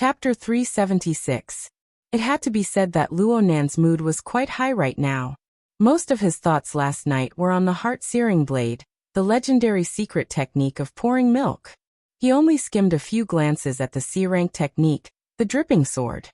Chapter 376. It had to be said that Luo Nan's mood was quite high right now. Most of his thoughts last night were on the heart-searing blade, the legendary secret technique of pouring milk. He only skimmed a few glances at the C-rank technique, the dripping sword.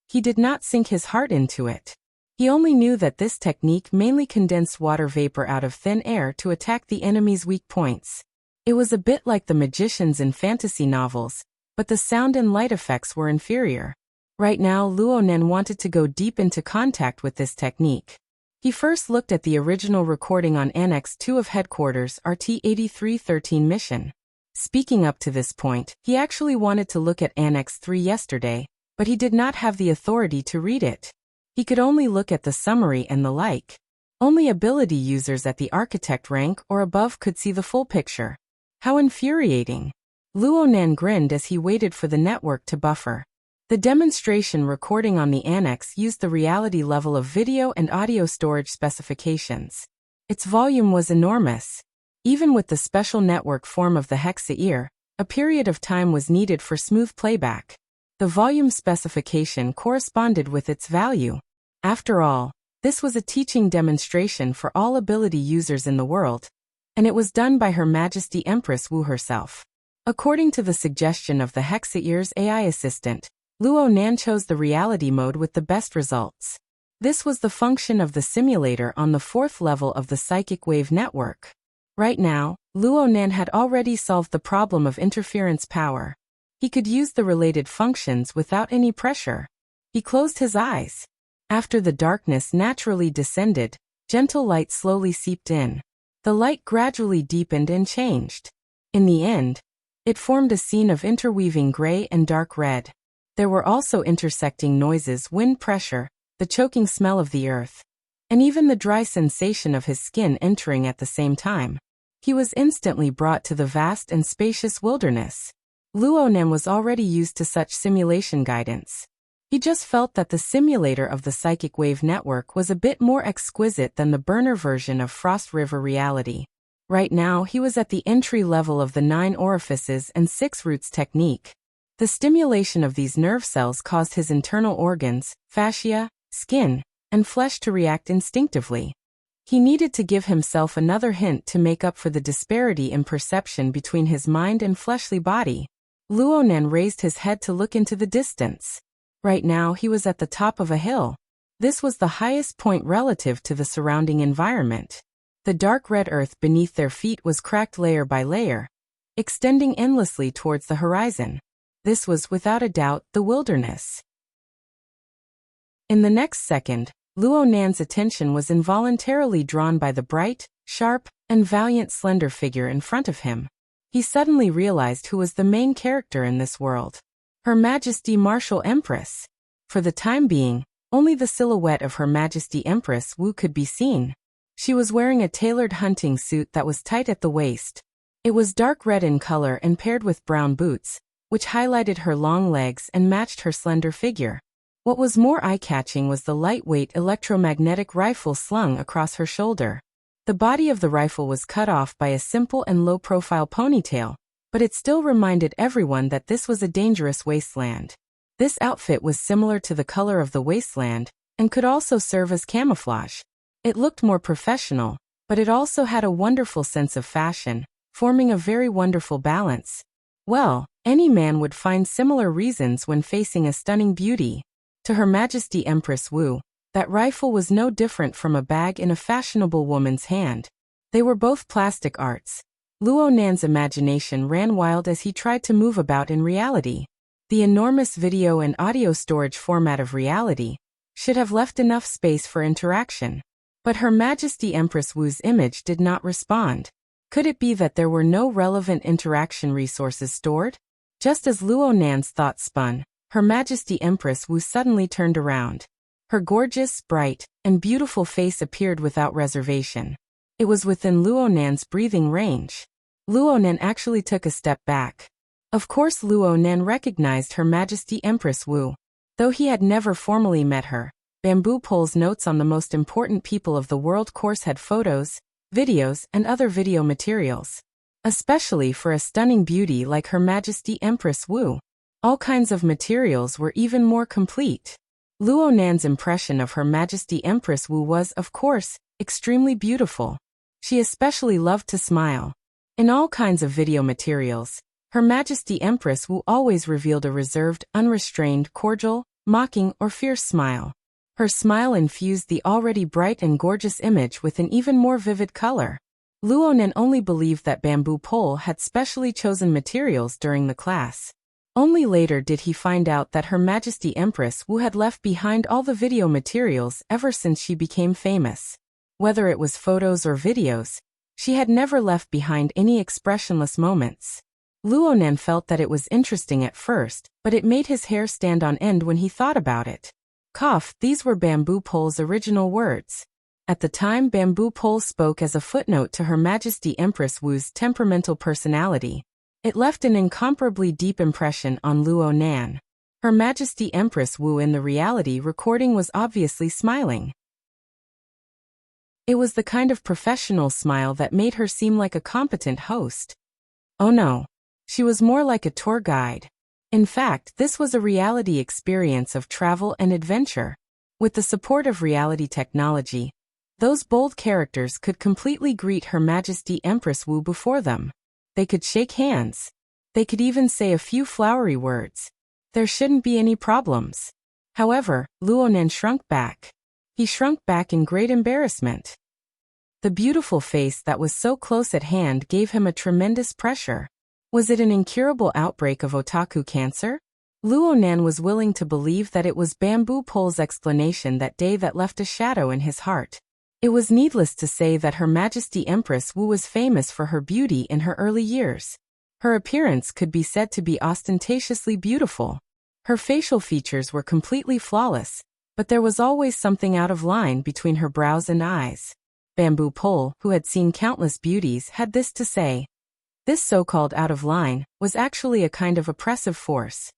He did not sink his heart into it. He only knew that this technique mainly condensed water vapor out of thin air to attack the enemy's weak points. It was a bit like the magicians in fantasy novels, but the sound and light effects were inferior. Right now Luo Nan wanted to go deep into contact with this technique. He first looked at the original recording on Annex 2 of Headquarters RT-8313 mission. Speaking up to this point, he actually wanted to look at Annex 3 yesterday, but he did not have the authority to read it. He could only look at the summary and the like. Only ability users at the architect rank or above could see the full picture. How infuriating! Luo Nan grinned as he waited for the network to buffer. The demonstration recording on the Annex used the reality level of video and audio storage specifications. Its volume was enormous. Even with the special network form of the hexa-ear, a period of time was needed for smooth playback. The volume specification corresponded with its value. After all, this was a teaching demonstration for all ability users in the world, and it was done by Her Majesty Empress Wu herself. According to the suggestion of the hexa-ear's AI assistant, Luo Nan chose the reality mode with the best results. This was the function of the simulator on the 4th level of the psychic wave network. Right now, Luo Nan had already solved the problem of interference power. He could use the related functions without any pressure. He closed his eyes. After the darkness naturally descended, gentle light slowly seeped in. The light gradually deepened and changed. In the end, it formed a scene of interweaving gray and dark red. There were also intersecting noises, wind pressure, the choking smell of the earth, and even the dry sensation of his skin entering at the same time. He was instantly brought to the vast and spacious wilderness. Luo Nan was already used to such simulation guidance. He just felt that the simulator of the psychic wave network was a bit more exquisite than the burner version of Frost River reality. Right now he was at the entry level of the 9 orifices and 6 roots technique. The stimulation of these nerve cells caused his internal organs, fascia, skin, and flesh to react instinctively. He needed to give himself another hint to make up for the disparity in perception between his mind and fleshly body. Luo Nan raised his head to look into the distance. Right now he was at the top of a hill. This was the highest point relative to the surrounding environment. The dark red earth beneath their feet was cracked layer by layer, extending endlessly towards the horizon. This was without a doubt the wilderness. In the next second, Luo Nan's attention was involuntarily drawn by the bright, sharp, and valiant slender figure in front of him. He suddenly realized who was the main character in this world. Her Majesty Martial Empress. For the time being, only the silhouette of Her Majesty Empress Wu could be seen. She was wearing a tailored hunting suit that was tight at the waist. It was dark red in color and paired with brown boots, which highlighted her long legs and matched her slender figure. What was more eye-catching was the lightweight electromagnetic rifle slung across her shoulder. The body of the rifle was cut off by a simple and low-profile ponytail, but it still reminded everyone that this was a dangerous wasteland. This outfit was similar to the color of the wasteland, and could also serve as camouflage. It looked more professional, but it also had a wonderful sense of fashion, forming a very wonderful balance. Well, any man would find similar reasons when facing a stunning beauty. To Her Majesty Empress Wu, that rifle was no different from a bag in a fashionable woman's hand. They were both plastic arts. Luo Nan's imagination ran wild as he tried to move about in reality. The enormous video and audio storage format of reality should have left enough space for interaction. But Her Majesty Empress Wu's image did not respond. Could it be that there were no relevant interaction resources stored? Just as Luo Nan's thoughts spun, Her Majesty Empress Wu suddenly turned around. Her gorgeous, bright, and beautiful face appeared without reservation. It was within Luo Nan's breathing range. Luo Nan actually took a step back. Of course Luo Nan recognized Her Majesty Empress Wu. Though he had never formally met her, Bamboo Pole's notes on the most important people of the world course had photos, videos, and other video materials. Especially for a stunning beauty like Her Majesty Empress Wu. All kinds of materials were even more complete. Luo Nan's impression of Her Majesty Empress Wu was, of course, extremely beautiful. She especially loved to smile. In all kinds of video materials, Her Majesty Empress Wu always revealed a reserved, unrestrained, cordial, mocking, or fierce smile. Her smile infused the already bright and gorgeous image with an even more vivid color. Luo Nan only believed that bamboo pole had specially chosen materials during the class. Only later did he find out that Her Majesty Empress Wu had left behind all the video materials ever since she became famous. Whether it was photos or videos, she had never left behind any expressionless moments. Luo Nan felt that it was interesting at first, but it made his hair stand on end when he thought about it. These were Bamboo Pole's original words. At the time, Bamboo Pole spoke as a footnote to Her Majesty Empress Wu's temperamental personality. It left an incomparably deep impression on Luo Nan. Her Majesty Empress Wu in the reality recording was obviously smiling. It was the kind of professional smile that made her seem like a competent host. Oh no. She was more like a tour guide. In fact, this was a reality experience of travel and adventure. With the support of reality technology, those bold characters could completely greet Her Majesty Empress Wu before them. They could shake hands. They could even say a few flowery words. There shouldn't be any problems. However, Luo Nan shrunk back. He shrunk back in great embarrassment. The beautiful face that was so close at hand gave him a tremendous pressure. Was it an incurable outbreak of otaku cancer? Luo Nan was willing to believe that it was Bamboo Pole's explanation that day that left a shadow in his heart. It was needless to say that Her Majesty Empress Wu was famous for her beauty in her early years. Her appearance could be said to be ostentatiously beautiful. Her facial features were completely flawless, but there was always something out of line between her brows and eyes. Bamboo Pole, who had seen countless beauties, had this to say. This so-called out of line was actually a kind of oppressive force.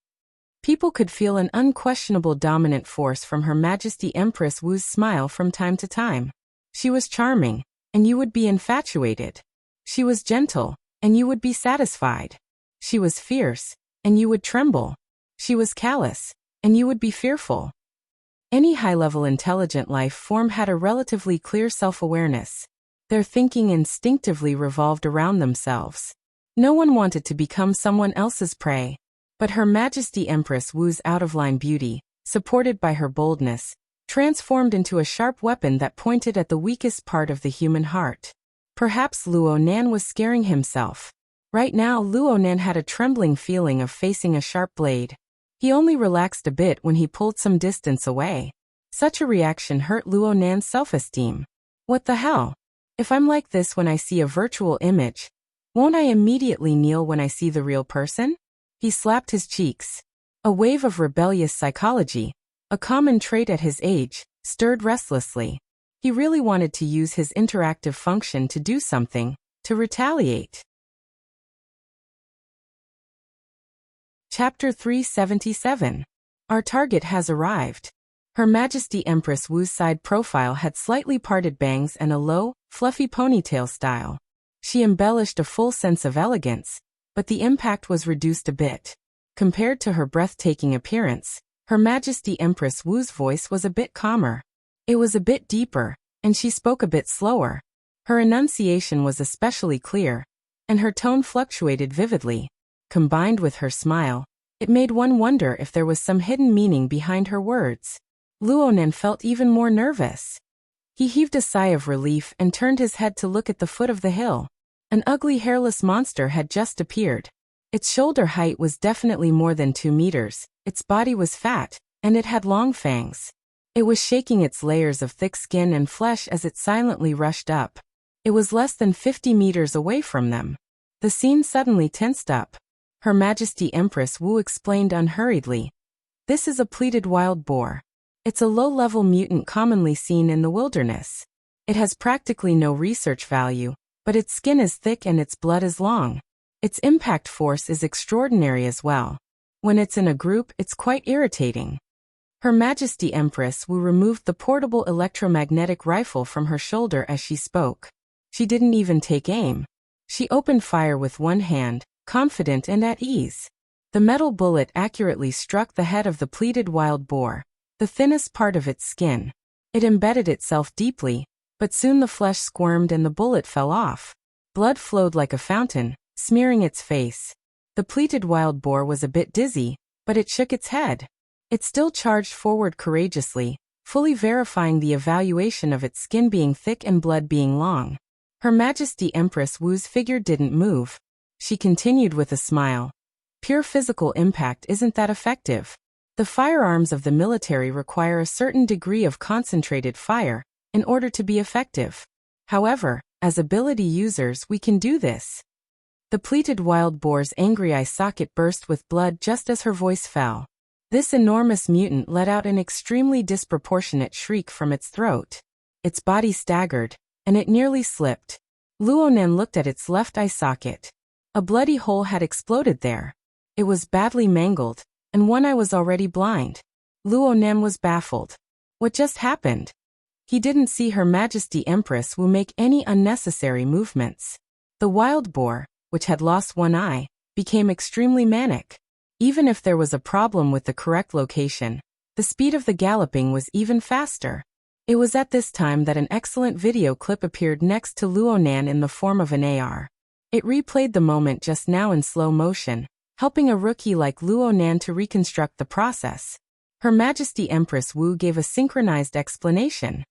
People could feel an unquestionable dominant force from Her Majesty Empress Wu's smile from time to time. She was charming, and you would be infatuated. She was gentle, and you would be satisfied. She was fierce, and you would tremble. She was callous, and you would be fearful. Any high-level intelligent life form had a relatively clear self-awareness. Their thinking instinctively revolved around themselves. No one wanted to become someone else's prey. But Her Majesty Empress Wu's out-of-line beauty, supported by her boldness, transformed into a sharp weapon that pointed at the weakest part of the human heart. Perhaps Luo Nan was scaring himself. Right now Luo Nan had a trembling feeling of facing a sharp blade. He only relaxed a bit when he pulled some distance away. Such a reaction hurt Luo Nan's self-esteem. What the hell? If I'm like this when I see a virtual image, won't I immediately kneel when I see the real person? He slapped his cheeks. A wave of rebellious psychology, a common trait at his age, stirred restlessly. He really wanted to use his interactive function to do something, to retaliate. Chapter 377. Our target has arrived. Her Majesty Empress Wu's side profile had slightly parted bangs and a low, fluffy ponytail style. She embellished a full sense of elegance, but the impact was reduced a bit. Compared to her breathtaking appearance, Her Majesty Empress Wu's voice was a bit calmer. It was a bit deeper, and she spoke a bit slower. Her enunciation was especially clear, and her tone fluctuated vividly. Combined with her smile, it made one wonder if there was some hidden meaning behind her words. Luo Nan felt even more nervous. He heaved a sigh of relief and turned his head to look at the foot of the hill. An ugly hairless monster had just appeared. Its shoulder height was definitely more than 2 meters, its body was fat, and it had long fangs. It was shaking its layers of thick skin and flesh as it silently rushed up. It was less than 50 meters away from them. The scene suddenly tensed up. Her Majesty Empress Wu explained unhurriedly. This is a pleated wild boar. It's a low-level mutant commonly seen in the wilderness. It has practically no research value, but its skin is thick and its blood is long. Its impact force is extraordinary as well. When it's in a group, it's quite irritating. Her Majesty Empress Wu removed the portable electromagnetic rifle from her shoulder as she spoke. She didn't even take aim. She opened fire with one hand, confident and at ease. The metal bullet accurately struck the head of the pleated wild boar, the thinnest part of its skin. It embedded itself deeply, but soon the flesh squirmed and the bullet fell off. Blood flowed like a fountain, smearing its face. The pleated wild boar was a bit dizzy, but it shook its head. It still charged forward courageously, fully verifying the evaluation of its skin being thick and blood being long. Her Majesty Empress Wu's figure didn't move. She continued with a smile. Pure physical impact isn't that effective. The firearms of the military require a certain degree of concentrated fire in order to be effective. However, as ability users we can do this. The pleated wild boar's angry eye socket burst with blood just as her voice fell. This enormous mutant let out an extremely disproportionate shriek from its throat. Its body staggered, and it nearly slipped. Luonan looked at its left eye socket. A bloody hole had exploded there. It was badly mangled, and one eye was already blind. Luonan was baffled. What just happened? He didn't see Her Majesty Empress Wu make any unnecessary movements. The wild boar, which had lost one eye, became extremely manic. Even if there was a problem with the correct location, the speed of the galloping was even faster. It was at this time that an excellent video clip appeared next to Luonan in the form of an AR. It replayed the moment just now in slow motion, helping a rookie like Luonan to reconstruct the process. Her Majesty Empress Wu gave a synchronized explanation.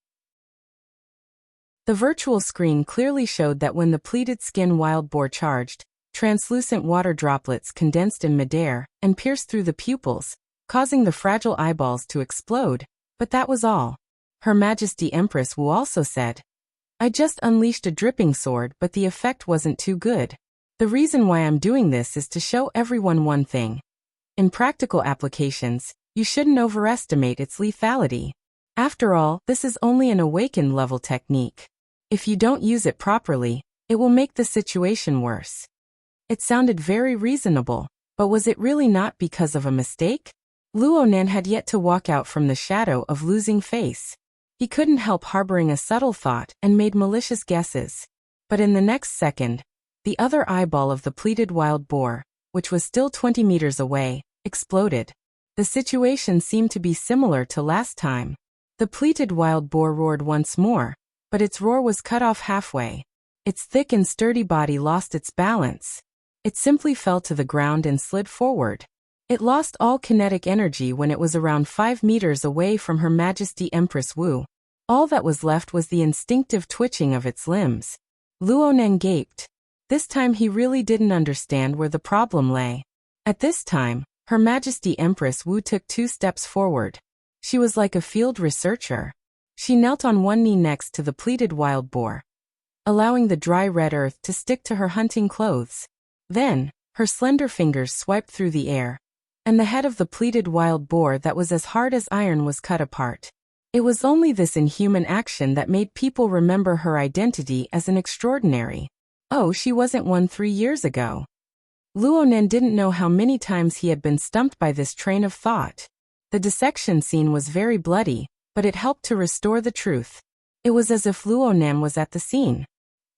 The virtual screen clearly showed that when the pleated skin wild boar charged, translucent water droplets condensed in midair and pierced through the pupils, causing the fragile eyeballs to explode, but that was all. Her Majesty Empress Wu also said, "I just unleashed a dripping sword, but the effect wasn't too good. The reason why I'm doing this is to show everyone one thing. In practical applications, you shouldn't overestimate its lethality. After all, this is only an awakened level technique. If you don't use it properly, it will make the situation worse." It sounded very reasonable, but was it really not because of a mistake? Luonan had yet to walk out from the shadow of losing face. He couldn't help harboring a subtle thought and made malicious guesses. But in the next second, the other eyeball of the pleated wild boar, which was still 20 meters away, exploded. The situation seemed to be similar to last time. The pleated wild boar roared once more, but its roar was cut off halfway. Its thick and sturdy body lost its balance. It simply fell to the ground and slid forward. It lost all kinetic energy when it was around 5 meters away from Her Majesty Empress Wu. All that was left was the instinctive twitching of its limbs. Luonan gaped. This time he really didn't understand where the problem lay. At this time, Her Majesty Empress Wu took 2 steps forward. She was like a field researcher. She knelt on one knee next to the pleated wild boar, allowing the dry red earth to stick to her hunting clothes. Then, her slender fingers swiped through the air, and the head of the pleated wild boar that was as hard as iron was cut apart. It was only this inhuman action that made people remember her identity as an extraordinary. Oh, she wasn't one 3 years ago. Luonan didn't know how many times he had been stumped by this train of thought. The dissection scene was very bloody, but it helped to restore the truth. It was as if Luonan was at the scene.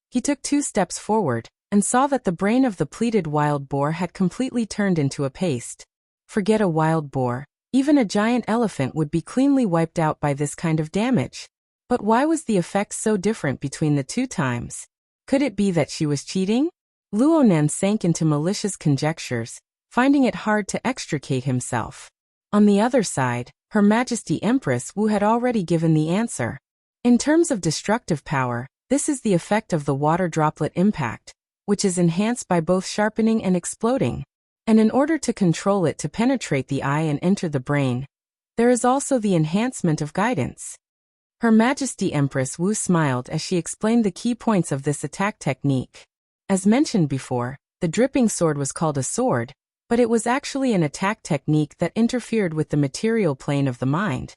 He took 2 steps forward, and saw that the brain of the pleated wild boar had completely turned into a paste. Forget a wild boar, even a giant elephant would be cleanly wiped out by this kind of damage. But why was the effect so different between the 2 times? Could it be that she was cheating? Luonan sank into malicious conjectures, finding it hard to extricate himself. On the other side, Her Majesty Empress Wu had already given the answer. In terms of destructive power, this is the effect of the water droplet impact, which is enhanced by both sharpening and exploding. And in order to control it to penetrate the eye and enter the brain, there is also the enhancement of guidance. Her Majesty Empress Wu smiled as she explained the key points of this attack technique. As mentioned before, the dripping sword was called a sword, but it was actually an attack technique that interfered with the material plane of the mind.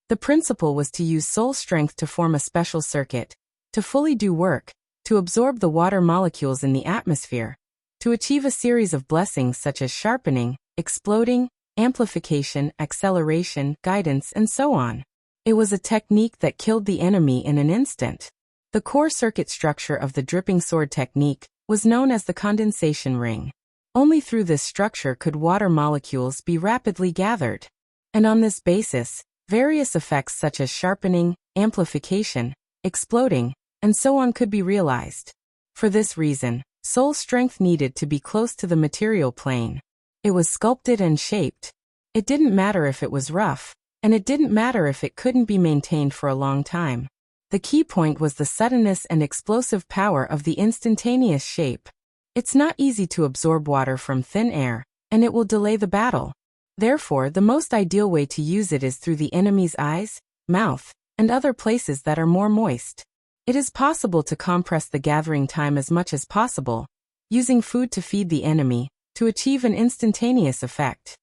The principle was to use soul strength to form a special circuit, to fully do work, to absorb the water molecules in the atmosphere, to achieve a series of blessings such as sharpening, exploding, amplification, acceleration, guidance, and so on. It was a technique that killed the enemy in an instant. The core circuit structure of the dripping sword technique was known as the condensation ring. Only through this structure could water molecules be rapidly gathered. And on this basis, various effects such as sharpening, amplification, exploding, and so on could be realized. For this reason, soul strength needed to be close to the material plane. It was sculpted and shaped. It didn't matter if it was rough, and it didn't matter if it couldn't be maintained for a long time. The key point was the suddenness and explosive power of the instantaneous shape. It's not easy to absorb water from thin air, and it will delay the battle. Therefore, the most ideal way to use it is through the enemy's eyes, mouth, and other places that are more moist. It is possible to compress the gathering time as much as possible, using food to feed the enemy, to achieve an instantaneous effect.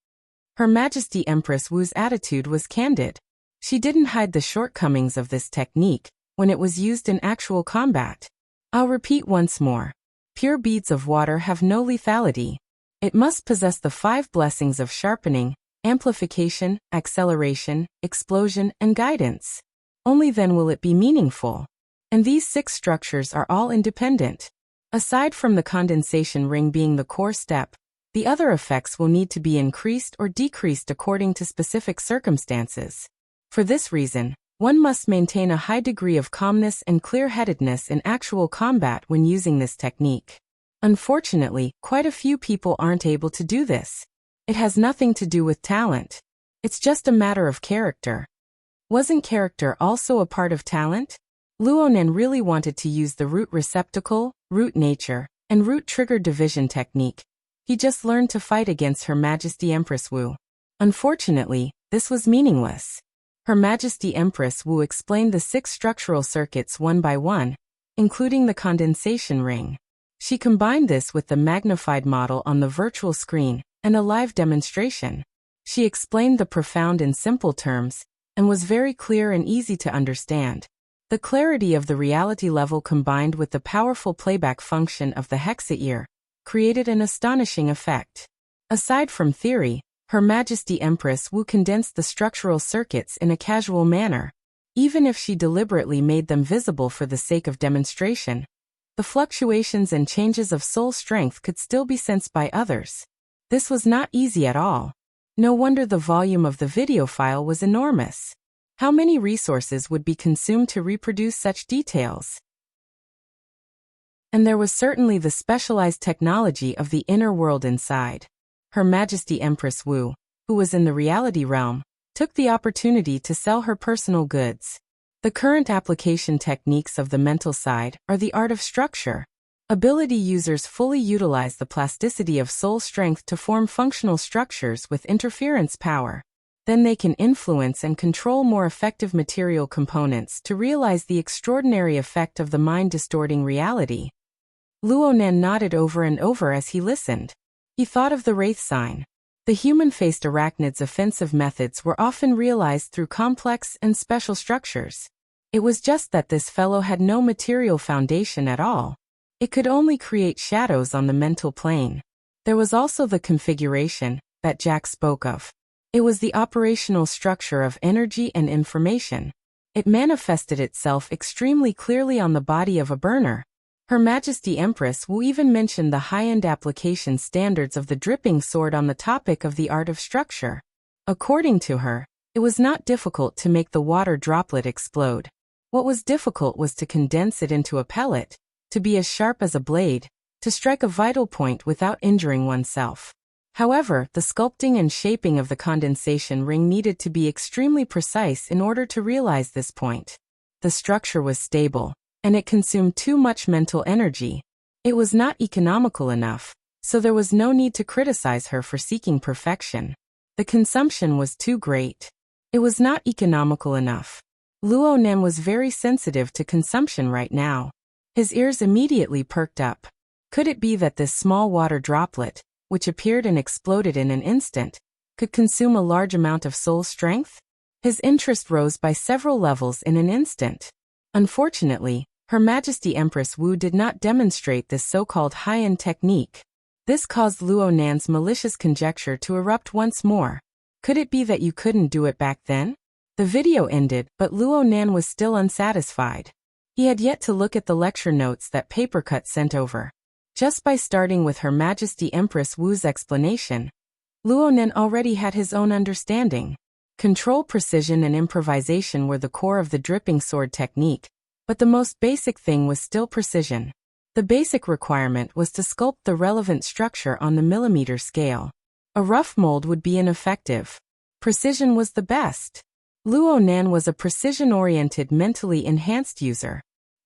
Her Majesty Empress Wu's attitude was candid. She didn't hide the shortcomings of this technique when it was used in actual combat. I'll repeat once more. Pure beads of water have no lethality. It must possess the 5 blessings of sharpening, amplification, acceleration, explosion, and guidance. Only then will it be meaningful. And these 6 structures are all independent. Aside from the condensation ring being the core step, the other effects will need to be increased or decreased according to specific circumstances. For this reason, one must maintain a high degree of calmness and clear-headedness in actual combat when using this technique. Unfortunately, quite a few people aren't able to do this. It has nothing to do with talent. It's just a matter of character. Wasn't character also a part of talent? Luonan really wanted to use the root receptacle, root nature, and root trigger division technique. He just learned to fight against Her Majesty Empress Wu. Unfortunately, this was meaningless. Her Majesty Empress Wu explained the 6 structural circuits one by one, including the condensation ring. She combined this with the magnified model on the virtual screen and a live demonstration. She explained the profound in simple terms and was very clear and easy to understand. The clarity of the reality level combined with the powerful playback function of the hexa-ear created an astonishing effect. Aside from theory, Her Majesty Empress Wu condensed the structural circuits in a casual manner. Even if she deliberately made them visible for the sake of demonstration, the fluctuations and changes of soul strength could still be sensed by others. This was not easy at all. No wonder the volume of the video file was enormous. How many resources would be consumed to reproduce such details? And there was certainly the specialized technology of the inner world inside. Her Majesty Empress Wu, who was in the reality realm, took the opportunity to sell her personal goods. The current application techniques of the mental side are the art of structure. Ability users fully utilize the plasticity of soul strength to form functional structures with interference power. Then they can influence and control more effective material components to realize the extraordinary effect of the mind-distorting reality. Luonan nodded over and over as he listened. He thought of the wraith sign. The human-faced arachnid's offensive methods were often realized through complex and special structures. It was just that this fellow had no material foundation at all. It could only create shadows on the mental plane. There was also the configuration that Jack spoke of. It was the operational structure of energy and information. It manifested itself extremely clearly on the body of a burner. Her Majesty Empress Wu even mentioned the high-end application standards of the dripping sword on the topic of the art of structure. According to her, it was not difficult to make the water droplet explode. What was difficult was to condense it into a pellet, to be as sharp as a blade, to strike a vital point without injuring oneself. However, the sculpting and shaping of the condensation ring needed to be extremely precise in order to realize this point. The structure was stable, and it consumed too much mental energy. It was not economical enough, so there was no need to criticize her for seeking perfection. The consumption was too great. It was not economical enough. Luonan was very sensitive to consumption right now. His ears immediately perked up. Could it be that this small water droplet, which appeared and exploded in an instant, could consume a large amount of soul strength? His interest rose by several levels in an instant. Unfortunately, Her Majesty Empress Wu did not demonstrate this so-called high-end technique. This caused Luonan's malicious conjecture to erupt once more. Could it be that you couldn't do it back then? The video ended, but Luonan was still unsatisfied. He had yet to look at the lecture notes that Papercut sent over. Just by starting with Her Majesty Empress Wu's explanation, Luo Nen already had his own understanding. Control, precision, and improvisation were the core of the dripping sword technique, but the most basic thing was still precision. The basic requirement was to sculpt the relevant structure on the millimeter scale. A rough mold would be ineffective. Precision was the best. Luo Nan was a precision-oriented, mentally enhanced user.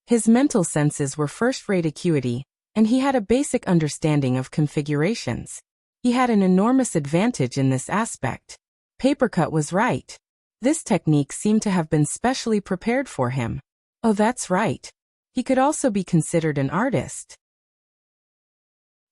His mental senses were first-rate acuity, and he had a basic understanding of configurations. He had an enormous advantage in this aspect. Papercut was right. This technique seemed to have been specially prepared for him. Oh, that's right. He could also be considered an artist.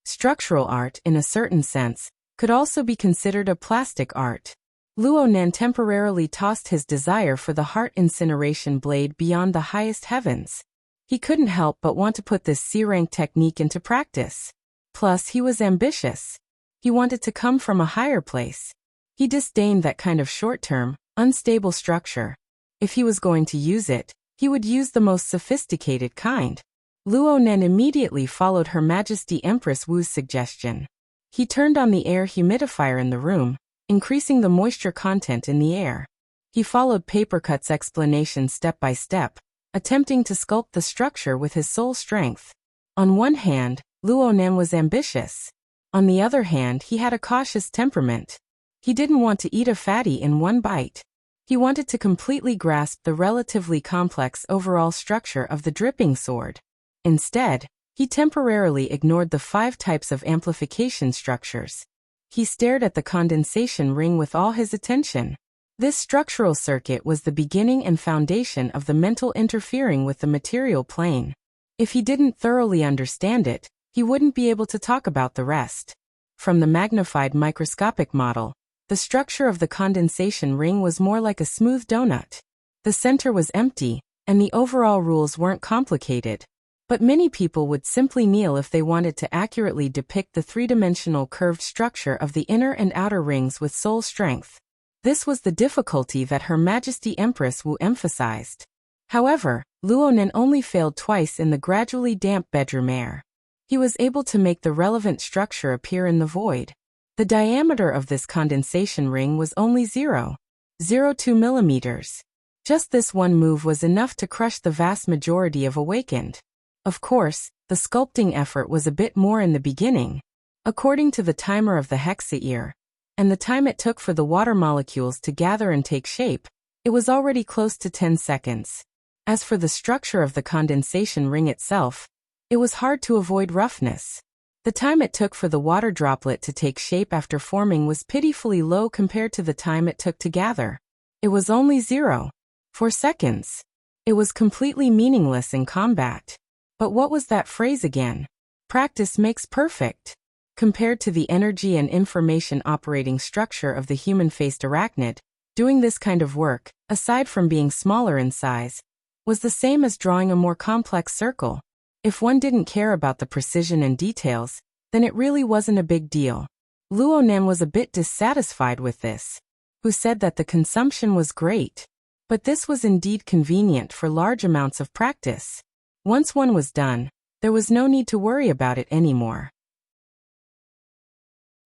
Structural art, in a certain sense, could also be considered a plastic art. Luo Nen temporarily tossed his desire for the heart incineration blade beyond the highest heavens. He couldn't help but want to put this C-rank technique into practice. Plus, he was ambitious. He wanted to come from a higher place. He disdained that kind of short-term, unstable structure. If he was going to use it, he would use the most sophisticated kind. Luo Nen immediately followed Her Majesty Empress Wu's suggestion. He turned on the air humidifier in the room, increasing the moisture content in the air. He followed Papercut's explanation step by step, attempting to sculpt the structure with his sole strength. On one hand, Luo Nen was ambitious. On the other hand, he had a cautious temperament. He didn't want to eat a fatty in one bite. He wanted to completely grasp the relatively complex overall structure of the dripping sword. Instead, he temporarily ignored the 5 types of amplification structures. He stared at the condensation ring with all his attention. This structural circuit was the beginning and foundation of the mental interfering with the material plane. If he didn't thoroughly understand it, he wouldn't be able to talk about the rest. From the magnified microscopic model, the structure of the condensation ring was more like a smooth donut. The center was empty, and the overall rules weren't complicated. But many people would simply kneel if they wanted to accurately depict the three-dimensional curved structure of the inner and outer rings with sole strength. This was the difficulty that Her Majesty Empress Wu emphasized. However, Luo Nen only failed twice in the gradually damp bedroom air. He was able to make the relevant structure appear in the void. The diameter of this condensation ring was only 0.02 millimeters. Just this one move was enough to crush the vast majority of awakened. Of course, the sculpting effort was a bit more in the beginning. According to the timer of the hexaear, and the time it took for the water molecules to gather and take shape, it was already close to 10 seconds. As for the structure of the condensation ring itself, it was hard to avoid roughness. The time it took for the water droplet to take shape after forming was pitifully low compared to the time it took to gather. It was only 0.4 seconds. It was completely meaningless in combat. But what was that phrase again? Practice makes perfect. Compared to the energy and information operating structure of the human-faced arachnid, doing this kind of work, aside from being smaller in size, was the same as drawing a more complex circle. If one didn't care about the precision and details, then it really wasn't a big deal. Luo Nen was a bit dissatisfied with this. Who said that the consumption was great? But this was indeed convenient for large amounts of practice. Once one was done, there was no need to worry about it anymore.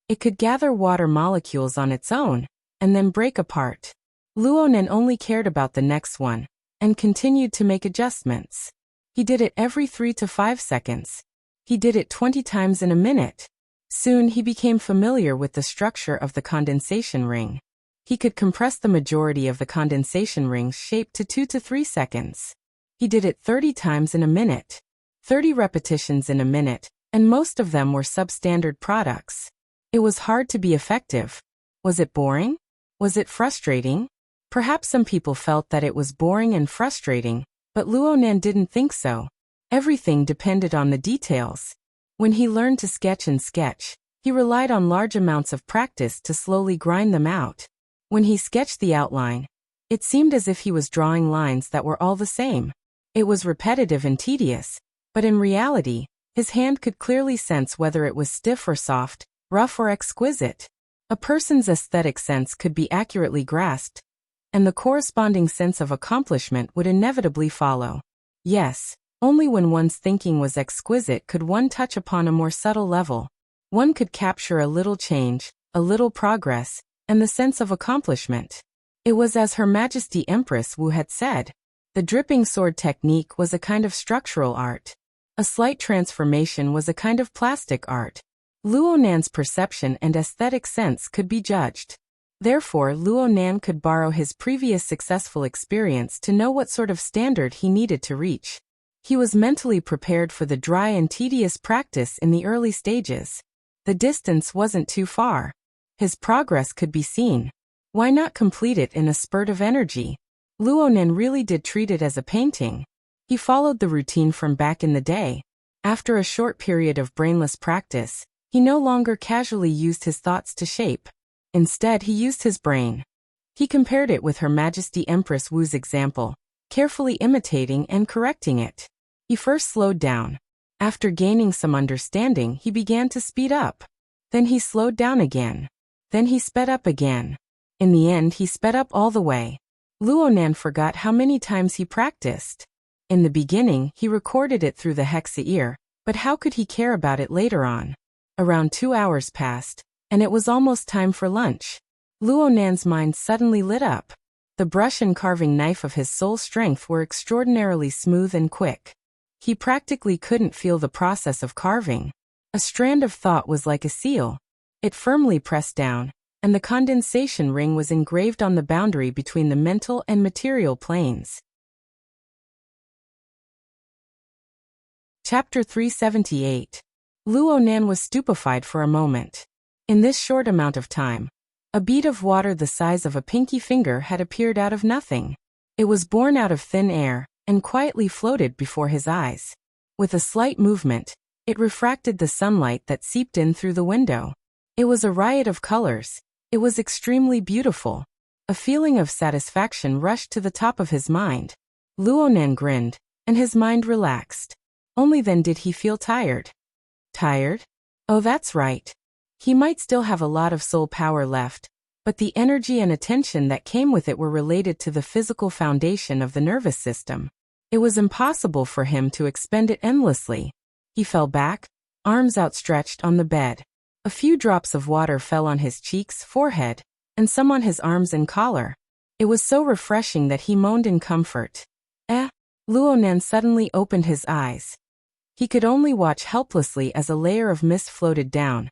It could gather water molecules on its own, and then break apart. Luo Nen only cared about the next one, and continued to make adjustments. He did it every 3 to 5 seconds. He did it 20 times in a minute. Soon he became familiar with the structure of the condensation ring. He could compress the majority of the condensation ring's shape to 2 to 3 seconds. He did it 30 times in a minute. 30 repetitions in a minute, and most of them were substandard products. It was hard to be effective. Was it boring? Was it frustrating? Perhaps some people felt that it was boring and frustrating, but Luo Nen didn't think so. Everything depended on the details. When he learned to sketch and sketch, he relied on large amounts of practice to slowly grind them out. When he sketched the outline, it seemed as if he was drawing lines that were all the same. It was repetitive and tedious, but in reality, his hand could clearly sense whether it was stiff or soft, rough or exquisite. A person's aesthetic sense could be accurately grasped, and the corresponding sense of accomplishment would inevitably follow. Yes, Only when one's thinking was exquisite could one touch upon a more subtle level. One could capture a little change, a little progress, and the sense of accomplishment. It was as Her Majesty Empress Wu had said. The dripping sword technique was a kind of structural art. A slight transformation was a kind of plastic art. Luo Nan's perception and aesthetic sense could be judged. Therefore, Luo Nan could borrow his previous successful experience to know what sort of standard he needed to reach. He was mentally prepared for the dry and tedious practice in the early stages. The distance wasn't too far. His progress could be seen. Why not complete it in a spurt of energy? Luo Nan really did treat it as a painting. He followed the routine from back in the day. After a short period of brainless practice, he no longer casually used his thoughts to shape. Instead, he used his brain. He compared it with Her Majesty Empress Wu's example, carefully imitating and correcting it. He first slowed down. After gaining some understanding, he began to speed up. Then he slowed down again. Then he sped up again. In the end, he sped up all the way. Luo Nan forgot how many times he practiced. In the beginning, he recorded it through the hexa ear, but how could he care about it later on? Around 2 hours passed, and it was almost time for lunch. Luo Nan's mind suddenly lit up. The brush and carving knife of his soul strength were extraordinarily smooth and quick. He practically couldn't feel the process of carving. A strand of thought was like a seal. It firmly pressed down, and the condensation ring was engraved on the boundary between the mental and material planes. Chapter 378. Luo Nan was stupefied for a moment. In this short amount of time, a bead of water the size of a pinky finger had appeared out of nothing. It was born out of thin air, and quietly floated before his eyes. With a slight movement, it refracted the sunlight that seeped in through the window. It was a riot of colors. It was extremely beautiful. A feeling of satisfaction rushed to the top of his mind. Luo Nan grinned, and his mind relaxed. Only then did he feel tired. Tired? Oh, that's right. He might still have a lot of soul power left, but the energy and attention that came with it were related to the physical foundation of the nervous system. It was impossible for him to expend it endlessly. He fell back, arms outstretched on the bed. A few drops of water fell on his cheeks, forehead, and some on his arms and collar. It was so refreshing that he moaned in comfort. Luo Nan suddenly opened his eyes. He could only watch helplessly as a layer of mist floated down,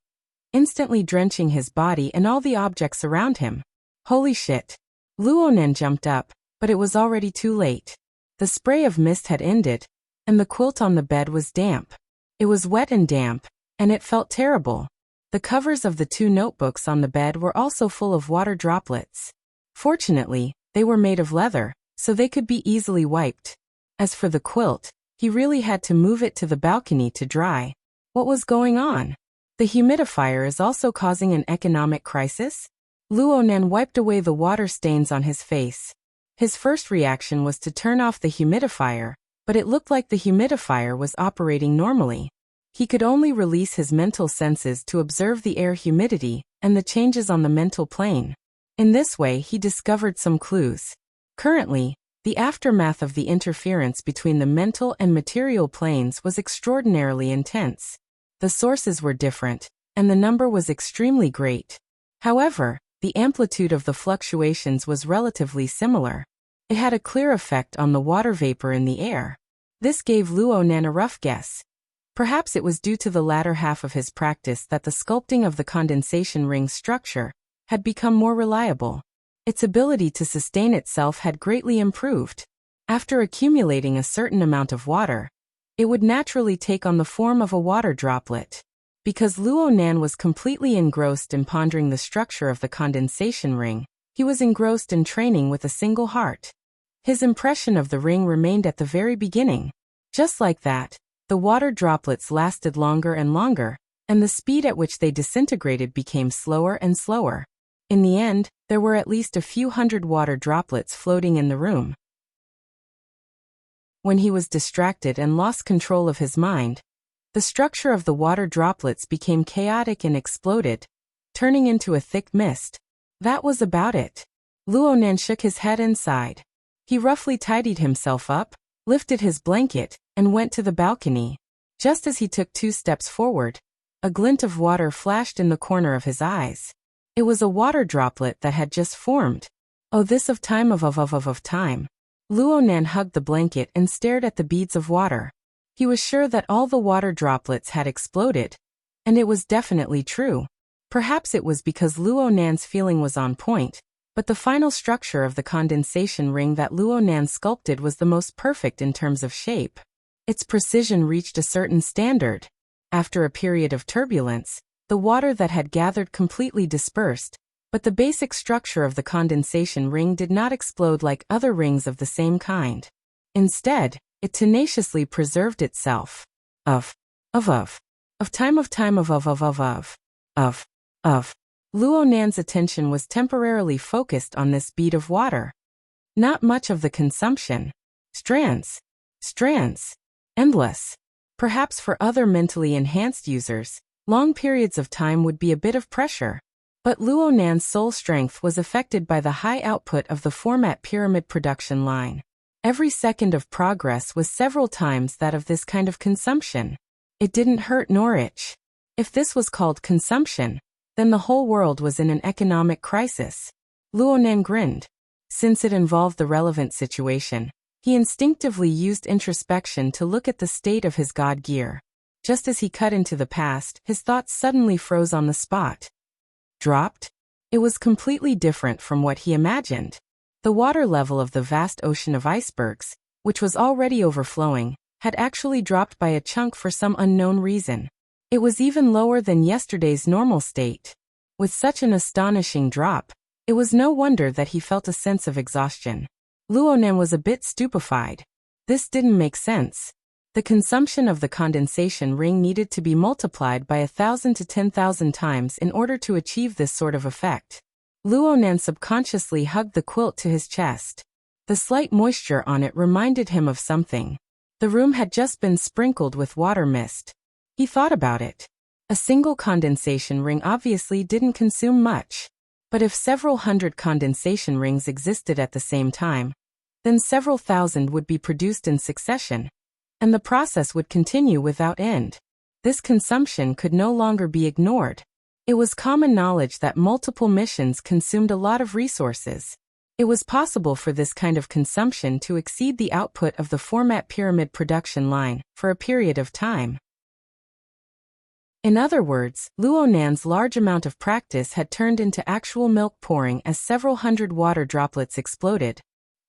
instantly drenching his body and all the objects around him. Holy shit! Luo Nan jumped up, but it was already too late. The spray of mist had ended, and the quilt on the bed was damp. It was wet and damp, and it felt terrible. The covers of the 2 notebooks on the bed were also full of water droplets. Fortunately, they were made of leather, so they could be easily wiped. As for the quilt, he really had to move it to the balcony to dry. What was going on? The humidifier is also causing an economic crisis? Luo Nan wiped away the water stains on his face. His first reaction was to turn off the humidifier, but it looked like the humidifier was operating normally. He could only release his mental senses to observe the air humidity and the changes on the mental plane. In this way, he discovered some clues. Currently, the aftermath of the interference between the mental and material planes was extraordinarily intense. The sources were different, and the number was extremely great. However, the amplitude of the fluctuations was relatively similar. It had a clear effect on the water vapor in the air. This gave Luo Nan a rough guess. Perhaps it was due to the latter half of his practice that the sculpting of the condensation ring structure had become more reliable. Its ability to sustain itself had greatly improved. After accumulating a certain amount of water, it would naturally take on the form of a water droplet. Because Luo Nan was completely engrossed in pondering the structure of the condensation ring, he was engrossed in training with a single heart. His impression of the ring remained at the very beginning. Just like that, the water droplets lasted longer and longer, and the speed at which they disintegrated became slower and slower. In the end, there were at least a few hundred water droplets floating in the room. When he was distracted and lost control of his mind, the structure of the water droplets became chaotic and exploded, turning into a thick mist. That was about it. Luo Nan shook his head and sighed. He roughly tidied himself up, lifted his blanket, and went to the balcony. Just as he took 2 steps forward, a glint of water flashed in the corner of his eyes. It was a water droplet that had just formed. Oh, this of time of time. Luonan hugged the blanket and stared at the beads of water. He was sure that all the water droplets had exploded. And it was definitely true. Perhaps it was because Luonan's feeling was on point, but the final structure of the condensation ring that Luonan sculpted was the most perfect in terms of shape. Its precision reached a certain standard. After a period of turbulence, the water that had gathered completely dispersed, but the basic structure of the condensation ring did not explode like other rings of the same kind. Instead, it tenaciously preserved itself. Of time. Luonan's attention was temporarily focused on this bead of water. Not much of the consumption. Strands. Endless. Perhaps for other mentally enhanced users, long periods of time would be a bit of pressure. But Luonan's soul strength was affected by the high output of the format pyramid production line. Every second of progress was several times that of this kind of consumption. It didn't hurt nor itch. If this was called consumption, then the whole world was in an economic crisis. Luonan grinned. Since it involved the relevant situation, he instinctively used introspection to look at the state of his god gear. Just as he cut into the past, his thoughts suddenly froze on the spot. Dropped? It was completely different from what he imagined. The water level of the vast ocean of icebergs, which was already overflowing, had actually dropped by a chunk for some unknown reason. It was even lower than yesterday's normal state. With such an astonishing drop, it was no wonder that he felt a sense of exhaustion. Luonan was a bit stupefied. This didn't make sense. The consumption of the condensation ring needed to be multiplied by 1,000 to 10,000 times in order to achieve this sort of effect. Luonan subconsciously hugged the quilt to his chest. The slight moisture on it reminded him of something. The room had just been sprinkled with water mist. He thought about it. A single condensation ring obviously didn't consume much. But if several hundred condensation rings existed at the same time, then several thousand would be produced in succession. And the process would continue without end. This consumption could no longer be ignored. It was common knowledge that multiple missions consumed a lot of resources. It was possible for this kind of consumption to exceed the output of the format pyramid production line for a period of time. In other words, Luonan's large amount of practice had turned into actual milk pouring as several hundred water droplets exploded.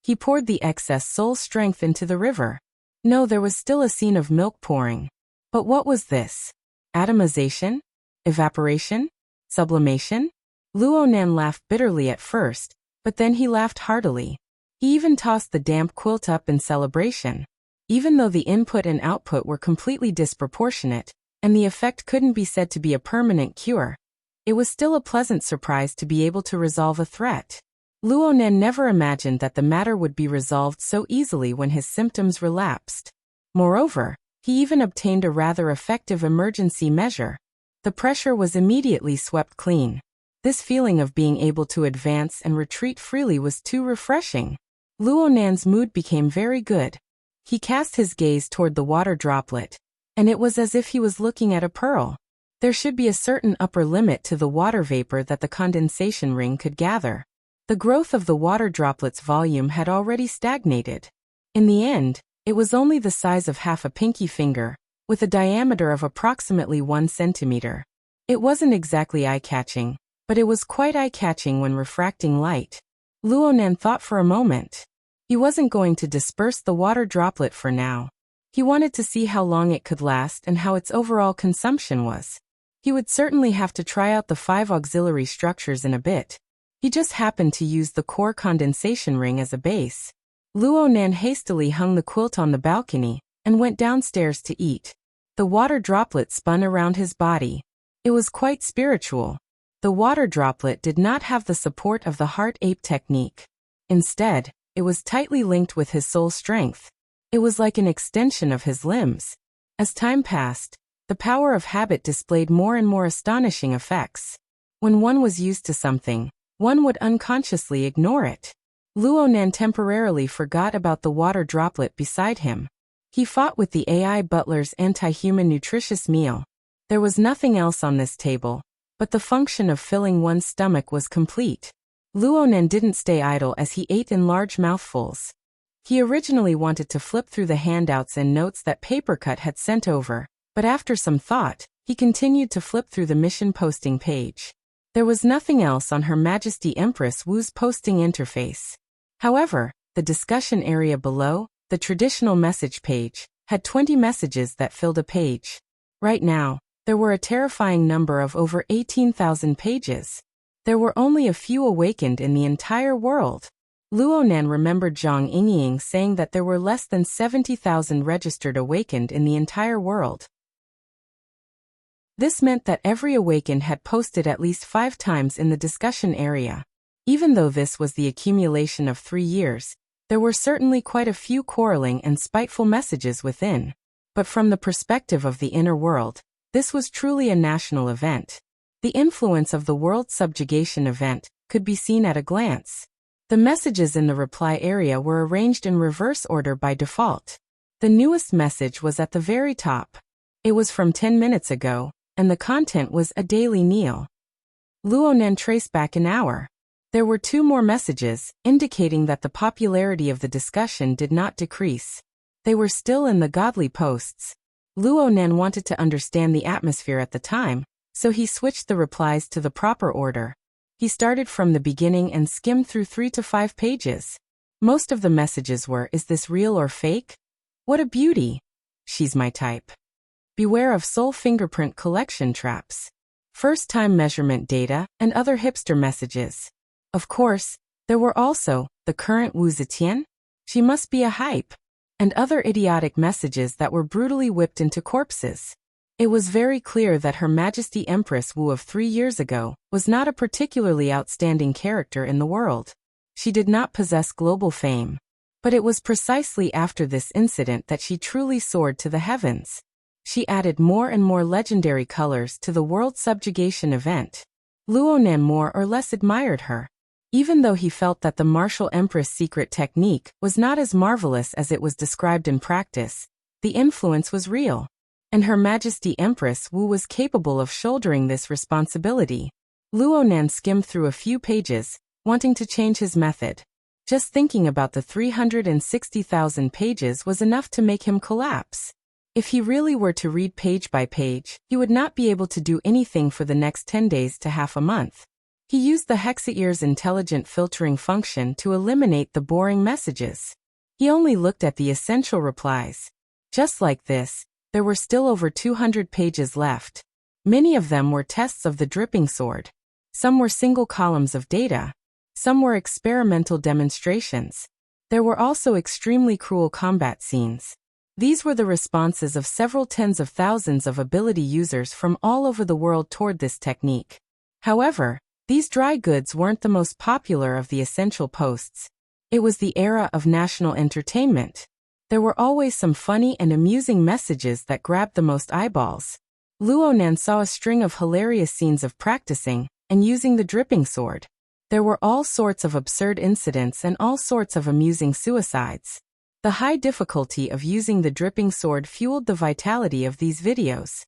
He poured the excess soul strength into the river. No, there was still a scene of milk pouring. But what was this? Atomization? Evaporation? Sublimation? Luonan laughed bitterly at first, but then he laughed heartily. He even tossed the damp quilt up in celebration. Even though the input and output were completely disproportionate, and the effect couldn't be said to be a permanent cure, it was still a pleasant surprise to be able to resolve a threat. Luonan never imagined that the matter would be resolved so easily when his symptoms relapsed. Moreover, he even obtained a rather effective emergency measure. The pressure was immediately swept clean. This feeling of being able to advance and retreat freely was too refreshing. Luonan's mood became very good. He cast his gaze toward the water droplet, and it was as if he was looking at a pearl. There should be a certain upper limit to the water vapor that the condensation ring could gather. The growth of the water droplet's volume had already stagnated. In the end, it was only the size of half a pinky finger, with a diameter of approximately 1 centimeter. It wasn't exactly eye-catching, but it was quite eye-catching when refracting light. Luonan thought for a moment. He wasn't going to disperse the water droplet for now. He wanted to see how long it could last and how its overall consumption was. He would certainly have to try out the 5 auxiliary structures in a bit. He just happened to use the core condensation ring as a base. Luonan hastily hung the quilt on the balcony and went downstairs to eat. The water droplet spun around his body. It was quite spiritual. The water droplet did not have the support of the heart ape technique. Instead, it was tightly linked with his soul strength. It was like an extension of his limbs. As time passed, the power of habit displayed more and more astonishing effects. When one was used to something, one would unconsciously ignore it. Luonan temporarily forgot about the water droplet beside him. He fought with the AI butler's anti-human nutritious meal. There was nothing else on this table, but the function of filling one's stomach was complete. Luonan didn't stay idle as he ate in large mouthfuls. He originally wanted to flip through the handouts and notes that Papercut had sent over, but after some thought, he continued to flip through the mission posting page. There was nothing else on Her Majesty Empress Wu's posting interface. However, the discussion area below, the traditional message page, had 20 messages that filled a page. Right now, there were a terrifying number of over 18,000 pages. There were only a few awakened in the entire world. Luonan remembered Zhang Yingying saying that there were less than 70,000 registered awakened in the entire world. This meant that every awakened had posted at least 5 times in the discussion area. Even though this was the accumulation of 3 years, there were certainly quite a few quarreling and spiteful messages within. But from the perspective of the inner world, this was truly a national event. The influence of the world subjugation event could be seen at a glance. The messages in the reply area were arranged in reverse order by default. The newest message was at the very top. It was from 10 minutes ago, and the content was a daily meal. Luonan traced back an hour. There were 2 more messages, indicating that the popularity of the discussion did not decrease. They were still in the godly posts. Luonan wanted to understand the atmosphere at the time, so he switched the replies to the proper order. He started from the beginning and skimmed through 3 to 5 pages. Most of the messages were, "Is this real or fake? What a beauty. She's my type. Beware of soul fingerprint collection traps. First-time measurement data, and other hipster messages." Of course, there were also, "The current Wu Zetian? She must be a hype," and other idiotic messages that were brutally whipped into corpses. It was very clear that Her Majesty Empress Wu of 3 years ago was not a particularly outstanding character in the world. She did not possess global fame. But it was precisely after this incident that she truly soared to the heavens. She added more and more legendary colors to the world subjugation event. Luonan more or less admired her. Even though he felt that the martial empress secret technique was not as marvelous as it was described in practice, the influence was real. And Her Majesty Empress Wu was capable of shouldering this responsibility. Luonan skimmed through a few pages, wanting to change his method. Just thinking about the 360,000 pages was enough to make him collapse. If he really were to read page by page, he would not be able to do anything for the next 10 days to half a month. He used the Hexaear's intelligent filtering function to eliminate the boring messages. He only looked at the essential replies. Just like this, there were still over 200 pages left. Many of them were tests of the dripping sword. Some were single columns of data. Some were experimental demonstrations. There were also extremely cruel combat scenes. These were the responses of several tens of thousands of ability users from all over the world toward this technique. However, these dry goods weren't the most popular of the essential posts. It was the era of national entertainment. There were always some funny and amusing messages that grabbed the most eyeballs. Luonan saw a string of hilarious scenes of practicing and using the dripping sword. There were all sorts of absurd incidents and all sorts of amusing suicides. The high difficulty of using the dripping sword fueled the vitality of these videos.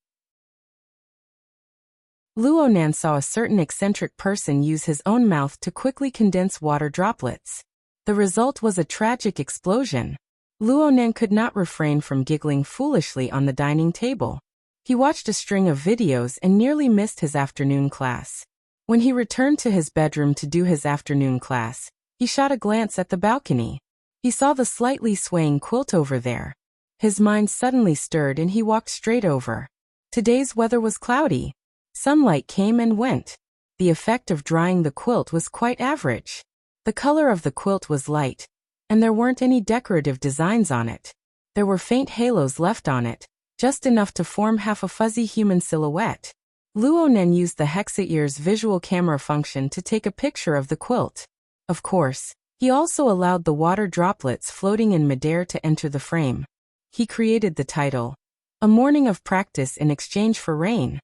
Luonan saw a certain eccentric person use his own mouth to quickly condense water droplets. The result was a tragic explosion. Luonan could not refrain from giggling foolishly on the dining table. He watched a string of videos and nearly missed his afternoon class. When he returned to his bedroom to do his afternoon class, he shot a glance at the balcony. He saw the slightly swaying quilt over there. His mind suddenly stirred and he walked straight over. Today's weather was cloudy. Sunlight came and went. The effect of drying the quilt was quite average. The color of the quilt was light, and there weren't any decorative designs on it. There were faint halos left on it, just enough to form half a fuzzy human silhouette. Luonan used the Hexaear's visual camera function to take a picture of the quilt. Of course, he also allowed the water droplets floating in midair to enter the frame. He created the title, "A Morning of Practice in Exchange for Rain."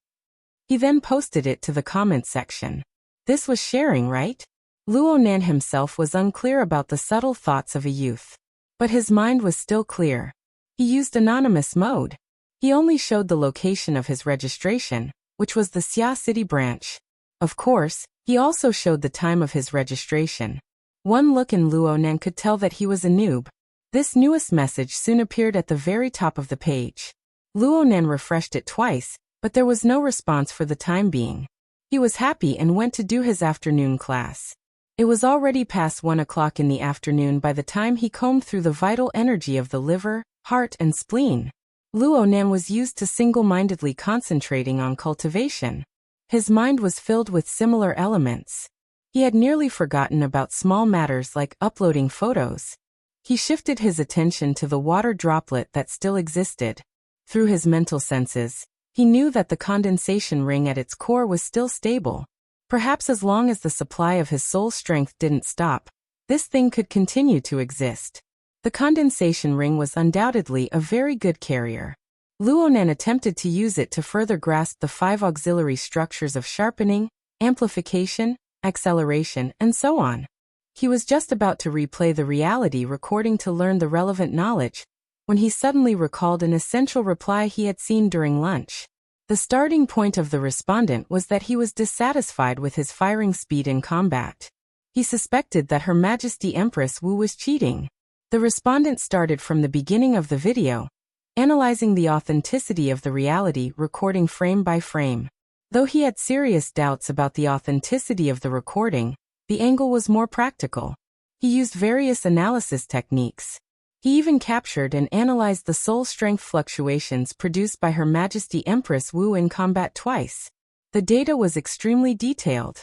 He then posted it to the comments section. This was sharing, right? Luonan himself was unclear about the subtle thoughts of a youth. But his mind was still clear. He used anonymous mode. He only showed the location of his registration, which was the Xia City branch. Of course, he also showed the time of his registration. One look in Luonan could tell that he was a noob. This newest message soon appeared at the very top of the page. Luonan refreshed it twice, but there was no response for the time being. He was happy and went to do his afternoon class. It was already past 1 o'clock in the afternoon by the time he combed through the vital energy of the liver, heart, and spleen. Luonan was used to single-mindedly concentrating on cultivation. His mind was filled with similar elements. He had nearly forgotten about small matters like uploading photos. He shifted his attention to the water droplet that still existed. Through his mental senses, he knew that the condensation ring at its core was still stable. Perhaps as long as the supply of his soul strength didn't stop, this thing could continue to exist. The condensation ring was undoubtedly a very good carrier. Luonan attempted to use it to further grasp the 5 auxiliary structures of sharpening, amplification, acceleration, and so on. He was just about to replay the reality recording to learn the relevant knowledge, when he suddenly recalled an essential reply he had seen during lunch. The starting point of the respondent was that he was dissatisfied with his firing speed in combat. He suspected that Her Majesty Empress Wu was cheating. The respondent started from the beginning of the video, analyzing the authenticity of the reality recording frame by frame. Though he had serious doubts about the authenticity of the recording, the angle was more practical. He used various analysis techniques. He even captured and analyzed the soul strength fluctuations produced by Her Majesty Empress Wu in combat twice. The data was extremely detailed.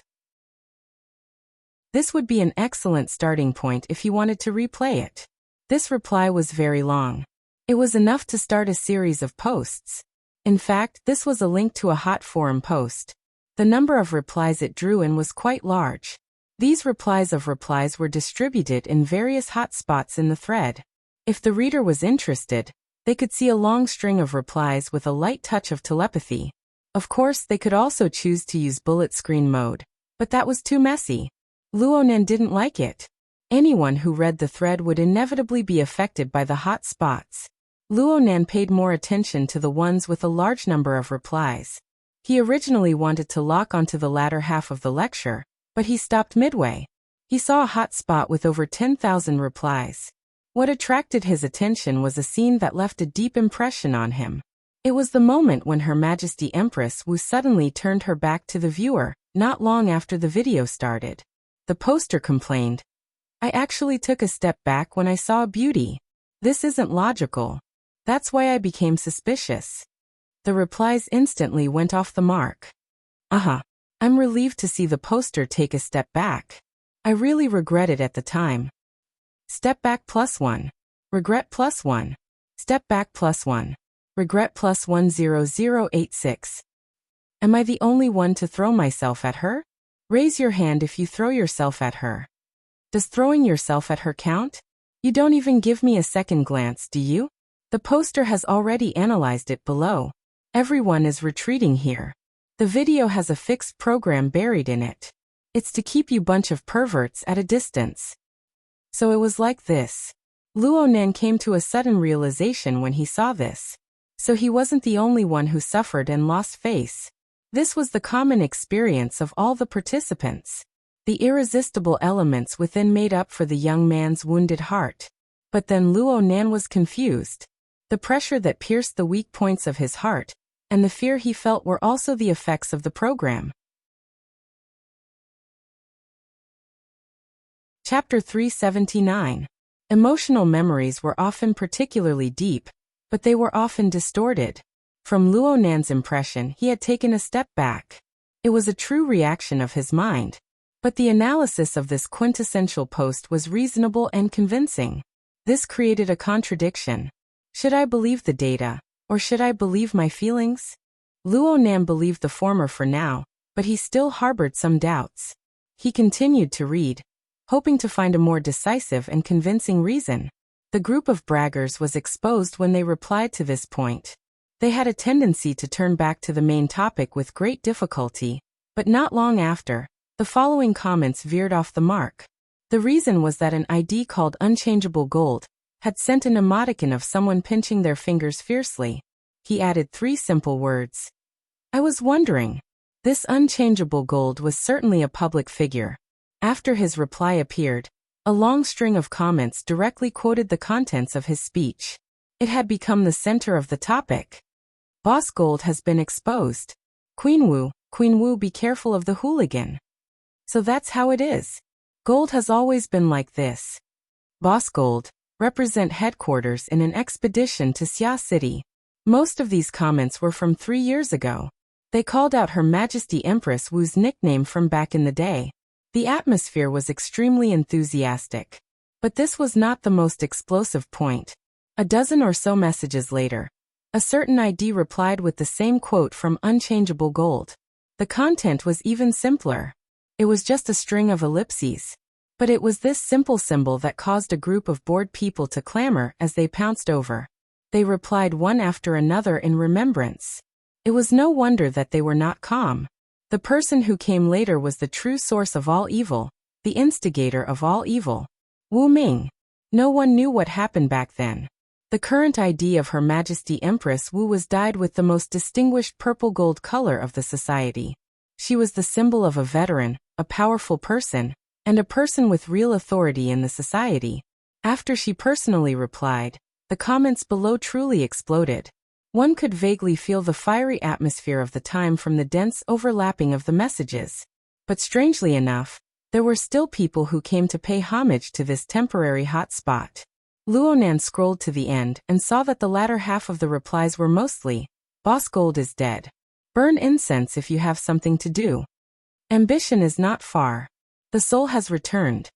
This would be an excellent starting point if he wanted to replay it. This reply was very long. It was enough to start a series of posts. In fact, this was a link to a hot forum post. The number of replies it drew in was quite large. These replies were distributed in various hot spots in the thread. If the reader was interested, they could see a long string of replies with a light touch of telepathy. Of course, they could also choose to use bullet screen mode, but that was too messy. Luonan didn't like it. Anyone who read the thread would inevitably be affected by the hot spots. Luonan paid more attention to the ones with a large number of replies. He originally wanted to lock onto the latter half of the lecture, but he stopped midway. He saw a hot spot with over 10,000 replies. What attracted his attention was a scene that left a deep impression on him. It was the moment when Her Majesty Empress Wu suddenly turned her back to the viewer, not long after the video started. The poster complained, "I actually took a step back when I saw a beauty. This isn't logical. That's why I became suspicious." The replies instantly went off the mark. I'm relieved to see the poster take a step back. I really regret it at the time. Step back +1. Regret +1. Step back +1. Regret +10086. Am I the only one to throw myself at her? Raise your hand if you throw yourself at her. Does throwing yourself at her count? You don't even give me a second glance, do you? The poster has already analyzed it below. Everyone is retreating here. The video has a fixed program buried in it. It's to keep you bunch of perverts at a distance. So it was like this. Luonan came to a sudden realization when he saw this. So he wasn't the only one who suffered and lost face. This was the common experience of all the participants. The irresistible elements within made up for the young man's wounded heart. But then Luonan was confused. The pressure that pierced the weak points of his heart, and the fear he felt were also the effects of the program. Chapter 379. Emotional memories were often particularly deep, but they were often distorted. From Luonan's impression, he had taken a step back. It was a true reaction of his mind. But the analysis of this quintessential post was reasonable and convincing. This created a contradiction. Should I believe the data, or should I believe my feelings? Luonan believed the former for now, but he still harbored some doubts. He continued to read, hoping to find a more decisive and convincing reason. The group of braggers was exposed when they replied to this point. They had a tendency to turn back to the main topic with great difficulty, but not long after, the following comments veered off the mark. The reason was that an ID called Unchangeable Gold had sent an emoticon of someone pinching their fingers fiercely. He added 3 simple words. I was wondering. This unchangeable gold was certainly a public figure. After his reply appeared, a long string of comments directly quoted the contents of his speech. It had become the center of the topic. Boss Gold has been exposed. Queen Wu, be careful of the hooligan. So that's how it is. Gold has always been like this. Boss Gold, represent headquarters in an expedition to Xia City. Most of these comments were from 3 years ago. They called out Her Majesty Empress Wu's nickname from back in the day. The atmosphere was extremely enthusiastic. But this was not the most explosive point. A dozen or so messages later, a certain ID replied with the same quote from Unchangeable Gold. The content was even simpler. It was just a string of ellipses. But it was this simple symbol that caused a group of bored people to clamor as they pounced over. They replied one after another in remembrance. It was no wonder that they were not calm. The person who came later was the true source of all evil, the instigator of all evil. Wu Ming. No one knew what happened back then. The current ID of Her Majesty Empress Wu was dyed with the most distinguished purple gold color of the society. She was the symbol of a veteran, a powerful person, and a person with real authority in the society. After she personally replied, the comments below truly exploded. One could vaguely feel the fiery atmosphere of the time from the dense overlapping of the messages. But strangely enough, there were still people who came to pay homage to this temporary hot spot. Luonan scrolled to the end and saw that the latter half of the replies were mostly, Boss Gold is dead. Burn incense if you have something to do. Ambition is not far. The soul has returned.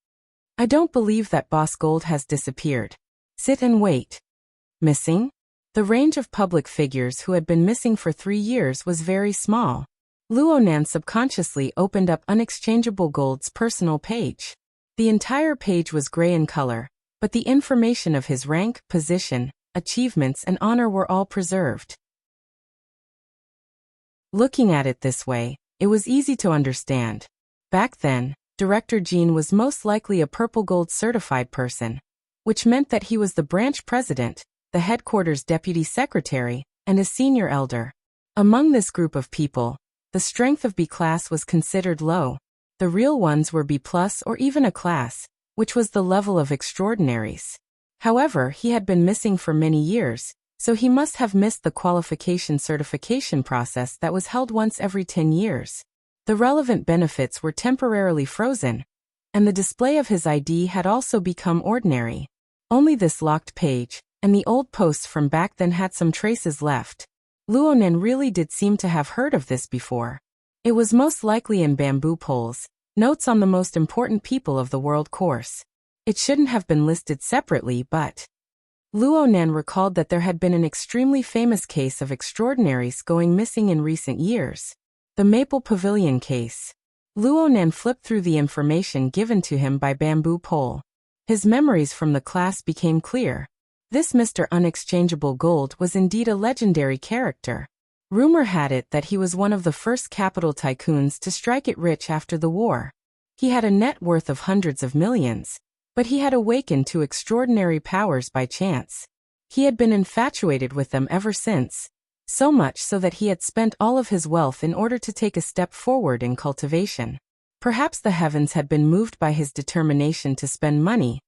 I don't believe that Boss Gold has disappeared. Sit and wait. Missing? The range of public figures who had been missing for 3 years was very small. Luonan subconsciously opened up Unchangeable Gold's personal page. The entire page was gray in color, but the information of his rank, position, achievements and honor were all preserved. Looking at it this way, it was easy to understand. Back then, Director Jean was most likely a purple gold certified person, which meant that he was the branch president, the headquarters deputy secretary, and a senior elder. Among this group of people, the strength of B class was considered low. The real ones were B+ or even a class, which was the level of extraordinaries. However, he had been missing for many years, so he must have missed the qualification certification process that was held once every 10 years. The relevant benefits were temporarily frozen, and the display of his ID had also become ordinary. Only this locked page, and the old posts from back then had some traces left. Luonan really did seem to have heard of this before. It was most likely in bamboo poles, notes on the most important people of the world course. It shouldn't have been listed separately, but Luonan recalled that there had been an extremely famous case of extraordinaries going missing in recent years. The Maple Pavilion case. Luonan flipped through the information given to him by Bamboo Pole. His memories from the class became clear. This Mr. Unchangeable Gold was indeed a legendary character. Rumor had it that he was one of the first capital tycoons to strike it rich after the war. He had a net worth of hundreds of millions, but he had awakened to extraordinary powers by chance. He had been infatuated with them ever since, so much so that he had spent all of his wealth in order to take a step forward in cultivation. Perhaps the heavens had been moved by his determination to spend money,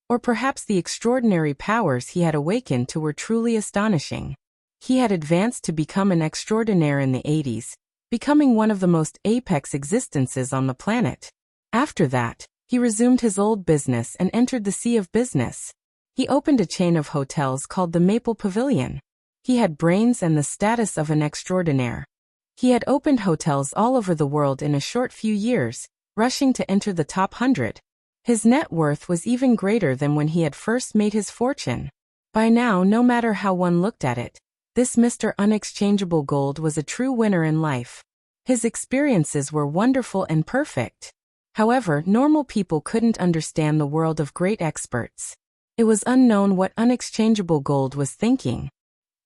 or perhaps the extraordinary powers he had awakened to were truly astonishing. He had advanced to become an extraordinaire in the 80s, becoming one of the most apex existences on the planet. After that, he resumed his old business and entered the sea of business. He opened a chain of hotels called the Maple Pavilion. He had brains and the status of an extraordinaire. He had opened hotels all over the world in a short few years, rushing to enter the top 100. His net worth was even greater than when he had first made his fortune. By now, no matter how one looked at it, this Mr. Unchangeable Gold was a true winner in life. His experiences were wonderful and perfect. However, normal people couldn't understand the world of great experts. It was unknown what Unchangeable Gold was thinking.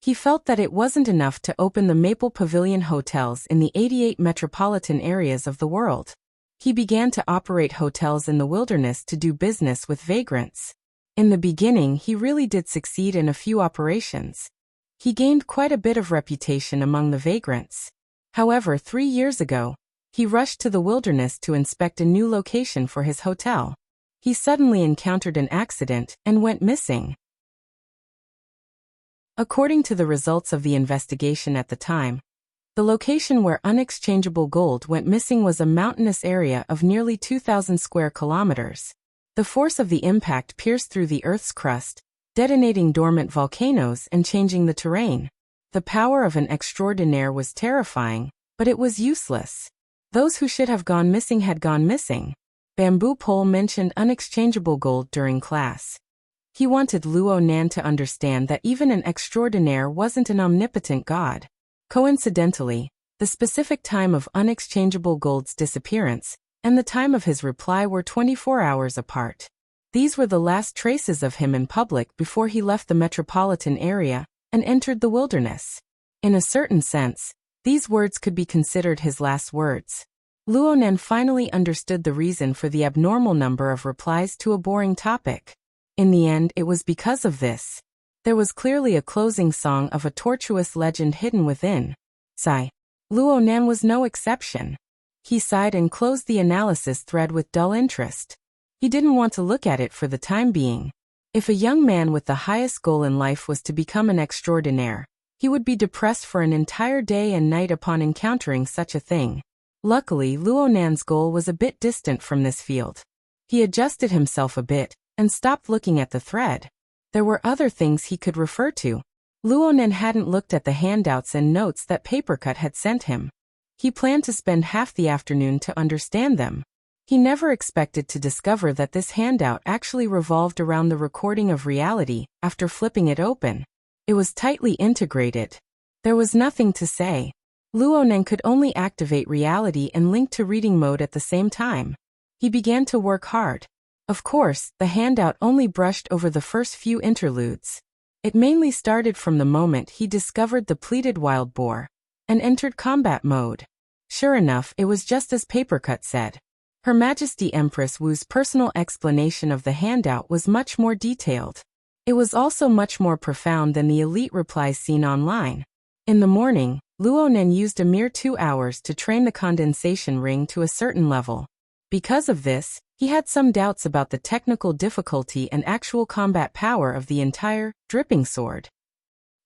He felt that it wasn't enough to open the Maple Pavilion hotels in the 88 metropolitan areas of the world. He began to operate hotels in the wilderness to do business with vagrants. In the beginning, he really did succeed in a few operations. He gained quite a bit of reputation among the vagrants. However, 3 years ago, he rushed to the wilderness to inspect a new location for his hotel. He suddenly encountered an accident and went missing. According to the results of the investigation at the time, the location where unexchangeable gold went missing was a mountainous area of nearly 2,000 square kilometers. The force of the impact pierced through the Earth's crust, detonating dormant volcanoes and changing the terrain. The power of an extraordinaire was terrifying, but it was useless. Those who should have gone missing had gone missing. Bamboo Pole mentioned unexchangeable gold during class. He wanted Luo Nan to understand that even an extraordinaire wasn't an omnipotent god. Coincidentally, the specific time of unexchangeable gold's disappearance and the time of his reply were 24 hours apart. These were the last traces of him in public before he left the metropolitan area and entered the wilderness. In a certain sense, these words could be considered his last words. Luo Nan finally understood the reason for the abnormal number of replies to a boring topic. In the end, it was because of this. There was clearly a closing song of a tortuous legend hidden within. Sigh. Luo Nan was no exception. He sighed and closed the analysis thread with dull interest. He didn't want to look at it for the time being. If a young man with the highest goal in life was to become an extraordinaire, he would be depressed for an entire day and night upon encountering such a thing. Luckily, Luo Nan's goal was a bit distant from this field. He adjusted himself a bit and stopped looking at the thread. There were other things he could refer to. Luo Nan hadn't looked at the handouts and notes that Papercut had sent him. He planned to spend half the afternoon to understand them. He never expected to discover that this handout actually revolved around the recording of reality after flipping it open. It was tightly integrated. There was nothing to say. Luo Nan could only activate reality and link to reading mode at the same time. He began to work hard. Of course, the handout only brushed over the first few interludes. It mainly started from the moment he discovered the pleated wild boar and entered combat mode. Sure enough, it was just as Papercut said. Her Majesty Empress Wu's personal explanation of the handout was much more detailed. It was also much more profound than the elite replies seen online. In the morning, Luo Nan used a mere 2 hours to train the condensation ring to a certain level. Because of this, he had some doubts about the technical difficulty and actual combat power of the entire dripping sword.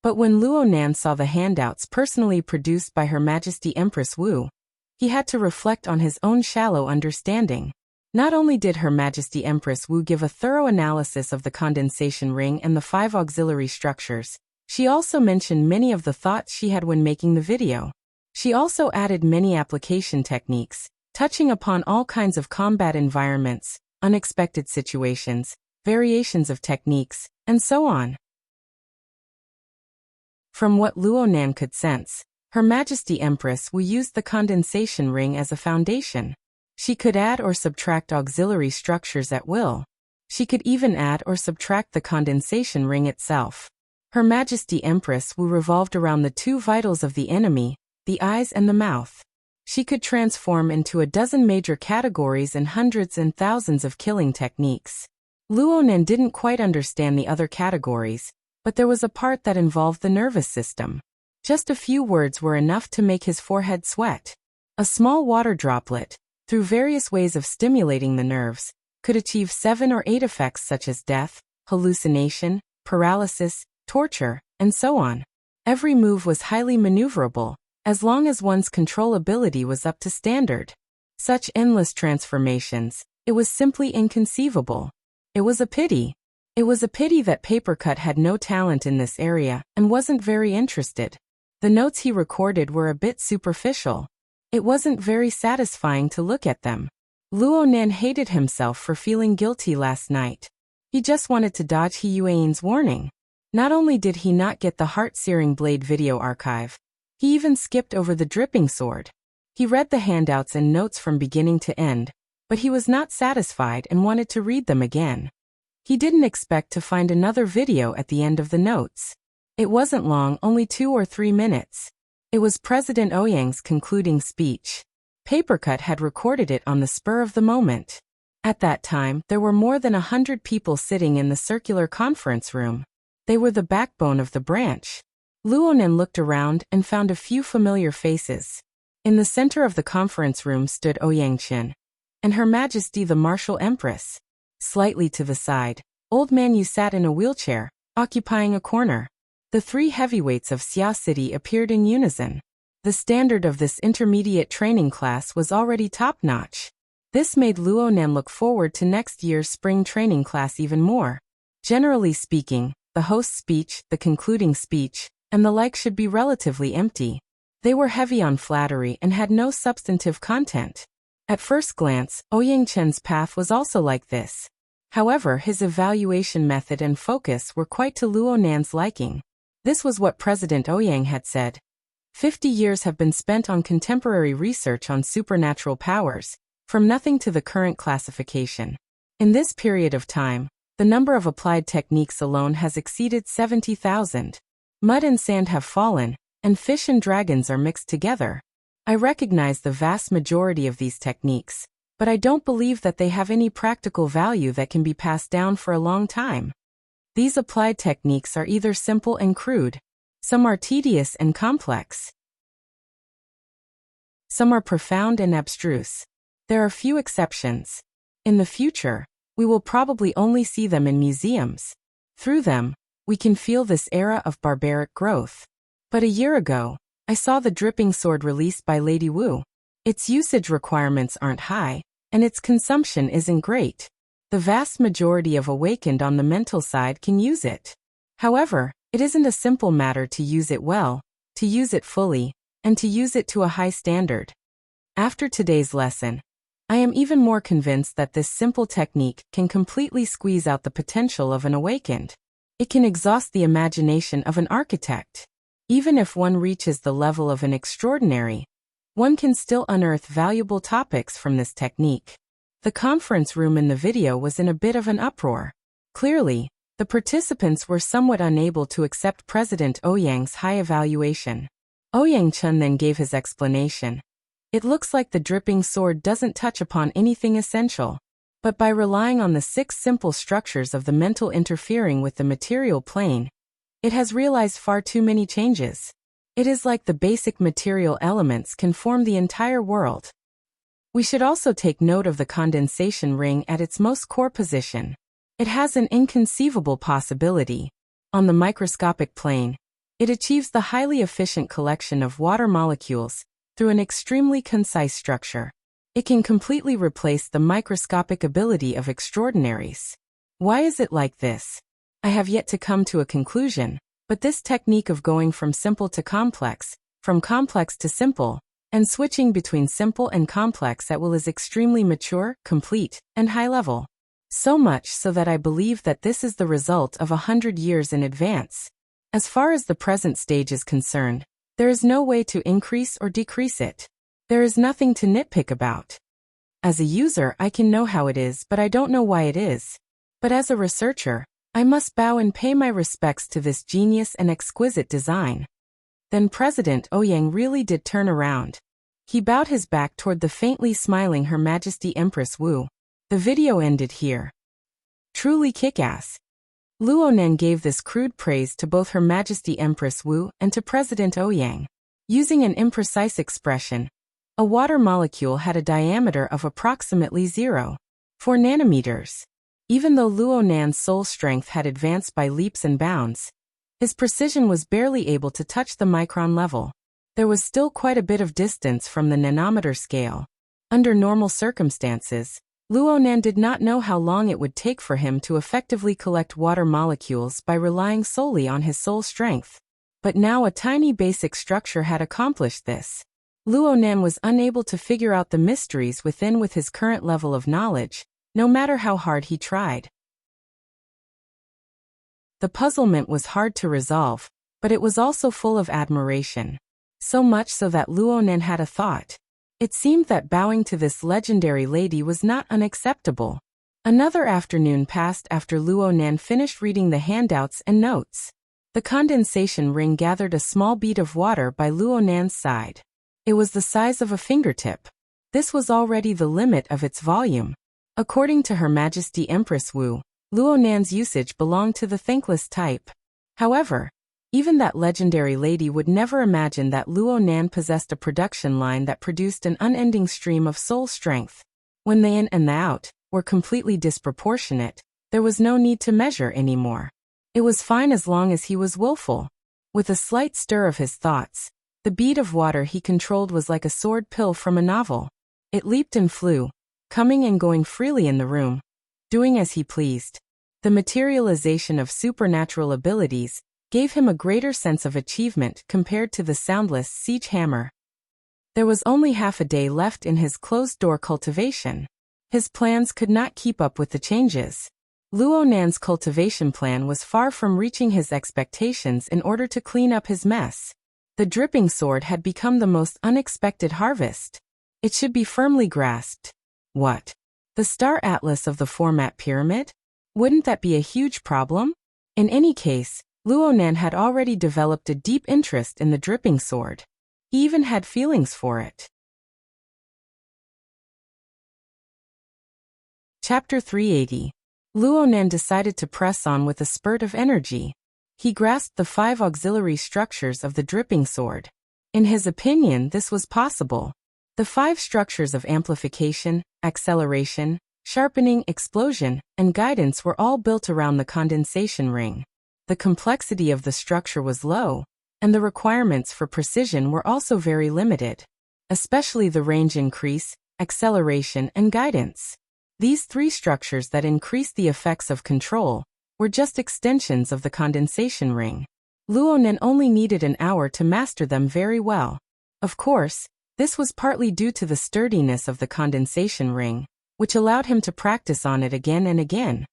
But when Luo Nan saw the handouts personally produced by Her Majesty Empress Wu, he had to reflect on his own shallow understanding. Not only did Her Majesty Empress Wu give a thorough analysis of the condensation ring and the 5 auxiliary structures, she also mentioned many of the thoughts she had when making the video. She also added many application techniques, touching upon all kinds of combat environments, unexpected situations, variations of techniques, and so on. From what Luo Nan could sense, Her Majesty Empress Wu used the condensation ring as a foundation. She could add or subtract auxiliary structures at will. She could even add or subtract the condensation ring itself. Her Majesty Empress Wu revolved around the 2 vitals of the enemy, the eyes and the mouth. She could transform into a dozen major categories and hundreds and thousands of killing techniques. Luo Nan didn't quite understand the other categories, but there was a part that involved the nervous system. Just a few words were enough to make his forehead sweat. A small water droplet, through various ways of stimulating the nerves, could achieve 7 or 8 effects such as death, hallucination, paralysis, torture, and so on. Every move was highly maneuverable, as long as one's control ability was up to standard. Such endless transformations, it was simply inconceivable. It was a pity. It was a pity that Papercut had no talent in this area and wasn't very interested. The notes he recorded were a bit superficial. It wasn't very satisfying to look at them. Luo Nan hated himself for feeling guilty last night. He just wanted to dodge He Yuan's warning. Not only did he not get the heart-searing blade video archive, he even skipped over the dripping sword. He read the handouts and notes from beginning to end, but he was not satisfied and wanted to read them again. He didn't expect to find another video at the end of the notes. It wasn't long, only 2 or 3 minutes. It was President Ouyang's concluding speech. Papercut had recorded it on the spur of the moment. At that time, there were more than 100 people sitting in the circular conference room. They were the backbone of the branch. Luonan looked around and found a few familiar faces. In the center of the conference room stood Ouyangchen, and Her Majesty the Martial Empress. Slightly to the side, Old Man Yu sat in a wheelchair, occupying a corner. The three heavyweights of Xia City appeared in unison. The standard of this intermediate training class was already top-notch. This made Luonan look forward to next year's spring training class even more. Generally speaking, the host's speech, the concluding speech, and the like should be relatively empty. They were heavy on flattery and had no substantive content. At first glance, Ouyangchen's path was also like this. However, his evaluation method and focus were quite to Luonan's liking. This was what President Ouyang had said. 50 years have been spent on contemporary research on supernatural powers, from nothing to the current classification. In this period of time, the number of applied techniques alone has exceeded 70,000. Mud and sand have fallen, and fish and dragons are mixed together. I recognize the vast majority of these techniques, but I don't believe that they have any practical value that can be passed down for a long time. These applied techniques are either simple and crude, some are tedious and complex, some are profound and abstruse. There are few exceptions. In the future, we will probably only see them in museums. Through them, we can feel this era of barbaric growth. But a year ago, I saw the dripping sword released by Lady Wu. Its usage requirements aren't high, and its consumption isn't great. The vast majority of awakened on the mental side can use it. However, it isn't a simple matter to use it well, to use it fully, and to use it to a high standard. After today's lesson, I am even more convinced that this simple technique can completely squeeze out the potential of an awakened. It can exhaust the imagination of an architect. Even if one reaches the level of an extraordinary, one can still unearth valuable topics from this technique. The conference room in the video was in a bit of an uproar. Clearly, the participants were somewhat unable to accept President Ouyang's high evaluation. Ouyangchen then gave his explanation. It looks like the dripping sword doesn't touch upon anything essential, but by relying on the 6 simple structures of the mental interfering with the material plane, it has realized far too many changes. It is like the basic material elements can form the entire world. We should also take note of the condensation ring at its most core position. It has an inconceivable possibility. On the microscopic plane, it achieves the highly efficient collection of water molecules through an extremely concise structure. It can completely replace the microscopic ability of extraordinaries. Why is it like this? I have yet to come to a conclusion, but this technique of going from simple to complex, from complex to simple, and switching between simple and complex at will is extremely mature, complete, and high level. So much so that I believe that this is the result of 100 years in advance. As far as the present stage is concerned, there is no way to increase or decrease it. There is nothing to nitpick about. As a user, I can know how it is, but I don't know why it is. But as a researcher, I must bow and pay my respects to this genius and exquisite design. Then President Ouyang really did turn around. He bowed his back toward the faintly smiling Her Majesty Empress Wu. The video ended here. Truly kick-ass. Luonan gave this crude praise to both Her Majesty Empress Wu and to President Ouyang. Using an imprecise expression, a water molecule had a diameter of approximately 0.4 nanometers. Even though Luonan's soul strength had advanced by leaps and bounds, his precision was barely able to touch the micron level. There was still quite a bit of distance from the nanometer scale. Under normal circumstances, Luonan did not know how long it would take for him to effectively collect water molecules by relying solely on his soul strength. But now a tiny basic structure had accomplished this. Luonan was unable to figure out the mysteries within with his current level of knowledge, no matter how hard he tried. The puzzlement was hard to resolve, but it was also full of admiration. So much so that Luonan had a thought. It seemed that bowing to this legendary lady was not unacceptable. Another afternoon passed after Luonan finished reading the handouts and notes. The condensation ring gathered a small bead of water by Luonan's side. It was the size of a fingertip. This was already the limit of its volume. According to Her Majesty Empress Wu, Luo Nan's usage belonged to the thankless type. However, even that legendary lady would never imagine that Luo Nan possessed a production line that produced an unending stream of soul strength. When the in and the out were completely disproportionate, there was no need to measure anymore. It was fine as long as he was willful. With a slight stir of his thoughts, the bead of water he controlled was like a sword pill from a novel. It leaped and flew, coming and going freely in the room, doing as he pleased. The materialization of supernatural abilities gave him a greater sense of achievement compared to the soundless siege hammer. There was only half a day left in his closed-door cultivation. His plans could not keep up with the changes. Luo Nan's cultivation plan was far from reaching his expectations in order to clean up his mess. The dripping sword had become the most unexpected harvest. It should be firmly grasped. What? The star atlas of the format pyramid? Wouldn't that be a huge problem? In any case, Luo Nan had already developed a deep interest in the dripping sword. He even had feelings for it. Chapter 380. Luo Nan decided to press on with a spurt of energy. He grasped the 5 auxiliary structures of the dripping sword. In his opinion, this was possible. The 5 structures of amplification, acceleration, sharpening, explosion, and guidance were all built around the condensation ring. The complexity of the structure was low, and the requirements for precision were also very limited, especially the range increase, acceleration, and guidance. These 3 structures that increased the effects of control were just extensions of the condensation ring. Luo Nan only needed an hour to master them very well. Of course, this was partly due to the sturdiness of the condensation ring, which allowed him to practice on it again and again.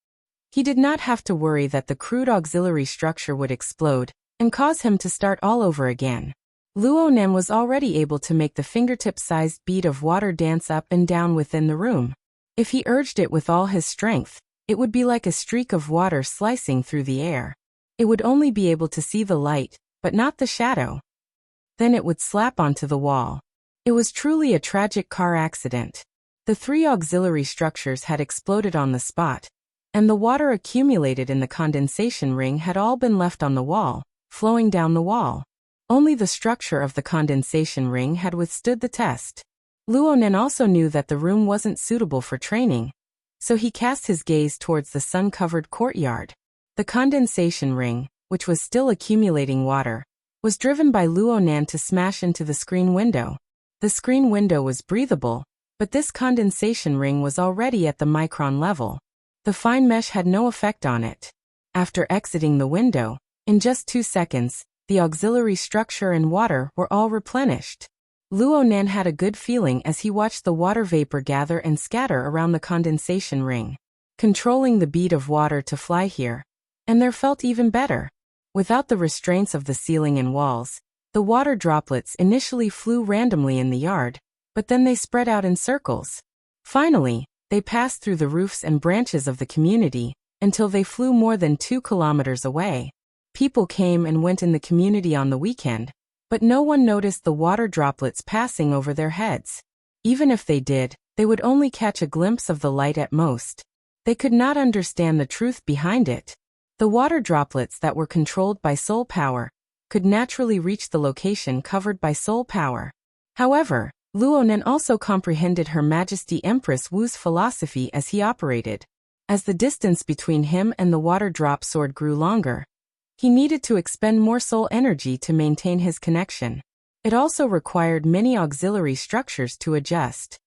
He did not have to worry that the crude auxiliary structure would explode and cause him to start all over again. Luo Nan was already able to make the fingertip-sized bead of water dance up and down within the room. If he urged it with all his strength, it would be like a streak of water slicing through the air. It would only be able to see the light, but not the shadow. Then it would slap onto the wall. It was truly a tragic car accident. The 3 auxiliary structures had exploded on the spot, and the water accumulated in the condensation ring had all been left on the wall, flowing down the wall. Only the structure of the condensation ring had withstood the test. Luo Nan also knew that the room wasn't suitable for training, so he cast his gaze towards the sun-covered courtyard. The condensation ring, which was still accumulating water, was driven by Luo Nan to smash into the screen window. The screen window was breathable, but this condensation ring was already at the micron level. The fine mesh had no effect on it. After exiting the window, in just 2 seconds, the auxiliary structure and water were all replenished. Luo Nan had a good feeling as he watched the water vapor gather and scatter around the condensation ring, controlling the bead of water to fly here, and there felt even better. Without the restraints of the ceiling and walls, the water droplets initially flew randomly in the yard, but then they spread out in circles. Finally, they passed through the roofs and branches of the community, until they flew more than 2 kilometers away. People came and went in the community on the weekend, but no one noticed the water droplets passing over their heads. Even if they did, they would only catch a glimpse of the light at most. They could not understand the truth behind it. The water droplets that were controlled by soul power could naturally reach the location covered by soul power. However, Luo Nan also comprehended Her Majesty Empress Wu's philosophy as he operated. As the distance between him and the water drop sword grew longer, he needed to expend more soul energy to maintain his connection. It also required many auxiliary structures to adjust.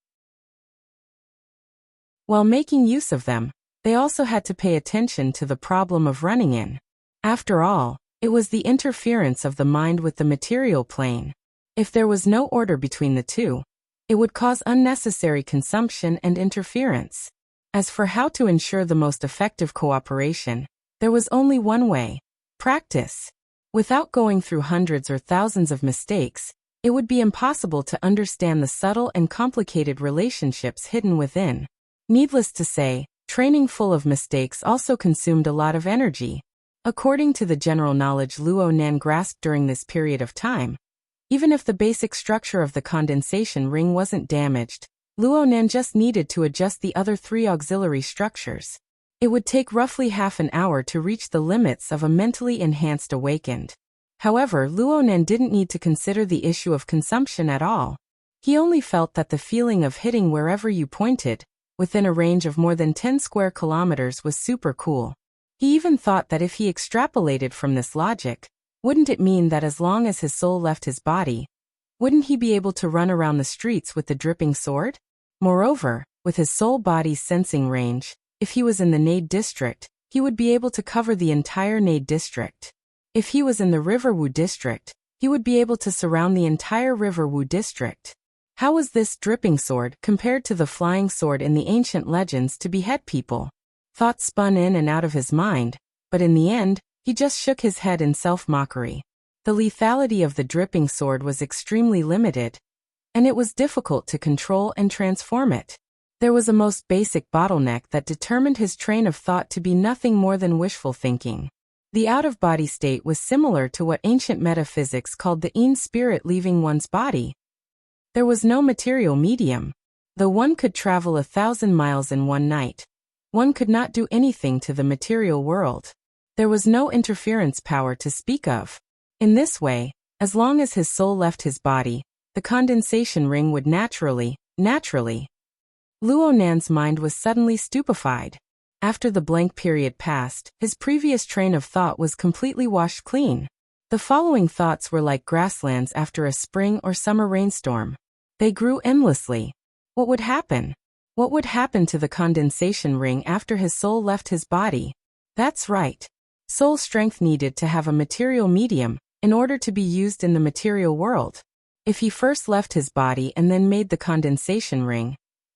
While making use of them, they also had to pay attention to the problem of running in. After all, it was the interference of the mind with the material plane. If there was no order between the two, it would cause unnecessary consumption and interference. As for how to ensure the most effective cooperation, there was only one way: practice. Without going through hundreds or thousands of mistakes, it would be impossible to understand the subtle and complicated relationships hidden within. Needless to say, training full of mistakes also consumed a lot of energy. According to the general knowledge Luo Nan grasped during this period of time, even if the basic structure of the condensation ring wasn't damaged, Luonan just needed to adjust the other 3 auxiliary structures. It would take roughly half an hour to reach the limits of a mentally enhanced awakened. However, Luonan didn't need to consider the issue of consumption at all. He only felt that the feeling of hitting wherever you pointed, within a range of more than 10 square kilometers, was super cool. He even thought that if he extrapolated from this logic, wouldn't it mean that as long as his soul left his body, wouldn't he be able to run around the streets with the dripping sword? Moreover, with his soul body's sensing range, if he was in the Nade district, he would be able to cover the entire Nade district. If he was in the River Wu district, he would be able to surround the entire River Wu district. How was this dripping sword compared to the flying sword in the ancient legends to behead people? Thoughts spun in and out of his mind, but in the end, he just shook his head in self-mockery. The lethality of the dripping sword was extremely limited, and it was difficult to control and transform it. There was a most basic bottleneck that determined his train of thought to be nothing more than wishful thinking. The out-of-body state was similar to what ancient metaphysics called the Ein spirit leaving one's body. There was no material medium. Though one could travel 1,000 miles in one night, one could not do anything to the material world. There was no interference power to speak of. In this way, as long as his soul left his body, the condensation ring would naturally. Luonan's mind was suddenly stupefied. After the blank period passed, his previous train of thought was completely washed clean. The following thoughts were like grasslands after a spring or summer rainstorm. They grew endlessly. What would happen? What would happen to the condensation ring after his soul left his body? That's right. Soul strength needed to have a material medium in order to be used in the material world. If he first left his body and then made the condensation ring,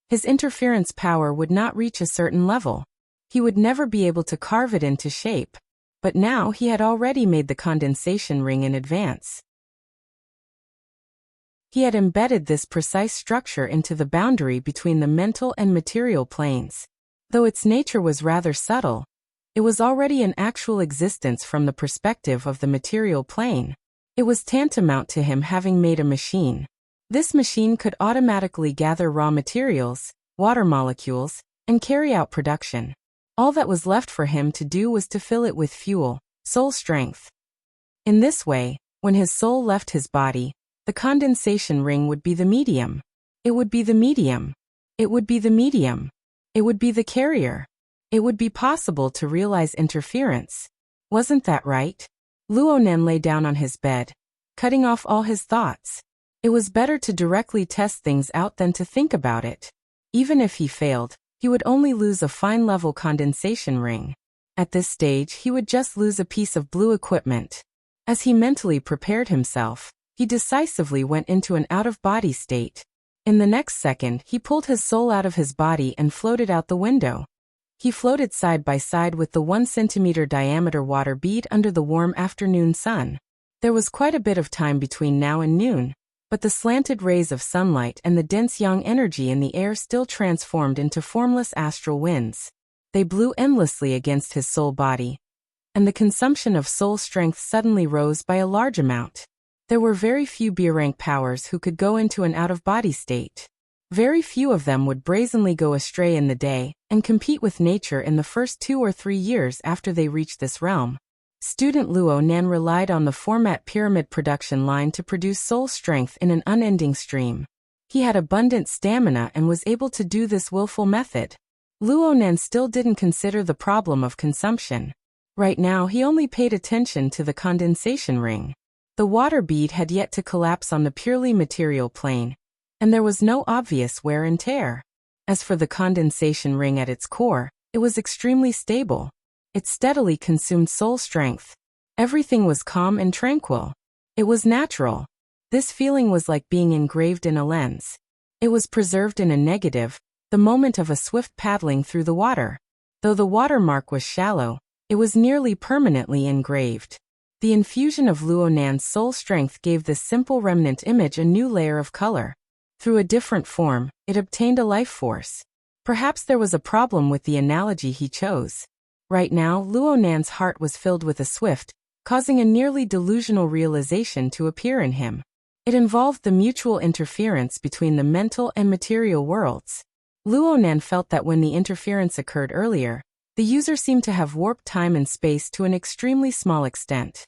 his interference power would not reach a certain level. He would never be able to carve it into shape. But now he had already made the condensation ring in advance. He had embedded this precise structure into the boundary between the mental and material planes. Though its nature was rather subtle, it was already in actual existence from the perspective of the material plane. It was tantamount to him having made a machine. This machine could automatically gather raw materials, water molecules, and carry out production. All that was left for him to do was to fill it with fuel, soul strength. In this way, when his soul left his body, the condensation ring would be the medium. It would be the medium. It would be the medium. It would be the carrier. It would be possible to realize interference. Wasn't that right? Luonan lay down on his bed, cutting off all his thoughts. It was better to directly test things out than to think about it. Even if he failed, he would only lose a fine-level condensation ring. At this stage, he would just lose a piece of blue equipment. As he mentally prepared himself, he decisively went into an out-of-body state. In the next second, he pulled his soul out of his body and floated out the window. He floated side by side with the 1 centimeter diameter water bead under the warm afternoon sun. There was quite a bit of time between now and noon, but the slanted rays of sunlight and the dense yang energy in the air still transformed into formless astral winds. They blew endlessly against his soul body, and the consumption of soul strength suddenly rose by a large amount. There were very few B-rank powers who could go into an out-of-body state. Very few of them would brazenly go astray in the day and compete with nature in the first 2 or 3 years after they reached this realm. Student Luonan relied on the format pyramid production line to produce soul strength in an unending stream. He had abundant stamina and was able to do this willful method. Luonan still didn't consider the problem of consumption. Right now he only paid attention to the condensation ring. The water bead had yet to collapse on the purely material plane, and there was no obvious wear and tear. As for the condensation ring at its core, it was extremely stable. It steadily consumed soul strength. Everything was calm and tranquil. It was natural. This feeling was like being engraved in a lens. It was preserved in a negative, the moment of a swift paddling through the water. Though the watermark was shallow, it was nearly permanently engraved. The infusion of Luonan's soul strength gave this simple remnant image a new layer of color. Through a different form, it obtained a life force. Perhaps there was a problem with the analogy he chose. Right now, Luonan's heart was filled with a swift, causing a nearly delusional realization to appear in him. It involved the mutual interference between the mental and material worlds. Luonan felt that when the interference occurred earlier, the user seemed to have warped time and space to an extremely small extent.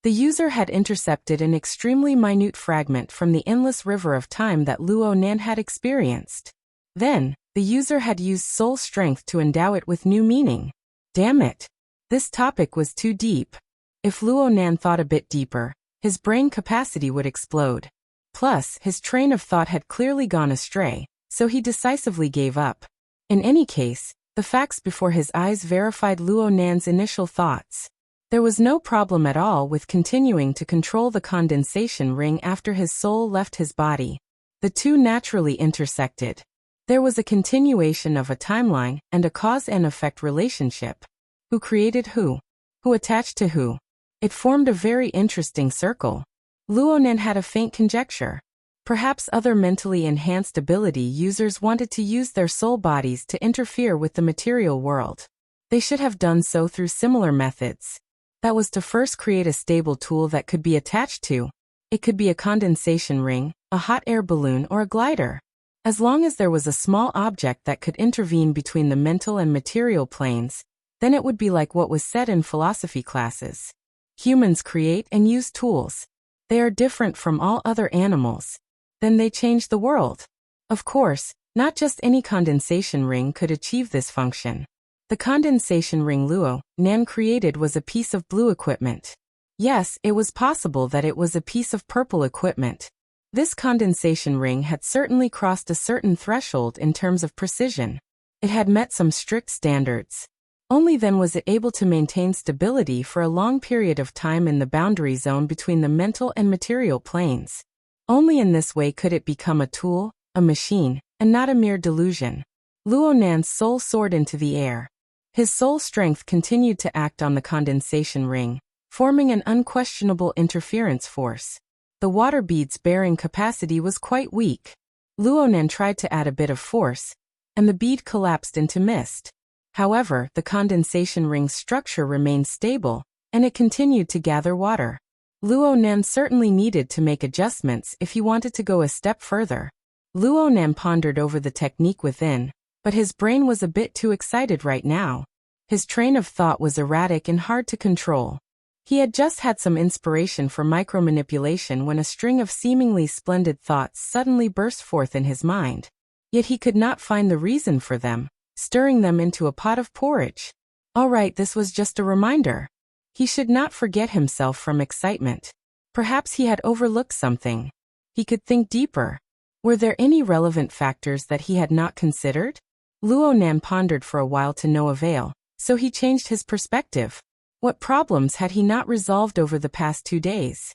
The user had intercepted an extremely minute fragment from the endless river of time that Luonan had experienced. Then, the user had used soul strength to endow it with new meaning. Damn it! This topic was too deep. If Luonan thought a bit deeper, his brain capacity would explode. Plus, his train of thought had clearly gone astray, so he decisively gave up. In any case, the facts before his eyes verified Luonan's initial thoughts. There was no problem at all with continuing to control the condensation ring after his soul left his body. The two naturally intersected. There was a continuation of a timeline and a cause and effect relationship. Who created who? Who attached to who? It formed a very interesting circle. Luonan had a faint conjecture. Perhaps other mentally enhanced ability users wanted to use their soul bodies to interfere with the material world. They should have done so through similar methods. That was to first create a stable tool that could be attached to. It could be a condensation ring, a hot air balloon, or a glider. As long as there was a small object that could intervene between the mental and material planes, then it would be like what was said in philosophy classes. Humans create and use tools. They are different from all other animals. Then they change the world. Of course, not just any condensation ring could achieve this function. The condensation ring Luonan created was a piece of blue equipment. Yes, it was possible that it was a piece of purple equipment. This condensation ring had certainly crossed a certain threshold in terms of precision. It had met some strict standards. Only then was it able to maintain stability for a long period of time in the boundary zone between the mental and material planes. Only in this way could it become a tool, a machine, and not a mere delusion. Luonan's soul soared into the air. His soul strength continued to act on the condensation ring, forming an unquestionable interference force. The water bead's bearing capacity was quite weak. Luonan tried to add a bit of force, and the bead collapsed into mist. However, the condensation ring's structure remained stable, and it continued to gather water. Luonan certainly needed to make adjustments if he wanted to go a step further. Luonan pondered over the technique within, but his brain was a bit too excited right now. His train of thought was erratic and hard to control. He had just had some inspiration for micromanipulation when a string of seemingly splendid thoughts suddenly burst forth in his mind. Yet he could not find the reason for them, stirring them into a pot of porridge. All right, this was just a reminder. He should not forget himself from excitement. Perhaps he had overlooked something. He could think deeper. Were there any relevant factors that he had not considered? Luonan pondered for a while to no avail, so he changed his perspective. What problems had he not resolved over the past 2 days?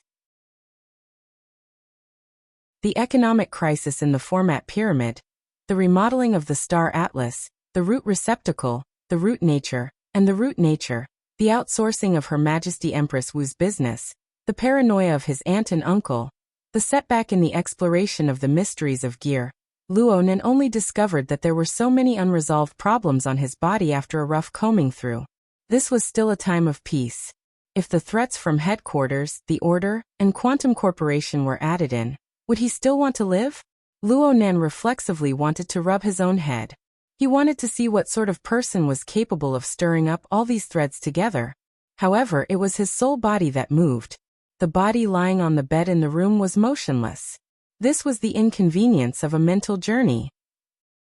The economic crisis in the format pyramid, the remodeling of the star atlas, the root receptacle, the root nature, and the root nature, the outsourcing of Her Majesty Empress Wu's business, the paranoia of his aunt and uncle, the setback in the exploration of the mysteries of gear. Luonan only discovered that there were so many unresolved problems on his body after a rough combing through. This was still a time of peace. If the threats from headquarters, the Order, and Quantum Corporation were added in, would he still want to live? Luonan reflexively wanted to rub his own head. He wanted to see what sort of person was capable of stirring up all these threads together. However, it was his soul body that moved. The body lying on the bed in the room was motionless. This was the inconvenience of a mental journey.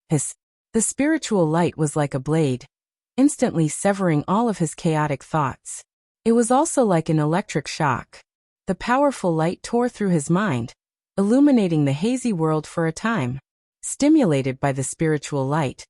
The spiritual light was like a blade, instantly severing all of his chaotic thoughts. It was also like an electric shock. The powerful light tore through his mind, illuminating the hazy world for a time. Stimulated by the spiritual light,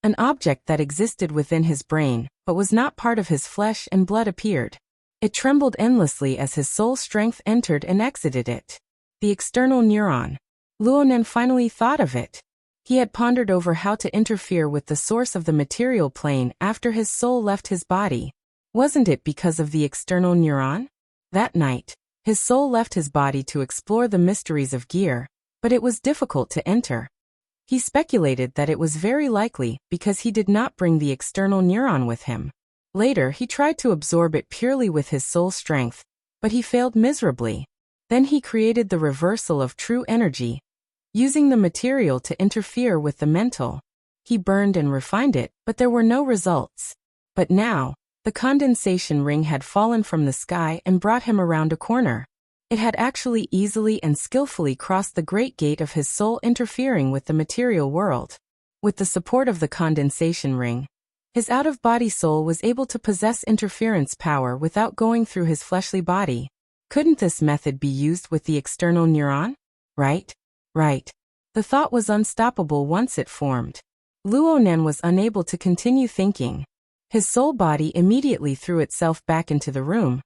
an object that existed within his brain, but was not part of his flesh and blood appeared. It trembled endlessly as his soul strength entered and exited it. The external neuron. Luonan finally thought of it. He had pondered over how to interfere with the source of the material plane after his soul left his body. Wasn't it because of the external neuron? That night, his soul left his body to explore the mysteries of gear, but it was difficult to enter. He speculated that it was very likely because he did not bring the external neuron with him. Later he tried to absorb it purely with his soul strength, but he failed miserably. Then he created the reversal of true energy, using the material to interfere with the mental. He burned and refined it, but there were no results. But now, the condensation ring had fallen from the sky and brought him around a corner. It had actually easily and skillfully crossed the great gate of his soul, interfering with the material world. With the support of the condensation ring, his out-of-body soul was able to possess interference power without going through his fleshly body. Couldn't this method be used with the external neuron? Right? Right. The thought was unstoppable once it formed. Luonan was unable to continue thinking. His soul body immediately threw itself back into the room,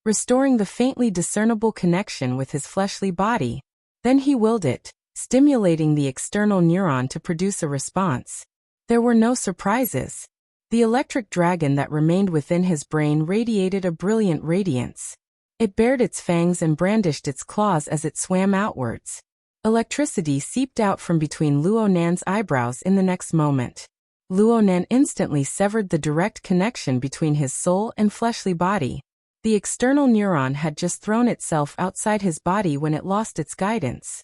restoring the faintly discernible connection with his fleshly body. Then he willed it, stimulating the external neuron to produce a response. There were no surprises. The electric dragon that remained within his brain radiated a brilliant radiance. It bared its fangs and brandished its claws as it swam outwards. Electricity seeped out from between Luonan's eyebrows in the next moment. Luonan instantly severed the direct connection between his soul and fleshly body. The external neuron had just thrown itself outside his body when it lost its guidance.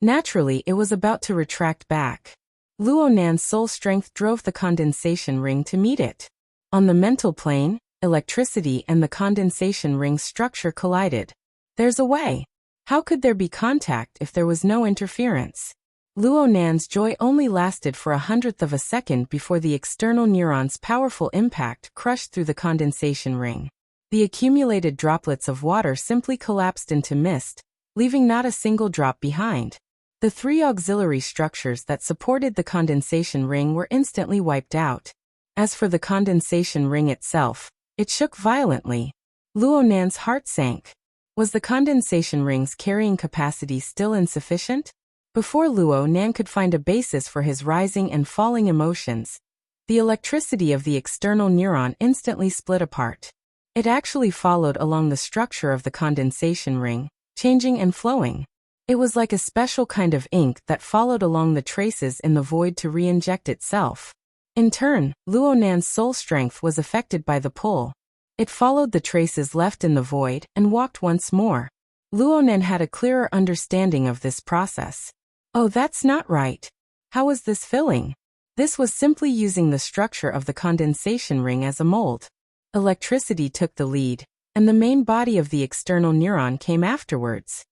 Naturally, it was about to retract back. Luonan's soul strength drove the condensation ring to meet it. On the mental plane, electricity and the condensation ring's structure collided. There's a way. How could there be contact if there was no interference? Luonan's joy only lasted for 1/100th of a second before the external neuron's powerful impact crushed through the condensation ring. The accumulated droplets of water simply collapsed into mist, leaving not a single drop behind. The 3 auxiliary structures that supported the condensation ring were instantly wiped out. As for the condensation ring itself, it shook violently. Luonan's heart sank. Was the condensation ring's carrying capacity still insufficient? Before Luonan could find a basis for his rising and falling emotions, the electricity of the external neuron instantly split apart. It actually followed along the structure of the condensation ring, changing and flowing. It was like a special kind of ink that followed along the traces in the void to re-inject itself. In turn, Luonan's soul strength was affected by the pull. It followed the traces left in the void and walked once more. Luonan had a clearer understanding of this process. Oh, that's not right. How was this filling? This was simply using the structure of the condensation ring as a mold. Electricity took the lead, and the main body of the external neuron came afterwards.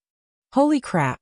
Holy crap!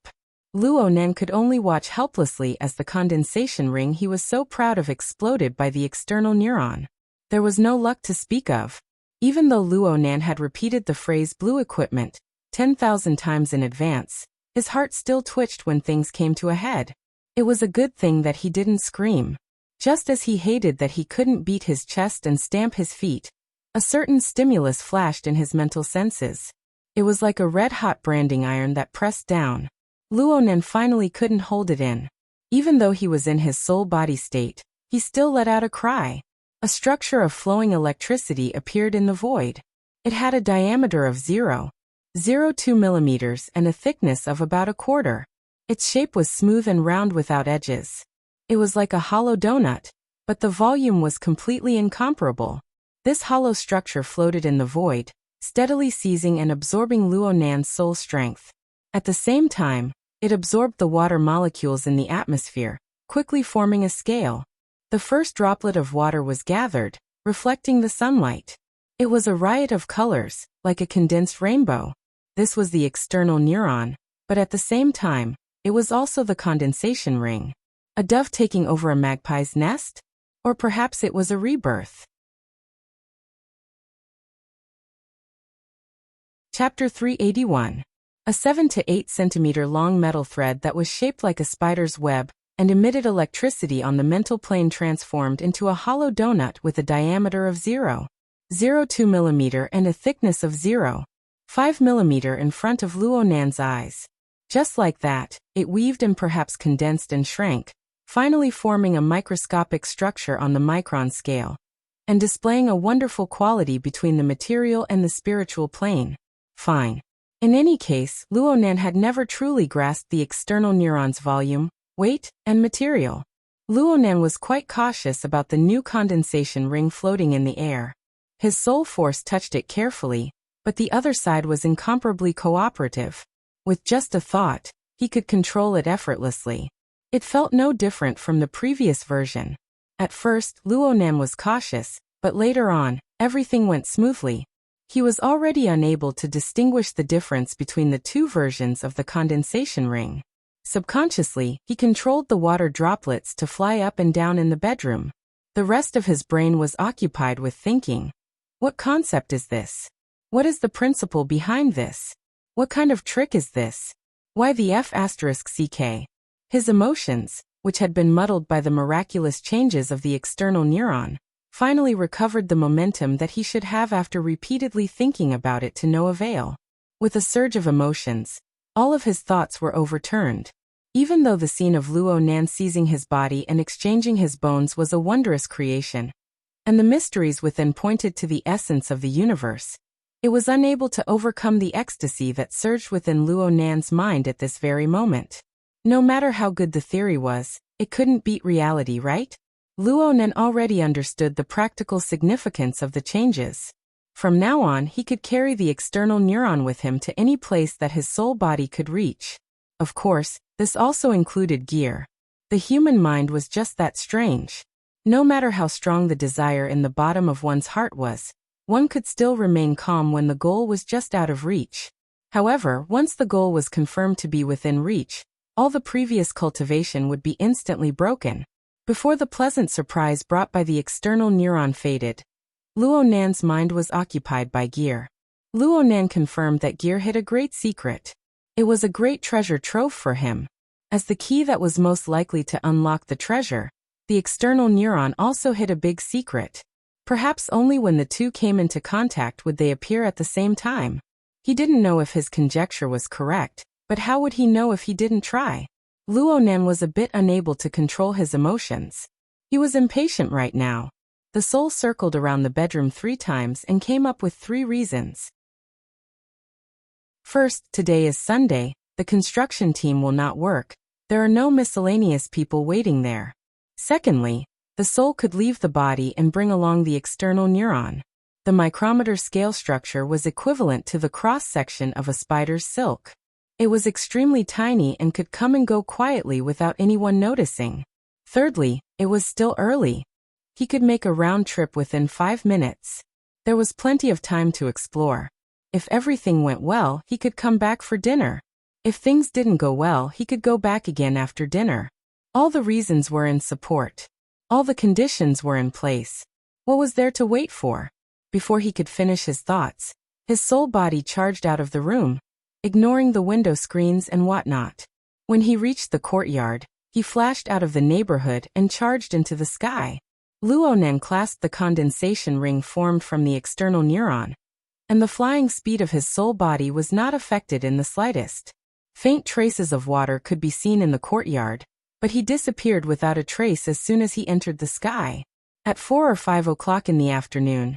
Luonan could only watch helplessly as the condensation ring he was so proud of exploded by the external neuron. There was no luck to speak of. Even though Luonan had repeated the phrase "blue equipment" 10,000 times in advance, his heart still twitched when things came to a head. It was a good thing that he didn't scream. Just as he hated that he couldn't beat his chest and stamp his feet, a certain stimulus flashed in his mental senses. It was like a red-hot branding iron that pressed down. Luonan finally couldn't hold it in. Even though he was in his soul-body state, he still let out a cry. A structure of flowing electricity appeared in the void. It had a diameter of 0.02 millimeters and a thickness of about 1/4. Its shape was smooth and round without edges. It was like a hollow donut, but the volume was completely incomparable. This hollow structure floated in the void, steadily seizing and absorbing Luonan's soul strength. At the same time, it absorbed the water molecules in the atmosphere, quickly forming a scale. The first droplet of water was gathered, reflecting the sunlight. It was a riot of colors, like a condensed rainbow. This was the external neuron, but at the same time, it was also the condensation ring. A dove taking over a magpie's nest? Or perhaps it was a rebirth. Chapter 381. A 7 to 8 centimeter long metal thread that was shaped like a spider's web and emitted electricity on the mental plane transformed into a hollow donut with a diameter of 0.02 millimeter and a thickness of 0.5 millimeter in front of Luonan's eyes. Just like that, it weaved and perhaps condensed and shrank, finally forming a microscopic structure on the micron scale, and displaying a wonderful quality between the material and the spiritual plane. Fine. In any case, Luonan had never truly grasped the external neuron's volume, weight, and material. Luonan was quite cautious about the new condensation ring floating in the air. His soul force touched it carefully, but the other side was incomparably cooperative. With just a thought, he could control it effortlessly. It felt no different from the previous version. At first, Luonan was cautious, but later on, everything went smoothly. He was already unable to distinguish the difference between the two versions of the condensation ring. Subconsciously, he controlled the water droplets to fly up and down in the bedroom. The rest of his brain was occupied with thinking. What concept is this? What is the principle behind this? What kind of trick is this? Why the F***ck? His emotions, which had been muddled by the miraculous changes of the external neuron, finally recovered the momentum that he should have after repeatedly thinking about it to no avail. With a surge of emotions, all of his thoughts were overturned. Even though the scene of Luonan seizing his body and exchanging his bones was a wondrous creation, and the mysteries within pointed to the essence of the universe, it was unable to overcome the ecstasy that surged within Luonan's mind at this very moment. No matter how good the theory was, it couldn't beat reality, right? Luonan already understood the practical significance of the changes. From now on, he could carry the external neuron with him to any place that his soul body could reach. Of course, this also included gear. The human mind was just that strange. No matter how strong the desire in the bottom of one's heart was, one could still remain calm when the goal was just out of reach. However, once the goal was confirmed to be within reach, all the previous cultivation would be instantly broken. Before the pleasant surprise brought by the external neuron faded, Luonan's mind was occupied by gear. Luonan confirmed that gear hid a great secret. It was a great treasure trove for him. As the key that was most likely to unlock the treasure, the external neuron also hid a big secret. Perhaps only when the two came into contact would they appear at the same time. He didn't know if his conjecture was correct, but how would he know if he didn't try? Luonan was a bit unable to control his emotions. He was impatient right now. The soul circled around the bedroom 3 times and came up with 3 reasons. First, today is Sunday, the construction team will not work. There are no miscellaneous people waiting there. Secondly, the soul could leave the body and bring along the external neuron. The micrometer scale structure was equivalent to the cross-section of a spider's silk. It was extremely tiny and could come and go quietly without anyone noticing. Thirdly, it was still early. He could make a round trip within 5 minutes. There was plenty of time to explore. If everything went well, he could come back for dinner. If things didn't go well, he could go back again after dinner. All the reasons were in support. All the conditions were in place. What was there to wait for? Before he could finish his thoughts, his soul body charged out of the room, ignoring the window screens and whatnot. When he reached the courtyard, he flashed out of the neighborhood and charged into the sky. Luonan clasped the condensation ring formed from the external neuron, and the flying speed of his soul body was not affected in the slightest. Faint traces of water could be seen in the courtyard, but he disappeared without a trace as soon as he entered the sky. At 4 or 5 o'clock in the afternoon,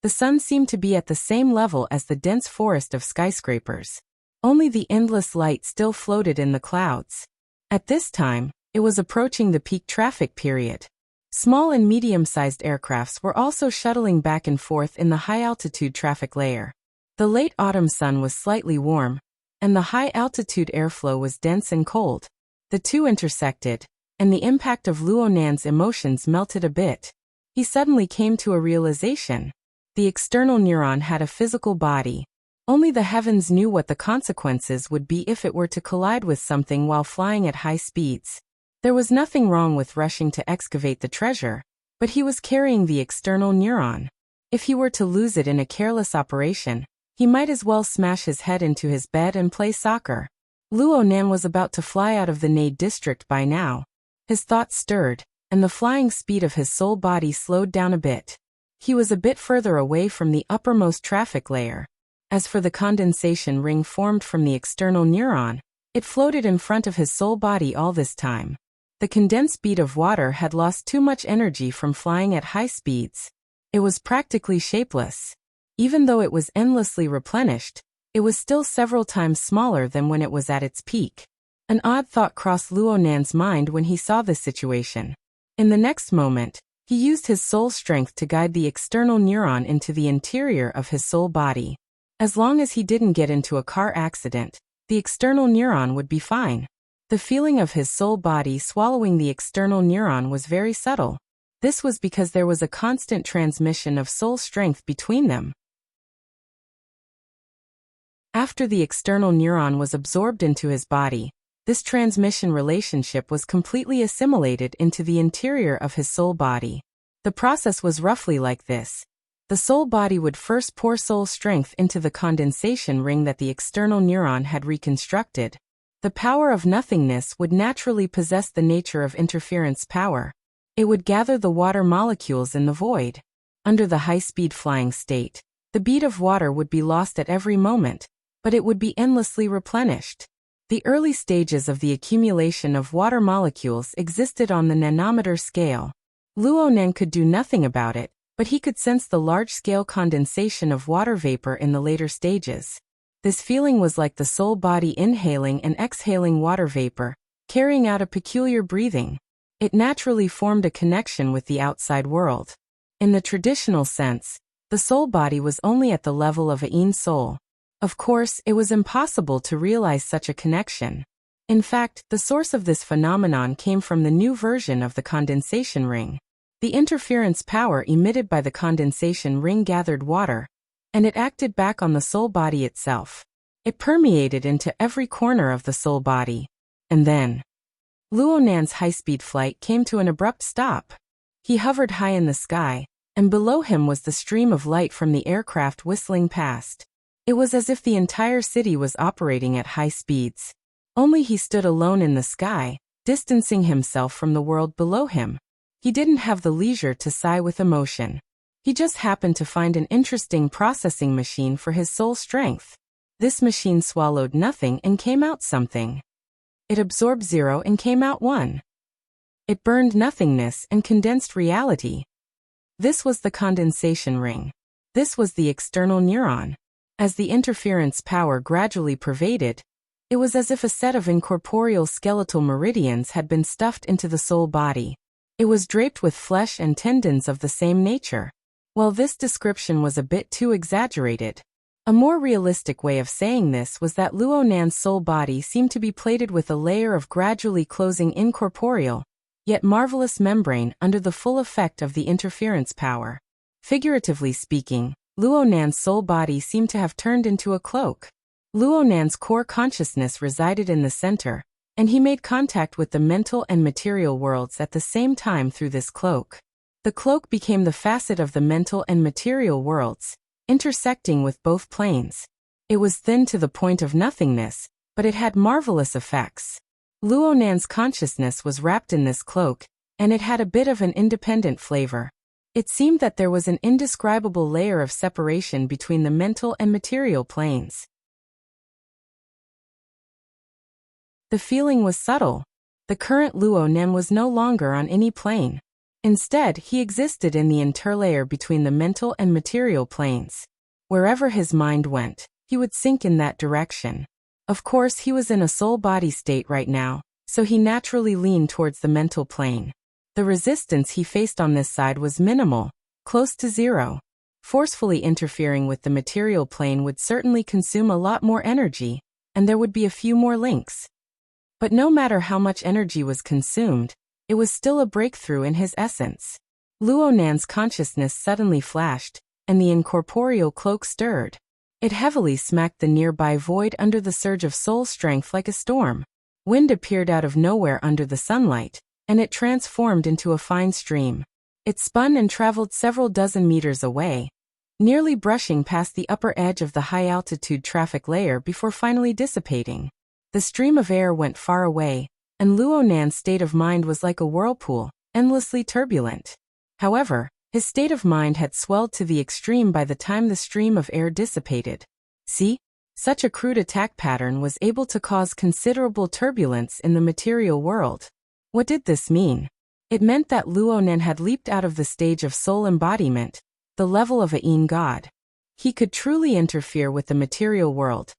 the sun seemed to be at the same level as the dense forest of skyscrapers. Only the endless light still floated in the clouds. At this time, it was approaching the peak traffic period. Small and medium-sized aircrafts were also shuttling back and forth in the high-altitude traffic layer. The late autumn sun was slightly warm, and the high-altitude airflow was dense and cold. The two intersected, and the impact of Luonan's emotions melted a bit. He suddenly came to a realization. The external neuron had a physical body. Only the heavens knew what the consequences would be if it were to collide with something while flying at high speeds. There was nothing wrong with rushing to excavate the treasure, but he was carrying the external neuron. If he were to lose it in a careless operation, he might as well smash his head into his bed and play soccer. Luonan was about to fly out of the Nade district by now. His thoughts stirred, and the flying speed of his soul body slowed down a bit. He was a bit further away from the uppermost traffic layer. As for the condensation ring formed from the external neuron, it floated in front of his soul body all this time. The condensed bead of water had lost too much energy from flying at high speeds. It was practically shapeless. Even though it was endlessly replenished, it was still several times smaller than when it was at its peak. An odd thought crossed Luonan's mind when he saw this situation. In the next moment, he used his soul strength to guide the external neuron into the interior of his soul body. As long as he didn't get into a car accident, the external neuron would be fine. The feeling of his soul body swallowing the external neuron was very subtle. This was because there was a constant transmission of soul strength between them. After the external neuron was absorbed into his body, this transmission relationship was completely assimilated into the interior of his soul body. The process was roughly like this. The soul body would first pour soul strength into the condensation ring that the external neuron had reconstructed. The power of nothingness would naturally possess the nature of interference power. It would gather the water molecules in the void. Under the high-speed flying state, the bead of water would be lost at every moment, but it would be endlessly replenished. The early stages of the accumulation of water molecules existed on the nanometer scale. Luo Nan could do nothing about it, but he could sense the large-scale condensation of water vapor in the later stages. This feeling was like the soul body inhaling and exhaling water vapor, carrying out a peculiar breathing. It naturally formed a connection with the outside world. In the traditional sense, the soul body was only at the level of a yin soul. Of course, it was impossible to realize such a connection. In fact, the source of this phenomenon came from the new version of the condensation ring. The interference power emitted by the condensation ring gathered water, and it acted back on the soul body itself. It permeated into every corner of the soul body. And then, Luo Nan's high-speed flight came to an abrupt stop. He hovered high in the sky, and below him was the stream of light from the aircraft whistling past. It was as if the entire city was operating at high speeds. Only he stood alone in the sky, distancing himself from the world below him. He didn't have the leisure to sigh with emotion. He just happened to find an interesting processing machine for his soul strength. This machine swallowed nothing and came out something. It absorbed 0 and came out 1. It burned nothingness and condensed reality. This was the condensation ring. This was the external neuron. As the interference power gradually pervaded, it was as if a set of incorporeal skeletal meridians had been stuffed into the soul body. It was draped with flesh and tendons of the same nature. While this description was a bit too exaggerated, a more realistic way of saying this was that Luo Nan's soul body seemed to be plated with a layer of gradually closing incorporeal, yet marvelous membrane under the full effect of the interference power. Figuratively speaking, Luo Nan's soul body seemed to have turned into a cloak. Luo Nan's core consciousness resided in the center, and he made contact with the mental and material worlds at the same time through this cloak. The cloak became the facet of the mental and material worlds, intersecting with both planes. It was thin to the point of nothingness, but it had marvelous effects. Luo Nan's consciousness was wrapped in this cloak, and it had a bit of an independent flavor. It seemed that there was an indescribable layer of separation between the mental and material planes. The feeling was subtle. The current Luo Nan was no longer on any plane. Instead, he existed in the interlayer between the mental and material planes. Wherever his mind went, he would sink in that direction. Of course, he was in a soul-body state right now, so he naturally leaned towards the mental plane. The resistance he faced on this side was minimal, close to 0. Forcefully interfering with the material plane would certainly consume a lot more energy, and there would be a few more links. But no matter how much energy was consumed, it was still a breakthrough in his essence. Luo Nan's consciousness suddenly flashed, and the incorporeal cloak stirred. It heavily smacked the nearby void under the surge of soul strength like a storm. Wind appeared out of nowhere under the sunlight, and it transformed into a fine stream. It spun and traveled several dozen meters away, nearly brushing past the upper edge of the high-altitude traffic layer before finally dissipating. The stream of air went far away, and Luo Nan's state of mind was like a whirlpool, endlessly turbulent. However, his state of mind had swelled to the extreme by the time the stream of air dissipated. See? Such a crude attack pattern was able to cause considerable turbulence in the material world. What did this mean? It meant that Luo Nan had leaped out of the stage of soul embodiment, the level of a yin god. He could truly interfere with the material world,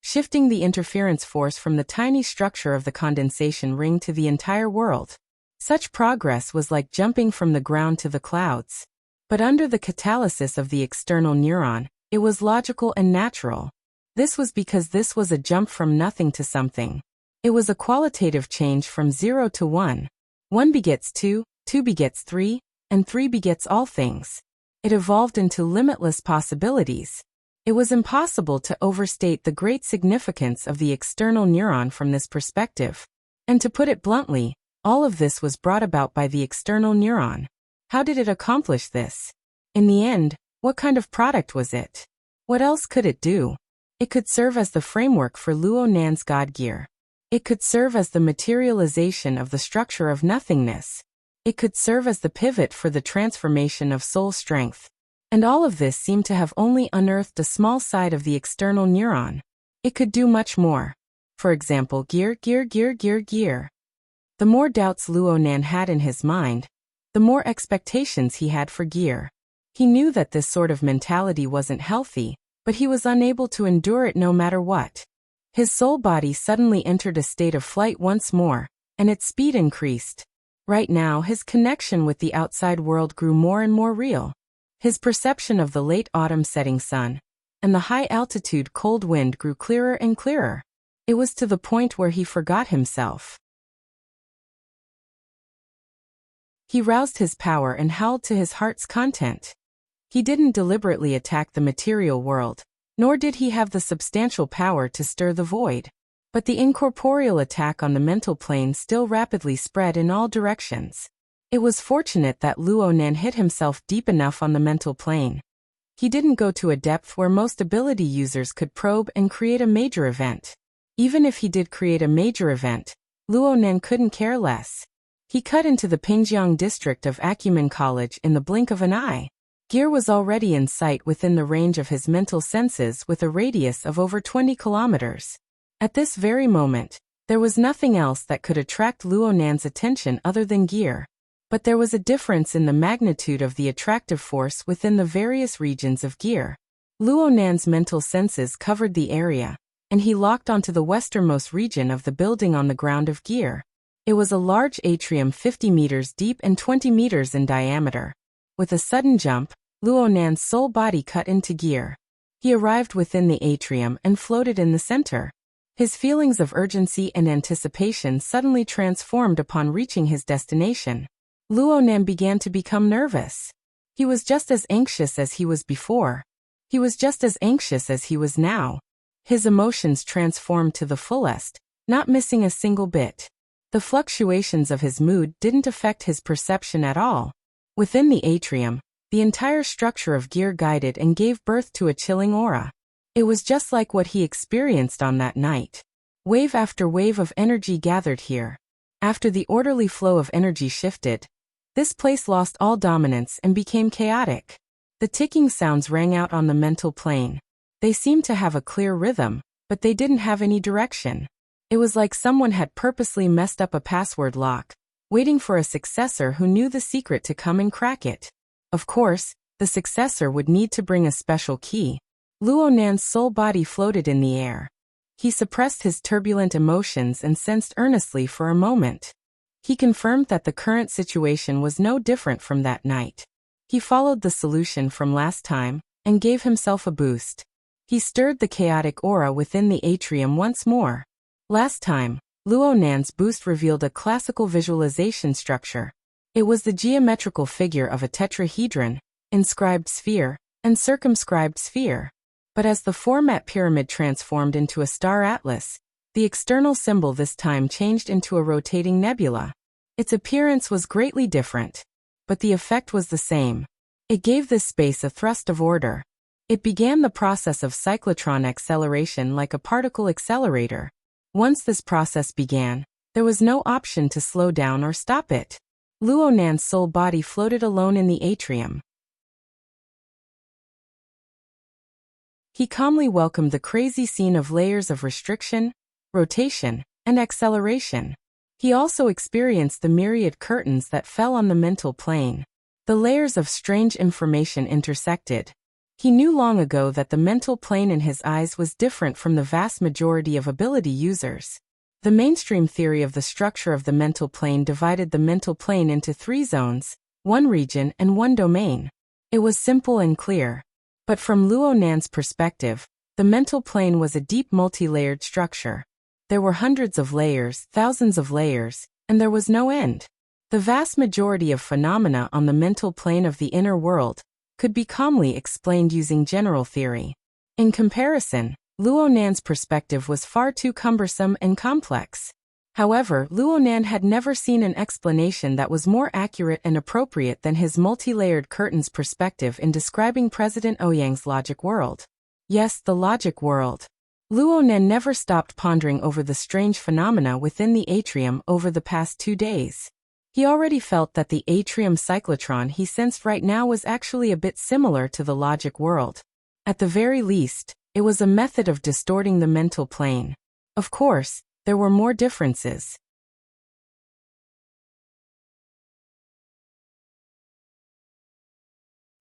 shifting the interference force from the tiny structure of the condensation ring to the entire world. Such progress was like jumping from the ground to the clouds. But under the catalysis of the external neuron, It was logical and natural. This was because this was a jump from nothing to something. It was a qualitative change from 0 to 1. 1 begets 2, 2 begets 3, and 3 begets all things. It evolved into limitless possibilities. It was impossible to overstate the great significance of the external neuron from this perspective. And to put it bluntly, all of this was brought about by the external neuron. How did it accomplish this? In the end, what kind of product was it? What else could it do? It could serve as the framework for Luo Nan's God Gear. It could serve as the materialization of the structure of nothingness. It could serve as the pivot for the transformation of soul strength. And all of this seemed to have only unearthed a small side of the external neuron. It could do much more. For example, gear. The more doubts Luo Nan had in his mind, the more expectations he had for gear. He knew that this sort of mentality wasn't healthy, but he was unable to endure it no matter what. His soul body suddenly entered a state of flight once more, and its speed increased. Right now, his connection with the outside world grew more and more real. His perception of the late autumn setting sun and the high-altitude cold wind grew clearer and clearer. It was to the point where he forgot himself. He roused his power and howled to his heart's content. He didn't deliberately attack the material world, nor did he have the substantial power to stir the void. But the incorporeal attack on the mental plane still rapidly spread in all directions. It was fortunate that Luo Nan hit himself deep enough on the mental plane. He didn't go to a depth where most ability users could probe and create a major event. Even if he did create a major event, Luo Nan couldn't care less. He cut into the Pingjiang district of Acumen College in the blink of an eye. Gear was already in sight within the range of his mental senses with a radius of over 20 kilometers. At this very moment, there was nothing else that could attract Luo Nan's attention other than gear. But there was a difference in the magnitude of the attractive force within the various regions of gear. Luo Nan's mental senses covered the area, and he locked onto the westernmost region of the building on the ground of gear. It was a large atrium 50 meters deep and 20 meters in diameter. With a sudden jump, Luo Nan's soul body cut into gear. He arrived within the atrium and floated in the center. His feelings of urgency and anticipation suddenly transformed upon reaching his destination. Luo Nan began to become nervous. He was just as anxious as he was before. He was just as anxious as he was now. His emotions transformed to the fullest, not missing a single bit. The fluctuations of his mood didn't affect his perception at all. Within the atrium, the entire structure of gear guided and gave birth to a chilling aura. It was just like what he experienced on that night. Wave after wave of energy gathered here. After the orderly flow of energy shifted, this place lost all dominance and became chaotic. The ticking sounds rang out on the mental plane. They seemed to have a clear rhythm, but they didn't have any direction. It was like someone had purposely messed up a password lock, waiting for a successor who knew the secret to come and crack it. Of course, the successor would need to bring a special key. Luo Nan's soul body floated in the air. He suppressed his turbulent emotions and sensed earnestly for a moment. He confirmed that the current situation was no different from that night. He followed the solution from last time and gave himself a boost. He stirred the chaotic aura within the atrium once more. Last time, Luo Nan's boost revealed a classical visualization structure. It was the geometrical figure of a tetrahedron, inscribed sphere, and circumscribed sphere. But as the format pyramid transformed into a star atlas, the external symbol this time changed into a rotating nebula. Its appearance was greatly different, but the effect was the same. It gave this space a thrust of order. It began the process of cyclotron acceleration like a particle accelerator. Once this process began, there was no option to slow down or stop it. Luo Nan's soul body floated alone in the atrium. He calmly welcomed the crazy scene of layers of restriction, rotation, and acceleration. He also experienced the myriad curtains that fell on the mental plane. The layers of strange information intersected. He knew long ago that the mental plane in his eyes was different from the vast majority of ability users. The mainstream theory of the structure of the mental plane divided the mental plane into 3 zones, 1 region and 1 domain. It was simple and clear. But from Luo Nan's perspective, the mental plane was a deep multi-layered structure. There were hundreds of layers, thousands of layers, and there was no end. The vast majority of phenomena on the mental plane of the inner world could be calmly explained using general theory. In comparison, Luo Nan's perspective was far too cumbersome and complex. However, Luo Nan had never seen an explanation that was more accurate and appropriate than his multi-layered curtains perspective in describing President Ouyang's logic world. Yes, the logic world. Luo Nan never stopped pondering over the strange phenomena within the atrium over the past 2 days. He already felt that the atrium cyclotron he sensed right now was actually a bit similar to the logic world. At the very least, it was a method of distorting the mental plane. Of course, there were more differences.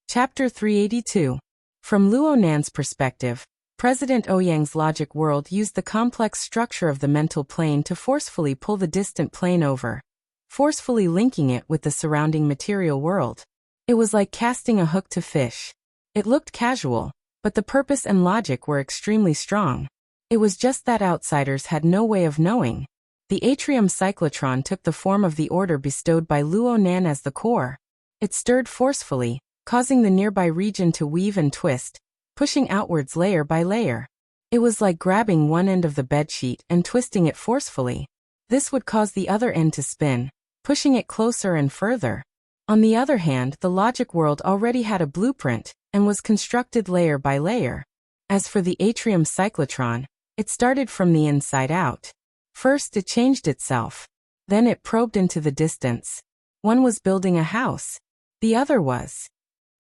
Chapter 382. From Luo Nan's perspective, President Ouyang's logic world used the complex structure of the mental plane to forcefully pull the distant plane over, forcefully linking it with the surrounding material world. It was like casting a hook to fish. It looked casual, but the purpose and logic were extremely strong. It was just that outsiders had no way of knowing. The atrium cyclotron took the form of the order bestowed by Luo Nan as the core. It stirred forcefully, causing the nearby region to weave and twist, pushing outwards layer by layer. It was like grabbing one end of the bedsheet and twisting it forcefully. This would cause the other end to spin, pushing it closer and further. On the other hand, the logic world already had a blueprint and was constructed layer by layer. As for the atrium cyclotron, it started from the inside out. First it changed itself. Then it probed into the distance. One was building a house. The other was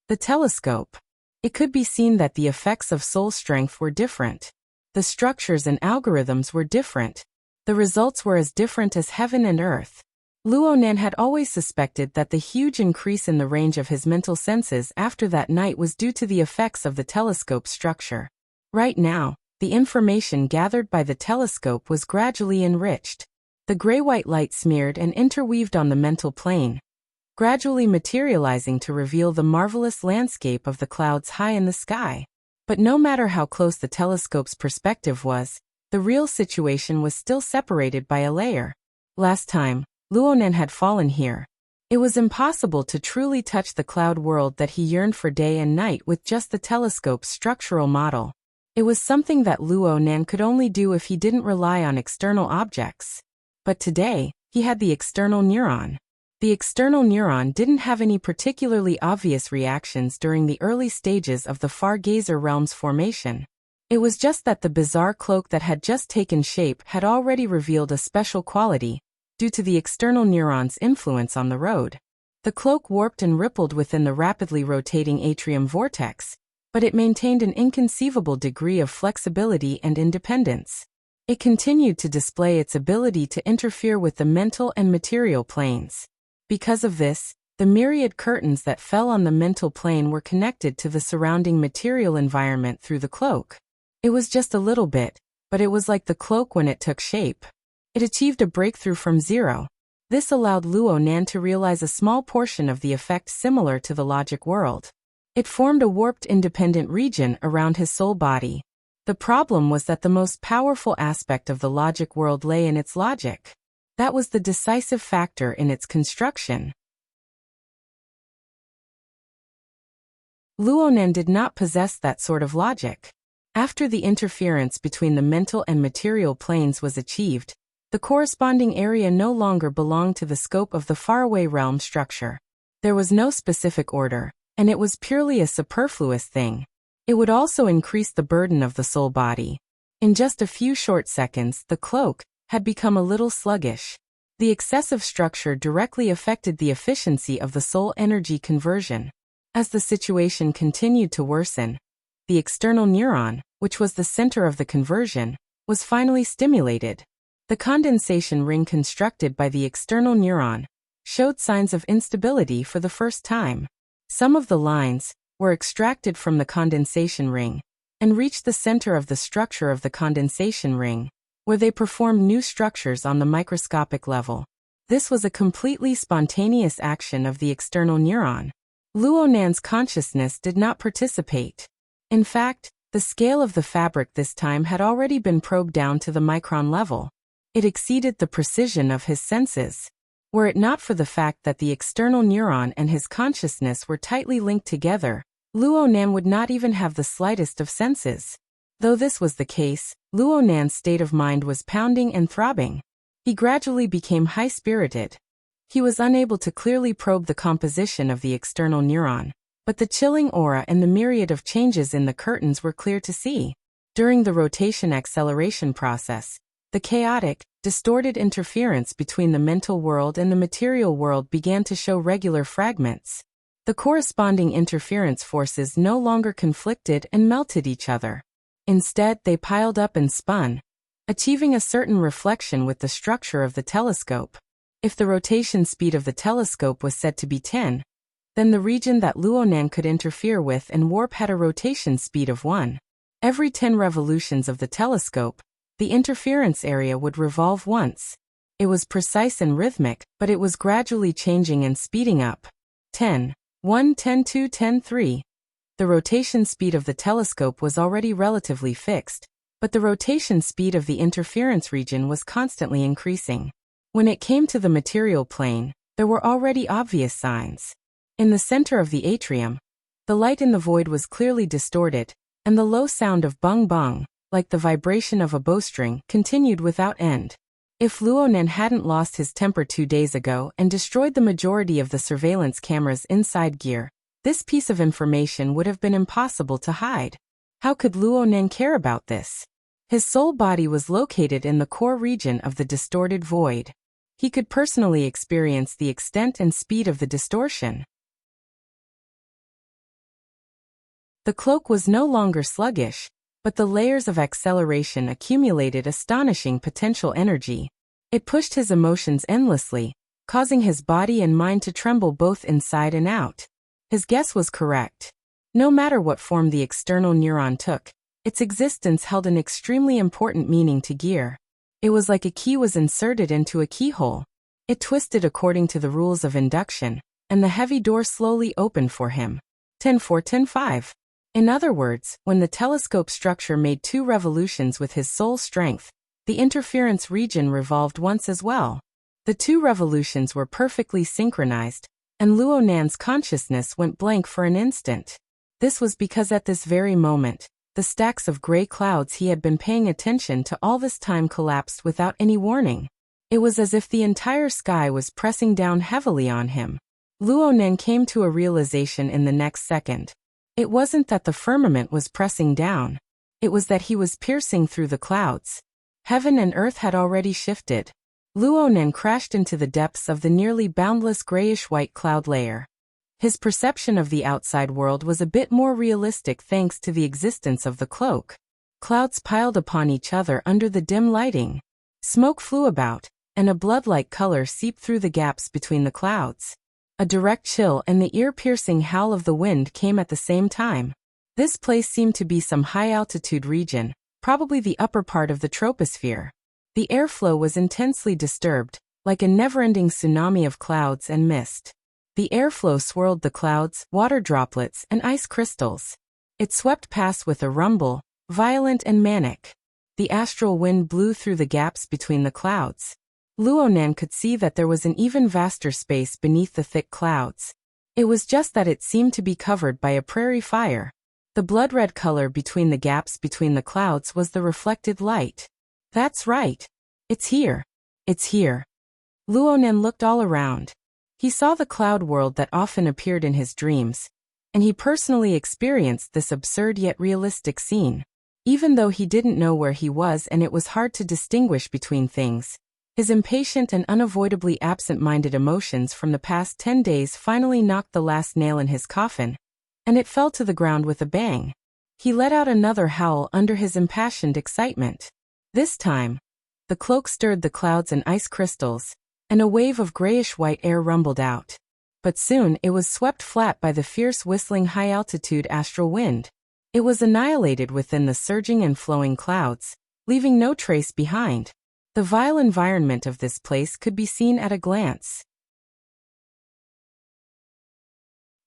the telescope. It could be seen that the effects of soul strength were different. The structures and algorithms were different. The results were as different as heaven and earth. Luo Nan had always suspected that the huge increase in the range of his mental senses after that night was due to the effects of the telescope structure. Right now, the information gathered by the telescope was gradually enriched. The gray-white light smeared and interweaved on the mental plane, gradually materializing to reveal the marvelous landscape of the clouds high in the sky. But no matter how close the telescope's perspective was, the real situation was still separated by a layer. Last time, Luo Nan had fallen here. It was impossible to truly touch the cloud world that he yearned for day and night with just the telescope's structural model. It was something that Luo Nan could only do if he didn't rely on external objects. But today, he had the external neuron. The external neuron didn't have any particularly obvious reactions during the early stages of the Far-Gazer realm's formation. It was just that the bizarre cloak that had just taken shape had already revealed a special quality, due to the external neuron's influence on the road. The cloak warped and rippled within the rapidly rotating atrium vortex, but it maintained an inconceivable degree of flexibility and independence. It continued to display its ability to interfere with the mental and material planes. Because of this, the myriad curtains that fell on the mental plane were connected to the surrounding material environment through the cloak. It was just a little bit, but it was like the cloak when it took shape. It achieved a breakthrough from zero. This allowed Luo Nan to realize a small portion of the effect similar to the logic world. It formed a warped independent region around his soul body. The problem was that the most powerful aspect of the logic world lay in its logic. That was the decisive factor in its construction. Luo Nan did not possess that sort of logic. After the interference between the mental and material planes was achieved, the corresponding area no longer belonged to the scope of the faraway realm structure. There was no specific order, and it was purely a superfluous thing. It would also increase the burden of the soul body. In just a few short seconds, the cloak had become a little sluggish. The excessive structure directly affected the efficiency of the soul energy conversion. As the situation continued to worsen, the external neuron, which was the center of the conversion, was finally stimulated. The condensation ring constructed by the external neuron showed signs of instability for the first time. Some of the lines were extracted from the condensation ring and reached the center of the structure of the condensation ring, where they performed new structures on the microscopic level. This was a completely spontaneous action of the external neuron. Luo Nan's consciousness did not participate. In fact, the scale of the fabric this time had already been probed down to the micron level. It exceeded the precision of his senses. Were it not for the fact that the external neuron and his consciousness were tightly linked together, Luo Nan would not even have the slightest of senses. Though this was the case, Luo Nan's state of mind was pounding and throbbing. He gradually became high-spirited. He was unable to clearly probe the composition of the external neuron, but the chilling aura and the myriad of changes in the curtains were clear to see. During the rotation acceleration process, the chaotic, distorted interference between the mental world and the material world began to show regular fragments. The corresponding interference forces no longer conflicted and melted each other. Instead, they piled up and spun, achieving a certain reflection with the structure of the telescope. If the rotation speed of the telescope was said to be 10, then the region that Luo Nan could interfere with and warp had a rotation speed of 1. Every 10 revolutions of the telescope, the interference area would revolve once. It was precise and rhythmic, but it was gradually changing and speeding up. 10, 1, 10, 2, 10, 3. The rotation speed of the telescope was already relatively fixed, but the rotation speed of the interference region was constantly increasing. When it came to the material plane, there were already obvious signs. In the center of the atrium, the light in the void was clearly distorted, and the low sound of bung bung, like the vibration of a bowstring, continued without end. If Luo Nan hadn't lost his temper 2 days ago and destroyed the majority of the surveillance cameras inside gear, this piece of information would have been impossible to hide. How could Luo Nan care about this? His soul body was located in the core region of the distorted void. He could personally experience the extent and speed of the distortion. The cloak was no longer sluggish, but the layers of acceleration accumulated astonishing potential energy. It pushed his emotions endlessly, causing his body and mind to tremble both inside and out. His guess was correct. No matter what form the external neuron took, its existence held an extremely important meaning to gear. It was like a key was inserted into a keyhole. It twisted according to the rules of induction, and the heavy door slowly opened for him. 10-4, 10-5. In other words, when the telescope structure made 2 revolutions with his soul strength, the interference region revolved once as well. The 2 revolutions were perfectly synchronized, and Luo Nan's consciousness went blank for an instant. This was because at this very moment, the stacks of gray clouds he had been paying attention to all this time collapsed without any warning. It was as if the entire sky was pressing down heavily on him. Luo Nan came to a realization in the next second. It wasn't that the firmament was pressing down. It was that he was piercing through the clouds. Heaven and earth had already shifted. Luo Nan crashed into the depths of the nearly boundless grayish-white cloud layer. His perception of the outside world was a bit more realistic thanks to the existence of the cloak. Clouds piled upon each other under the dim lighting. Smoke flew about, and a blood-like color seeped through the gaps between the clouds. A direct chill and the ear-piercing howl of the wind came at the same time. This place seemed to be some high-altitude region, probably the upper part of the troposphere. The airflow was intensely disturbed, like a never-ending tsunami of clouds and mist. The airflow swirled the clouds, water droplets, and ice crystals. It swept past with a rumble, violent and manic. The astral wind blew through the gaps between the clouds. Luo Nan could see that there was an even vaster space beneath the thick clouds. It was just that it seemed to be covered by a prairie fire. The blood-red color between the gaps between the clouds was the reflected light. That's right. It's here. It's here. Luo Nan looked all around. He saw the cloud world that often appeared in his dreams, and he personally experienced this absurd yet realistic scene. Even though he didn't know where he was and it was hard to distinguish between things, his impatient and unavoidably absent-minded emotions from the past 10 days finally knocked the last nail in his coffin, and it fell to the ground with a bang. He let out another howl under his impassioned excitement. This time, the cloak stirred the clouds and ice crystals, and a wave of grayish-white air rumbled out. But soon it was swept flat by the fierce whistling high-altitude astral wind. It was annihilated within the surging and flowing clouds, leaving no trace behind. The vile environment of this place could be seen at a glance.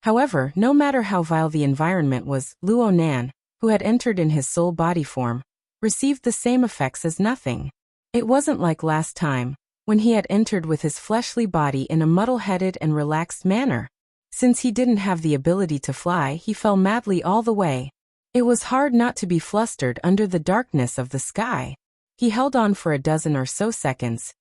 However, no matter how vile the environment was, Luo Nan, who had entered in his soul body form, received the same effects as nothing. It wasn't like last time, when he had entered with his fleshly body in a muddle-headed and relaxed manner. Since he didn't have the ability to fly, he fell madly all the way. It was hard not to be flustered under the darkness of the sky. He held on for a dozen or so seconds,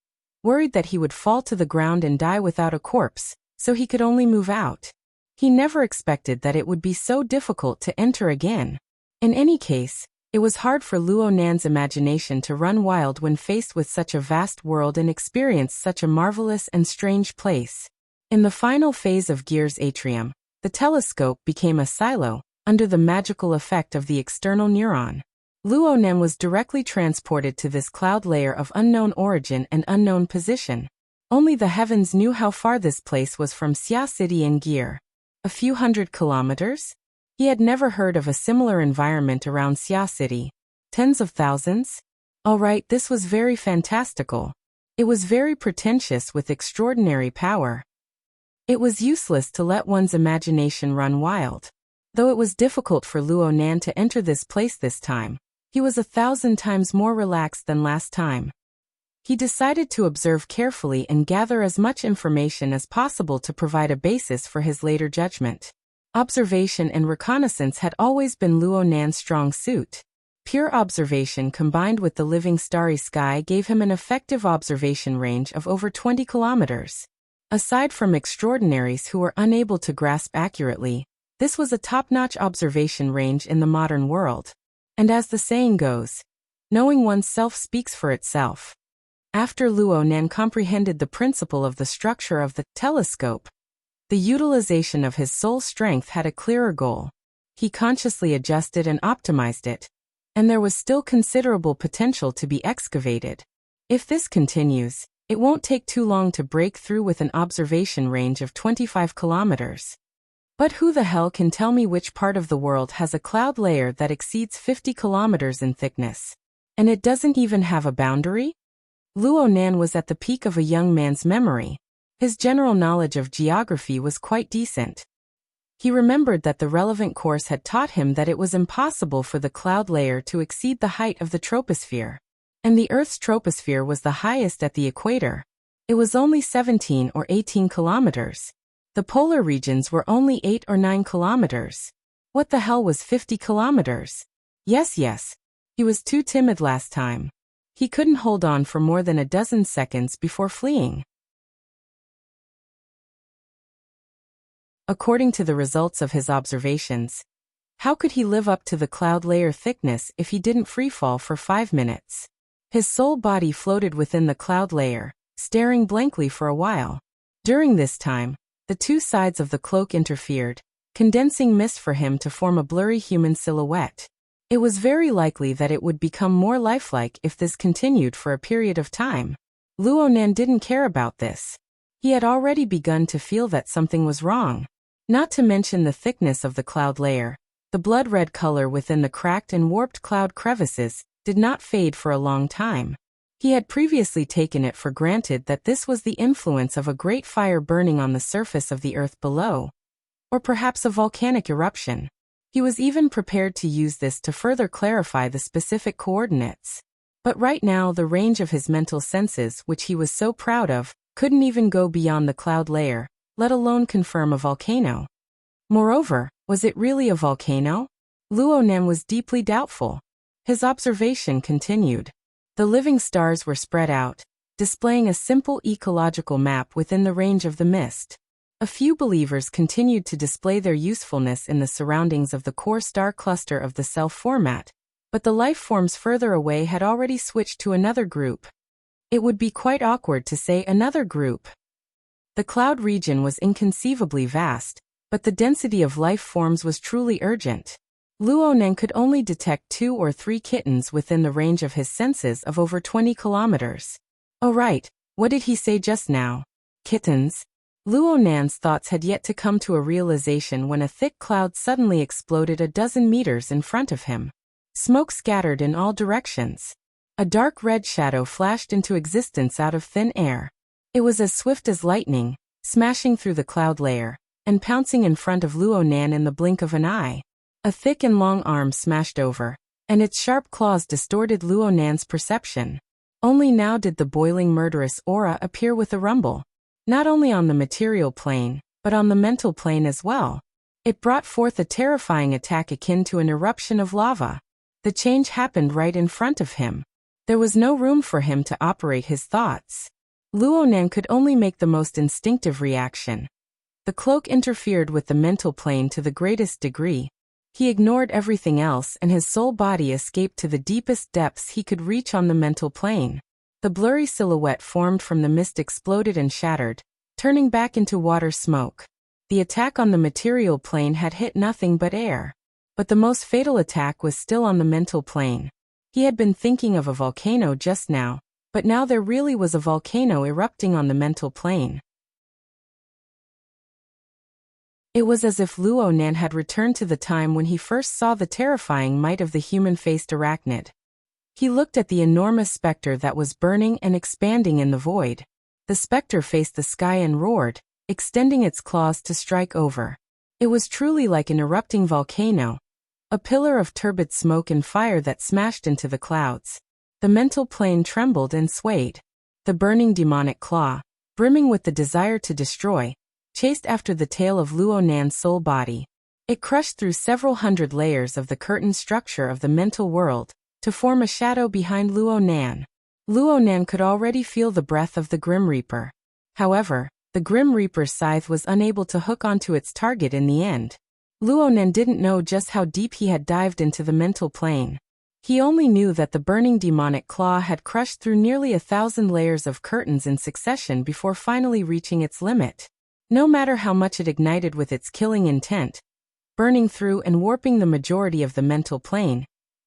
worried that he would fall to the ground and die without a corpse, so he could only move out. He never expected that it would be so difficult to enter again. In any case, it was hard for Luo Nan's imagination to run wild when faced with such a vast world and experience such a marvelous and strange place. In the final phase of Gear's atrium, the telescope became a silo, under the magical effect of the external neuron. Luo Nan was directly transported to this cloud layer of unknown origin and unknown position. Only the heavens knew how far this place was from Xia City in Gear. A few hundred kilometers? He had never heard of a similar environment around Xia City. Tens of thousands? All right, this was very fantastical. It was very pretentious with extraordinary power. It was useless to let one's imagination run wild. Though it was difficult for Luo Nan to enter this place this time, he was 1,000 times more relaxed than last time. He decided to observe carefully and gather as much information as possible to provide a basis for his later judgment. Observation and reconnaissance had always been Luo Nan's strong suit. Pure observation combined with the living starry sky gave him an effective observation range of over 20 kilometers. Aside from extraordinaries who were unable to grasp accurately, this was a top-notch observation range in the modern world. And as the saying goes, knowing oneself speaks for itself. After Luo Nan comprehended the principle of the structure of the telescope, the utilization of his soul strength had a clearer goal. He consciously adjusted and optimized it, and there was still considerable potential to be excavated. If this continues, it won't take too long to break through with an observation range of 25 kilometers. But who the hell can tell me which part of the world has a cloud layer that exceeds 50 kilometers in thickness? And it doesn't even have a boundary? Luo Nan was at the peak of a young man's memory. His general knowledge of geography was quite decent. He remembered that the relevant course had taught him that it was impossible for the cloud layer to exceed the height of the troposphere. And the Earth's troposphere was the highest at the equator. It was only 17 or 18 kilometers. The polar regions were only 8 or 9 kilometers. What the hell was 50 kilometers? Yes. He was too timid last time. He couldn't hold on for more than a dozen seconds before fleeing. According to the results of his observations, how could he live up to the cloud layer thickness if he didn't freefall for 5 minutes? His soul body floated within the cloud layer, staring blankly for a while. During this time, the two sides of the cloak interfered, condensing mist for him to form a blurry human silhouette. It was very likely that it would become more lifelike if this continued for a period of time. Luo Nan didn't care about this. He had already begun to feel that something was wrong. Not to mention the thickness of the cloud layer, the blood-red color within the cracked and warped cloud crevices did not fade for a long time. He had previously taken it for granted that this was the influence of a great fire burning on the surface of the earth below, or perhaps a volcanic eruption. He was even prepared to use this to further clarify the specific coordinates. But right now the range of his mental senses, which he was so proud of, couldn't even go beyond the cloud layer, let alone confirm a volcano. Moreover, was it really a volcano? Luo Nan was deeply doubtful. His observation continued. The living stars were spread out, displaying a simple ecological map within the range of the mist. A few believers continued to display their usefulness in the surroundings of the core star cluster of the self format, but the life forms further away had already switched to another group. It would be quite awkward to say another group. The cloud region was inconceivably vast, but the density of life forms was truly urgent. Luo Nan could only detect 2 or 3 kittens within the range of his senses of over 20 kilometers. Oh right, what did he say just now? Kittens? Luo Nan's thoughts had yet to come to a realization when a thick cloud suddenly exploded a dozen meters in front of him. Smoke scattered in all directions. A dark red shadow flashed into existence out of thin air. It was as swift as lightning, smashing through the cloud layer, and pouncing in front of Luo Nan in the blink of an eye. A thick and long arm smashed over, and its sharp claws distorted Luo Nan's perception. Only now did the boiling murderous aura appear with a rumble. Not only on the material plane, but on the mental plane as well. It brought forth a terrifying attack akin to an eruption of lava. The change happened right in front of him. There was no room for him to operate his thoughts. Luo Nan could only make the most instinctive reaction. The cloak interfered with the mental plane to the greatest degree. He ignored everything else and his soul body escaped to the deepest depths he could reach on the mental plane. The blurry silhouette formed from the mist exploded and shattered, turning back into water smoke. The attack on the material plane had hit nothing but air. But the most fatal attack was still on the mental plane. He had been thinking of a volcano just now, but now there really was a volcano erupting on the mental plane. It was as if Luo Nan had returned to the time when he first saw the terrifying might of the human-faced arachnid. He looked at the enormous specter that was burning and expanding in the void. The specter faced the sky and roared, extending its claws to strike over. It was truly like an erupting volcano, a pillar of turbid smoke and fire that smashed into the clouds. The mental plane trembled and swayed. The burning demonic claw, brimming with the desire to destroy, chased after the tail of Luo Nan's soul body. It crushed through several hundred layers of the curtain structure of the mental world, to form a shadow behind Luo Nan. Luo Nan could already feel the breath of the Grim Reaper. However, the Grim Reaper's scythe was unable to hook onto its target in the end. Luo Nan didn't know just how deep he had dived into the mental plane. He only knew that the burning demonic claw had crushed through nearly 1,000 layers of curtains in succession before finally reaching its limit. No matter how much it ignited with its killing intent, burning through and warping the majority of the mental plane,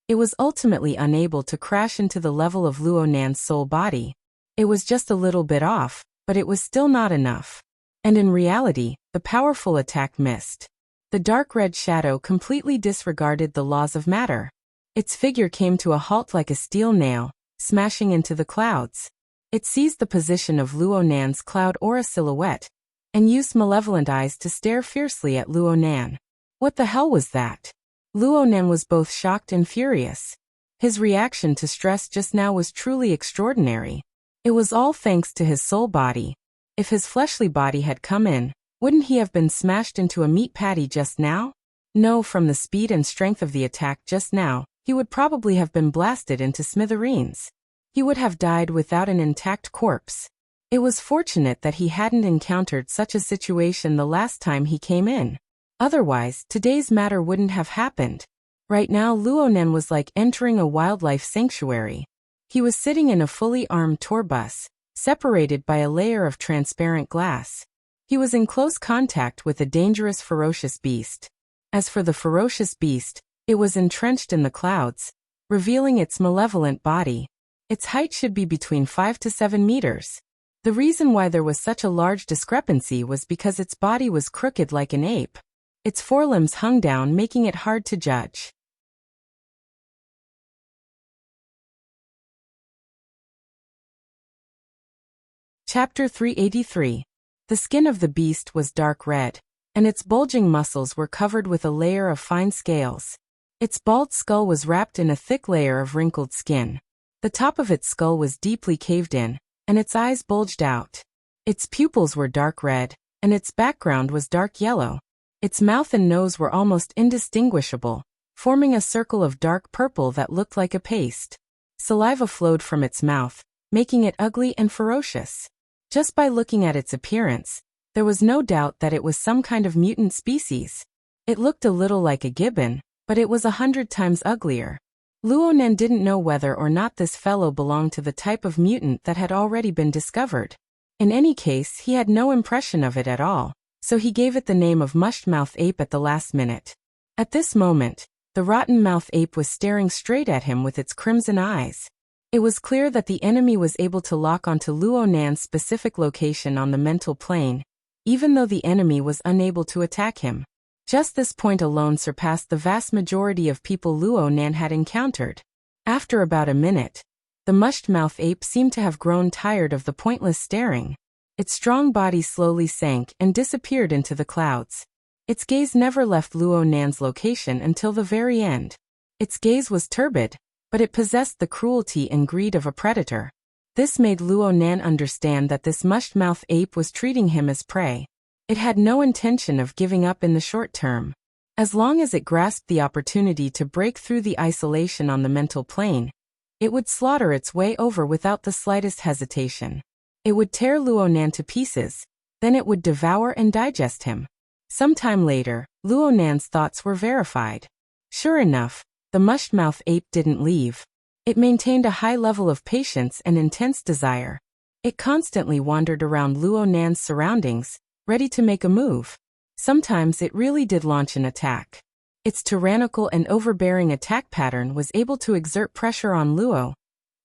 it was ultimately unable to crash into the level of Luo Nan's soul body. It was just a little bit off, but it was still not enough. And in reality, the powerful attack missed. The dark red shadow completely disregarded the laws of matter. Its figure came to a halt like a steel nail, smashing into the clouds. It seized the position of Luo Nan's cloud aura silhouette, and used malevolent eyes to stare fiercely at Luo Nan. What the hell was that? Luo Nan was both shocked and furious. His reaction to stress just now was truly extraordinary. It was all thanks to his soul body. If his fleshly body had come in, wouldn't he have been smashed into a meat patty just now? No, from the speed and strength of the attack just now, he would probably have been blasted into smithereens. He would have died without an intact corpse. It was fortunate that he hadn't encountered such a situation the last time he came in. Otherwise, today's matter wouldn't have happened. Right now Luo Nan was like entering a wildlife sanctuary. He was sitting in a fully armed tour bus, separated by a layer of transparent glass. He was in close contact with a dangerous ferocious beast. As for the ferocious beast, it was entrenched in the clouds, revealing its malevolent body. Its height should be between 5 to 7 meters. The reason why there was such a large discrepancy was because its body was crooked like an ape. Its forelimbs hung down, making it hard to judge. Chapter 383. The skin of the beast was dark red, and its bulging muscles were covered with a layer of fine scales. Its bald skull was wrapped in a thick layer of wrinkled skin. The top of its skull was deeply caved in, and its eyes bulged out. Its pupils were dark red, and its background was dark yellow. Its mouth and nose were almost indistinguishable, forming a circle of dark purple that looked like a paste. Saliva flowed from its mouth, making it ugly and ferocious. Just by looking at its appearance, there was no doubt that it was some kind of mutant species. It looked a little like a gibbon, but it was 100 times uglier. Luo Nan didn't know whether or not this fellow belonged to the type of mutant that had already been discovered. In any case, he had no impression of it at all, so he gave it the name of Mush-Mouth Ape at the last minute. At this moment, the rotten-mouth ape was staring straight at him with its crimson eyes. It was clear that the enemy was able to lock onto Luo Nan's specific location on the mental plane, even though the enemy was unable to attack him. Just this point alone surpassed the vast majority of people Luo Nan had encountered. After about a minute, the mushed-mouth ape seemed to have grown tired of the pointless staring. Its strong body slowly sank and disappeared into the clouds. Its gaze never left Luo Nan's location until the very end. Its gaze was turbid, but it possessed the cruelty and greed of a predator. This made Luo Nan understand that this mush-mouthed ape was treating him as prey. It had no intention of giving up in the short term. As long as it grasped the opportunity to break through the isolation on the mental plane, it would slaughter its way over without the slightest hesitation. It would tear Luo Nan to pieces, then it would devour and digest him. Sometime later, Luo Nan's thoughts were verified. Sure enough, the mush-mouthed ape didn't leave. It maintained a high level of patience and intense desire. It constantly wandered around Luo Nan's surroundings, ready to make a move. Sometimes it really did launch an attack. Its tyrannical and overbearing attack pattern was able to exert pressure on Luo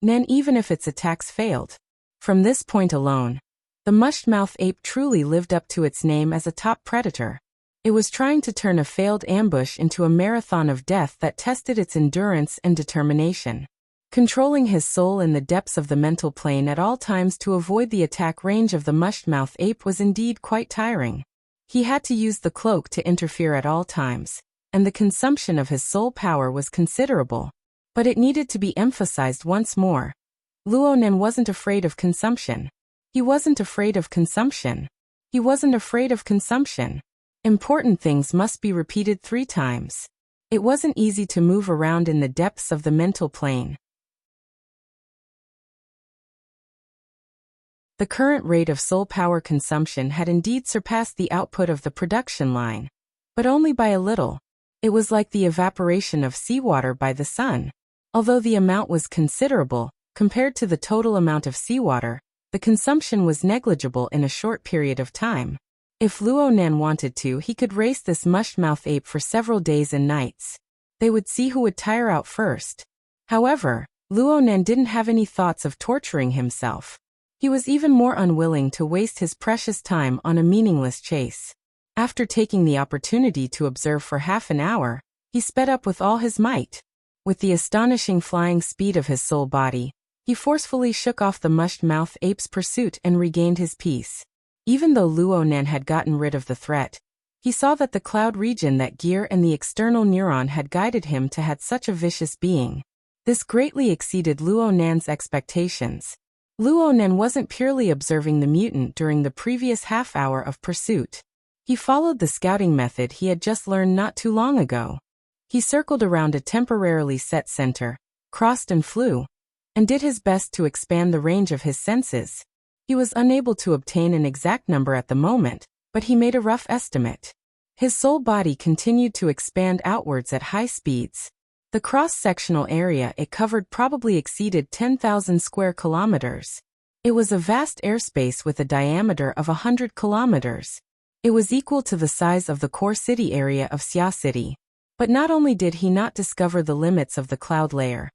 Nan even if its attacks failed. From this point alone, the mush-mouthed ape truly lived up to its name as a top predator. It was trying to turn a failed ambush into a marathon of death that tested its endurance and determination. Controlling his soul in the depths of the mental plane at all times to avoid the attack range of the mush-mouthed ape was indeed quite tiring. He had to use the cloak to interfere at all times, and the consumption of his soul power was considerable. But it needed to be emphasized once more. Luo Nan wasn't afraid of consumption. He wasn't afraid of consumption. He wasn't afraid of consumption. Important things must be repeated 3 times. It wasn't easy to move around in the depths of the mental plane. The current rate of soul power consumption had indeed surpassed the output of the production line, but only by a little. It was like the evaporation of seawater by the sun. Although the amount was considerable, compared to the total amount of seawater, the consumption was negligible in a short period of time. If Luo Nan wanted to, he could race this mush-mouthed ape for several days and nights. They would see who would tire out first. However, Luo Nan didn't have any thoughts of torturing himself. He was even more unwilling to waste his precious time on a meaningless chase. After taking the opportunity to observe for half an hour, he sped up with all his might. With the astonishing flying speed of his soul body, he forcefully shook off the mush-mouthed ape's pursuit and regained his peace. Even though Luo Nan had gotten rid of the threat, he saw that the cloud region that Gear and the external neuron had guided him to had such a vicious being. This greatly exceeded Luo Nan's expectations. Luo Nan wasn't purely observing the mutant during the previous half hour of pursuit. He followed the scouting method he had just learned not too long ago. He circled around a temporarily set center, crossed and flew, and did his best to expand the range of his senses. He was unable to obtain an exact number at the moment, but he made a rough estimate. His soul body continued to expand outwards at high speeds. The cross-sectional area it covered probably exceeded 10,000 square kilometers. It was a vast airspace with a diameter of 100 kilometers. It was equal to the size of the core city area of Xia City. But not only did he not discover the limits of the cloud layer,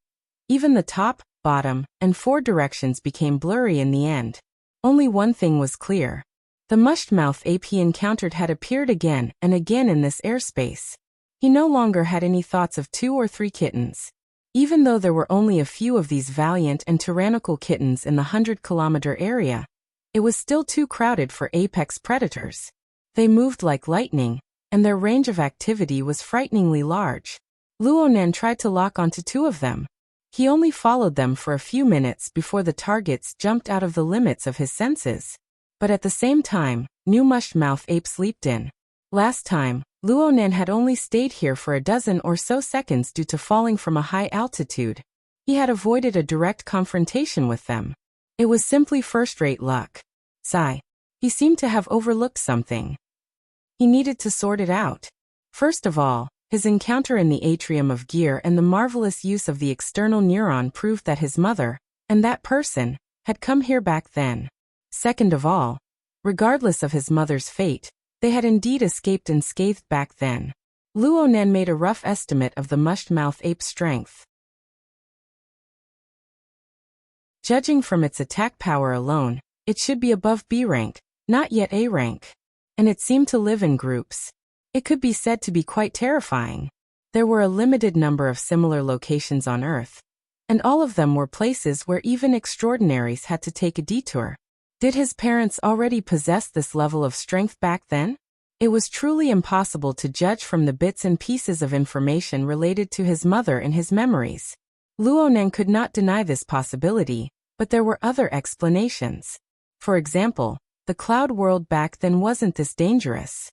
even the top, bottom, and 4 directions became blurry in the end. Only one thing was clear. The mush-mouthed ape he encountered had appeared again and again in this airspace. He no longer had any thoughts of 2 or 3 kittens. Even though there were only a few of these valiant and tyrannical kittens in the 100-kilometer area, it was still too crowded for apex predators. They moved like lightning, and their range of activity was frighteningly large. Luo Nan tried to lock onto 2 of them. He only followed them for a few minutes before the targets jumped out of the limits of his senses. But at the same time, new mush-mouthed apes leaped in. Last time, Luo Nan had only stayed here for a dozen or so seconds due to falling from a high altitude. He had avoided a direct confrontation with them. It was simply first-rate luck. Sigh. He seemed to have overlooked something. He needed to sort it out. First of all, his encounter in the atrium of Gear and the marvelous use of the external neuron proved that his mother, and that person, had come here back then. Second of all, regardless of his mother's fate, they had indeed escaped unscathed back then. Luo Nan made a rough estimate of the mush-mouthed ape's strength. Judging from its attack power alone, it should be above B rank, not yet A rank. And it seemed to live in groups. It could be said to be quite terrifying. There were a limited number of similar locations on Earth, and all of them were places where even extraordinaries had to take a detour. Did his parents already possess this level of strength back then? It was truly impossible to judge from the bits and pieces of information related to his mother and his memories. Luonan could not deny this possibility, but there were other explanations. For example, the cloud world back then wasn't this dangerous.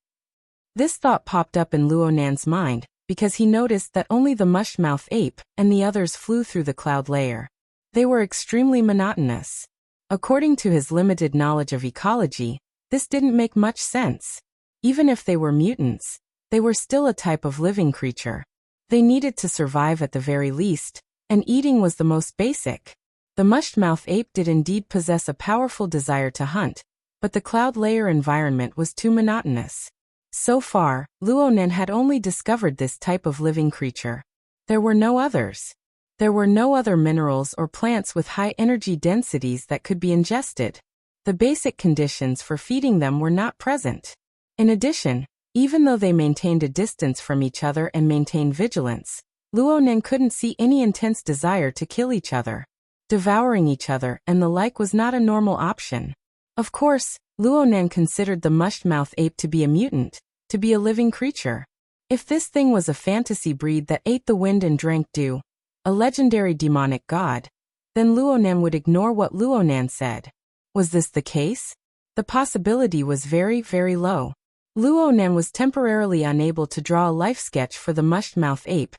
This thought popped up in Luonan's mind, because he noticed that only the mushmouth ape and the others flew through the cloud layer. They were extremely monotonous. According to his limited knowledge of ecology, this didn't make much sense. Even if they were mutants, they were still a type of living creature. They needed to survive at the very least, and eating was the most basic. The mushmouth ape did indeed possess a powerful desire to hunt, but the cloud layer environment was too monotonous. So far, Luonan had only discovered this type of living creature. There were no others. There were no other minerals or plants with high energy densities that could be ingested. The basic conditions for feeding them were not present. In addition, even though they maintained a distance from each other and maintained vigilance, Luonan couldn't see any intense desire to kill each other. Devouring each other and the like was not a normal option. Of course, Luonan considered the mushmouth ape to be a mutant, to be a living creature. If this thing was a fantasy breed that ate the wind and drank dew, a legendary demonic god, then Luonan would ignore what Luonan said. Was this the case? The possibility was very, very low. Luonan was temporarily unable to draw a life sketch for the mushmouth ape,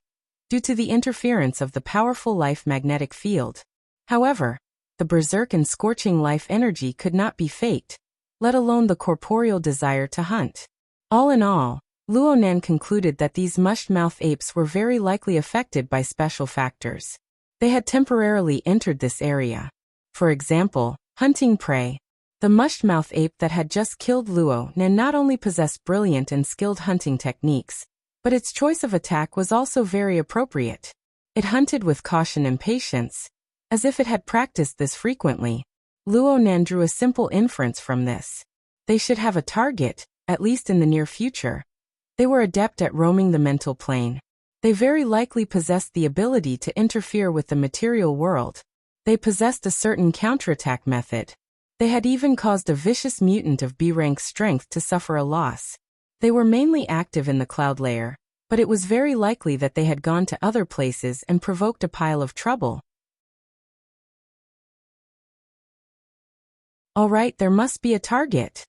due to the interference of the powerful life magnetic field. However, the berserk and scorching life energy could not be faked, let alone the corporeal desire to hunt. All in all, Luonan concluded that these mushmouth apes were very likely affected by special factors. They had temporarily entered this area. For example, hunting prey. The mushmouth ape that had just killed Luonan not only possessed brilliant and skilled hunting techniques, but its choice of attack was also very appropriate. It hunted with caution and patience, as if it had practiced this frequently. Luonan drew a simple inference from this. They should have a target, at least in the near future. They were adept at roaming the mental plane. They very likely possessed the ability to interfere with the material world. They possessed a certain counterattack method. They had even caused a vicious mutant of B-rank strength to suffer a loss. They were mainly active in the cloud layer, but it was very likely that they had gone to other places and provoked a pile of trouble. Alright, there must be a target.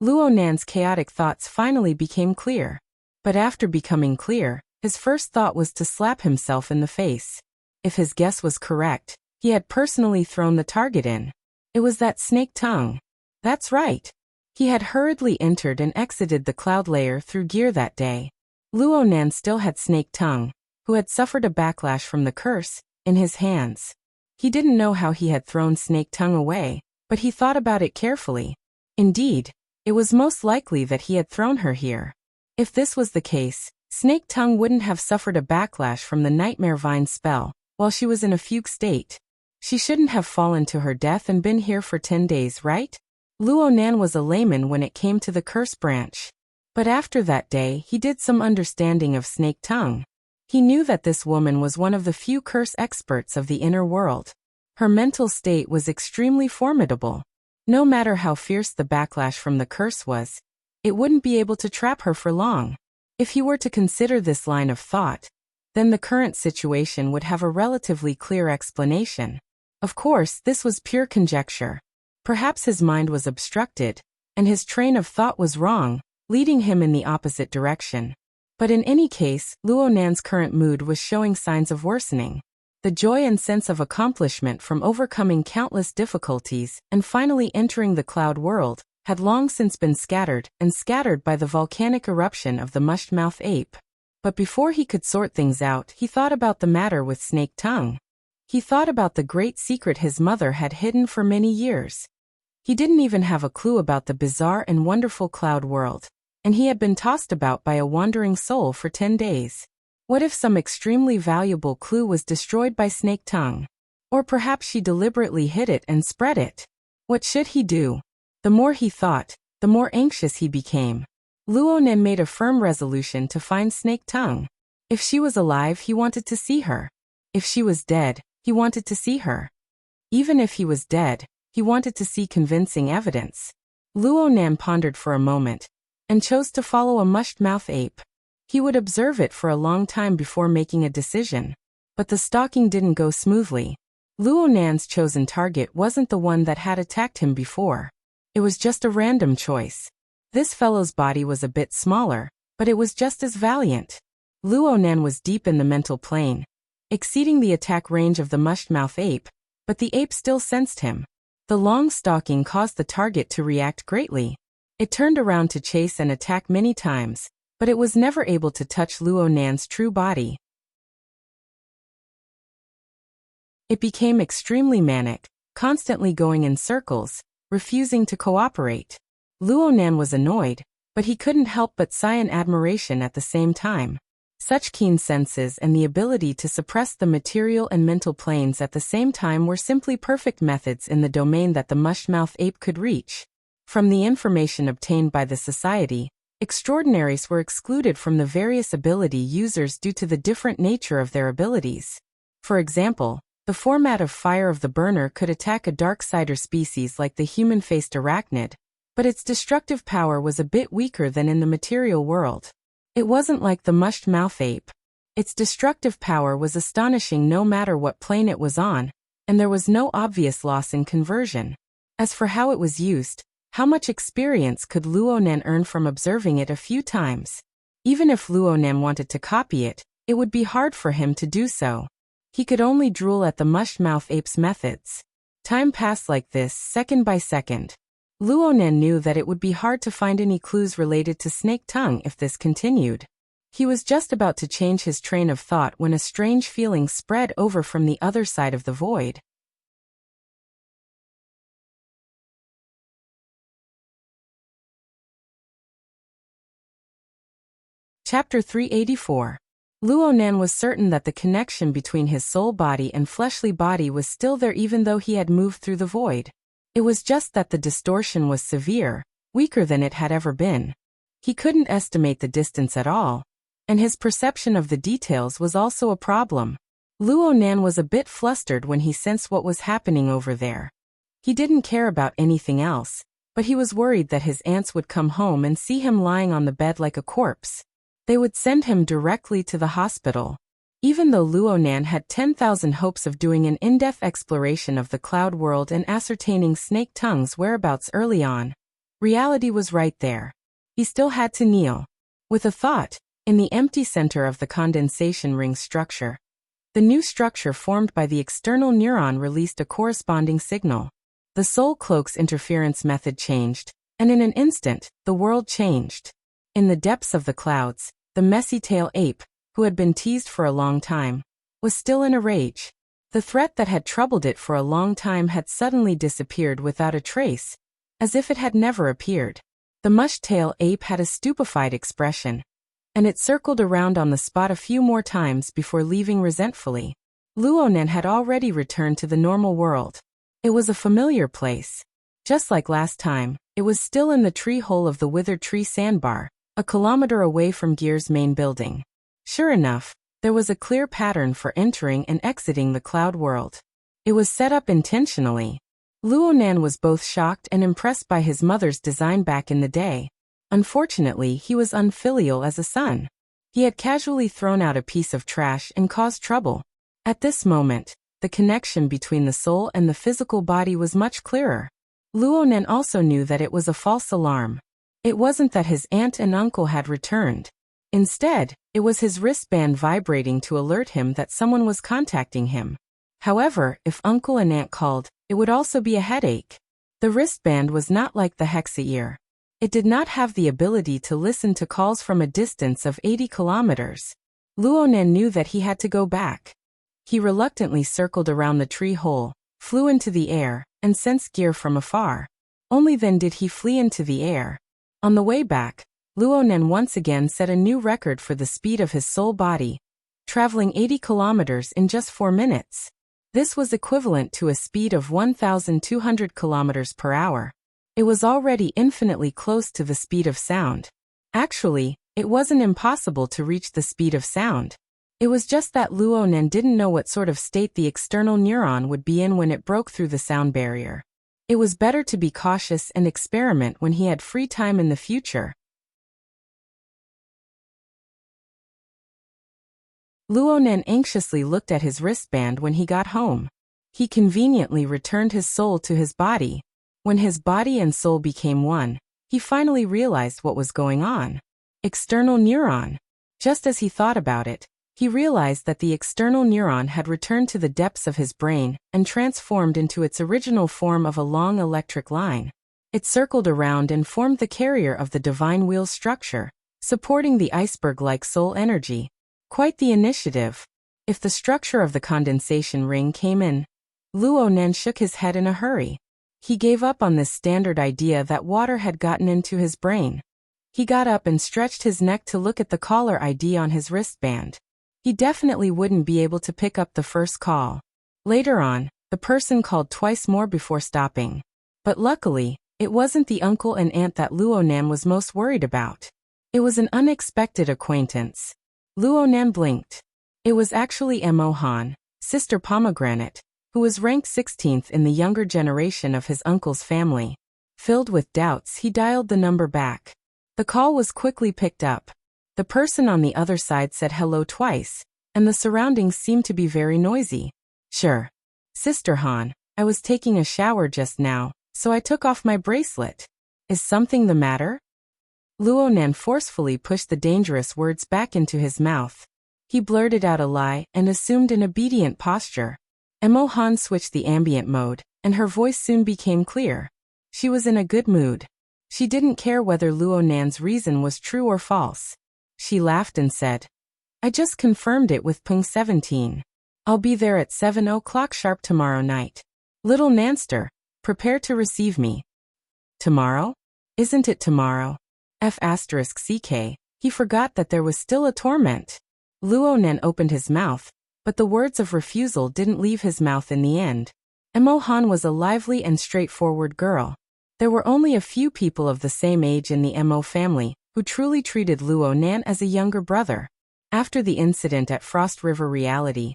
Luonan's chaotic thoughts finally became clear. But after becoming clear, his first thought was to slap himself in the face. If his guess was correct, he had personally thrown the target in. It was that snake tongue. That's right. He had hurriedly entered and exited the cloud layer through gear that day. Luonan still had Snake Tongue, who had suffered a backlash from the curse, in his hands. He didn't know how he had thrown Snake Tongue away, but he thought about it carefully. Indeed, it was most likely that he had thrown her here. If this was the case, Snake Tongue wouldn't have suffered a backlash from the Nightmare Vine spell, while she was in a fugue state. She shouldn't have fallen to her death and been here for 10 days, right? Luonan was a layman when it came to the curse branch. But after that day he did some understanding of Snake Tongue. He knew that this woman was one of the few curse experts of the inner world. Her mental state was extremely formidable. No matter how fierce the backlash from the curse was, it wouldn't be able to trap her for long. If he were to consider this line of thought, then the current situation would have a relatively clear explanation. Of course, this was pure conjecture. Perhaps his mind was obstructed, and his train of thought was wrong, leading him in the opposite direction. But in any case, Luonan's current mood was showing signs of worsening. The joy and sense of accomplishment from overcoming countless difficulties and finally entering the cloud world had long since been scattered by the volcanic eruption of the mushmouth ape. But before he could sort things out, he thought about the matter with Snake Tongue. He thought about the great secret his mother had hidden for many years. He didn't even have a clue about the bizarre and wonderful cloud world, and he had been tossed about by a wandering soul for 10 days. What if some extremely valuable clue was destroyed by Snake Tongue? Or perhaps she deliberately hid it and spread it? What should he do? The more he thought, the more anxious he became. Luonan made a firm resolution to find Snake Tongue. If she was alive, he wanted to see her. If she was dead, he wanted to see her. Even if he was dead, he wanted to see convincing evidence. Luonan pondered for a moment, and chose to follow a mushed-mouth ape. He would observe it for a long time before making a decision. But the stalking didn't go smoothly. Luo Nan's chosen target wasn't the one that had attacked him before. It was just a random choice. This fellow's body was a bit smaller, but it was just as valiant. Luo Nan was deep in the mental plane, exceeding the attack range of the mushed-mouth ape, but the ape still sensed him. The long stalking caused the target to react greatly. It turned around to chase and attack many times, but it was never able to touch Luo Nan's true body. It became extremely manic, constantly going in circles, refusing to cooperate. Luo Nan was annoyed, but he couldn't help but sigh in admiration at the same time. Such keen senses and the ability to suppress the material and mental planes at the same time were simply perfect methods in the domain that the mushed-mouth ape could reach. From the information obtained by the society, extraordinaries were excluded from the various ability users due to the different nature of their abilities. For example, the format of Fire of the Burner could attack a darksider species like the human-faced arachnid, but its destructive power was a bit weaker than in the material world. It wasn't like the mushed-mouth ape. Its destructive power was astonishing no matter what plane it was on, and there was no obvious loss in conversion. As for how it was used, how much experience could Luo Nan earn from observing it a few times? Even if Luo Nan wanted to copy it, it would be hard for him to do so. He could only drool at the mushed-mouth ape's methods. Time passed like this, second by second. Luo Nan knew that it would be hard to find any clues related to Snake Tongue if this continued. He was just about to change his train of thought when a strange feeling spread over from the other side of the void. Chapter 384. Luo Nan was certain that the connection between his soul body and fleshly body was still there even though he had moved through the void. It was just that the distortion was severe, weaker than it had ever been. He couldn't estimate the distance at all, and his perception of the details was also a problem. Luo Nan was a bit flustered when he sensed what was happening over there. He didn't care about anything else, but he was worried that his aunts would come home and see him lying on the bed like a corpse. They would send him directly to the hospital. Even though Luo Nan had 10,000 hopes of doing an in-depth exploration of the cloud world and ascertaining Snake Tongue's whereabouts early on, reality was right there. He still had to kneel. With a thought, in the empty center of the condensation ring structure, the new structure formed by the external neuron released a corresponding signal. The soul cloak's interference method changed, and in an instant, the world changed. In the depths of the clouds, the messy-tail ape, who had been teased for a long time, was still in a rage. The threat that had troubled it for a long time had suddenly disappeared without a trace, as if it had never appeared. The mushed-tail ape had a stupefied expression, and it circled around on the spot a few more times before leaving resentfully. Luo Nan had already returned to the normal world. It was a familiar place. Just like last time, it was still in the tree hole of the withered tree sandbar, a kilometer away from Gear's main building. Sure enough, there was a clear pattern for entering and exiting the cloud world. It was set up intentionally. Luo Nan was both shocked and impressed by his mother's design back in the day. Unfortunately, he was unfilial as a son. He had casually thrown out a piece of trash and caused trouble. At this moment, the connection between the soul and the physical body was much clearer. Luo Nan also knew that it was a false alarm. It wasn't that his aunt and uncle had returned. Instead, it was his wristband vibrating to alert him that someone was contacting him. However, if uncle and aunt called, it would also be a headache. The wristband was not like the Hexa-ear. It did not have the ability to listen to calls from a distance of 80 kilometers. Luo Nan knew that he had to go back. He reluctantly circled around the tree hole, flew into the air, and sensed Gear from afar. Only then did he flee into the air. On the way back, Luo Nan once again set a new record for the speed of his soul body, traveling 80 kilometers in just 4 minutes. This was equivalent to a speed of 1,200 kilometers per hour. It was already infinitely close to the speed of sound. Actually, it wasn't impossible to reach the speed of sound. It was just that Luo Nan didn't know what sort of state the external neuron would be in when it broke through the sound barrier. It was better to be cautious and experiment when he had free time in the future. Luonan anxiously looked at his wristband when he got home. He conveniently returned his soul to his body. When his body and soul became one, he finally realized what was going on. External neuron. Just as he thought about it, he realized that the external neuron had returned to the depths of his brain and transformed into its original form of a long electric line. It circled around and formed the carrier of the divine wheel structure, supporting the iceberg-like soul energy. Quite the initiative. If the structure of the condensation ring came in, Luonan shook his head in a hurry. He gave up on this standard idea that water had gotten into his brain. He got up and stretched his neck to look at the caller ID on his wristband. He definitely wouldn't be able to pick up the first call. Later on, the person called twice more before stopping. But luckily, it wasn't the uncle and aunt that Luonan was most worried about. It was an unexpected acquaintance. Luonan blinked. It was actually Mo Han, Sister Pomegranate, who was ranked 16th in the younger generation of his uncle's family. Filled with doubts, he dialed the number back. The call was quickly picked up. The person on the other side said hello twice, and the surroundings seemed to be very noisy. Sure. Sister Han, I was taking a shower just now, so I took off my bracelet. Is something the matter? Luonan forcefully pushed the dangerous words back into his mouth. He blurted out a lie and assumed an obedient posture. Mo Han switched the ambient mode, and her voice soon became clear. She was in a good mood. She didn't care whether Luonan's reason was true or false. She laughed and said, I just confirmed it with Pung 17. I'll be there at 7 o'clock sharp tomorrow night. Little Nanster, prepare to receive me. Tomorrow? Isn't it tomorrow? F***ck, he forgot that there was still a torment. Luonan opened his mouth, but the words of refusal didn't leave his mouth in the end. Mo Han was a lively and straightforward girl. There were only a few people of the same age in the Mo family who truly treated Luonan as a younger brother. After the incident at Frost River Reality,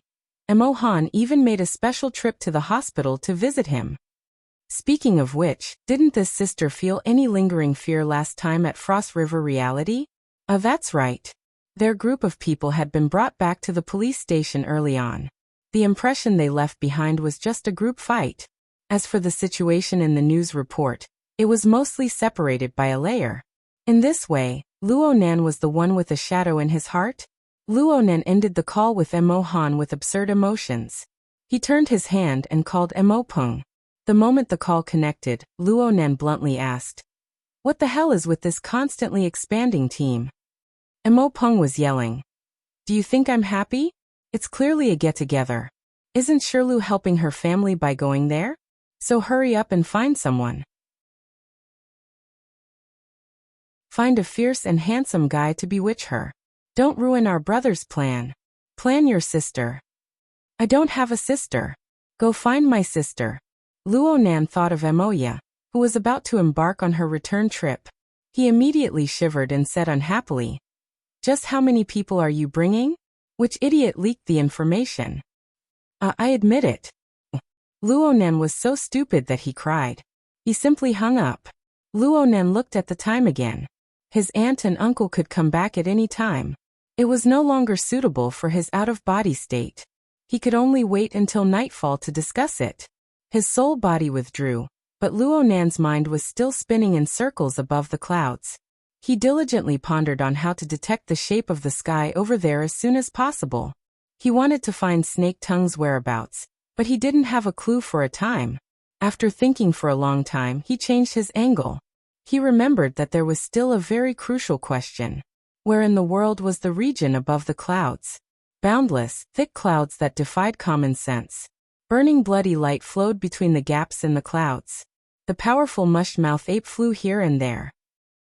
Mo Han even made a special trip to the hospital to visit him. Speaking of which, didn't this sister feel any lingering fear last time at Frost River Reality? That's right. Their group of people had been brought back to the police station early on. The impression they left behind was just a group fight. As for the situation in the news report, it was mostly separated by a layer. In this way, Luonan was the one with a shadow in his heart. Luonan ended the call with Mo Han with absurd emotions. He turned his hand and called Mo Pung. The moment the call connected, Luonan bluntly asked, What the hell is with this constantly expanding team? Mo Pung was yelling, Do you think I'm happy? It's clearly a get-together. Isn't Shirlu helping her family by going there? So hurry up and find someone. Find a fierce and handsome guy to bewitch her. Don't ruin our brother's plan. Plan your sister. I don't have a sister. Go find my sister. Luonan thought of Emoya, who was about to embark on her return trip. He immediately shivered and said unhappily, Just how many people are you bringing? Which idiot leaked the information? I admit it. Luonan was so stupid that he cried. He simply hung up. Luonan looked at the time again. His aunt and uncle could come back at any time. It was no longer suitable for his out-of-body state. He could only wait until nightfall to discuss it. His soul body withdrew, but Luonan's mind was still spinning in circles above the clouds. He diligently pondered on how to detect the shape of the sky over there as soon as possible. He wanted to find Snake Tongue's whereabouts, but he didn't have a clue for a time. After thinking for a long time, he changed his angle. He remembered that there was still a very crucial question. Where in the world was the region above the clouds? Boundless, thick clouds that defied common sense. Burning bloody light flowed between the gaps in the clouds. The powerful mush-mouth ape flew here and there.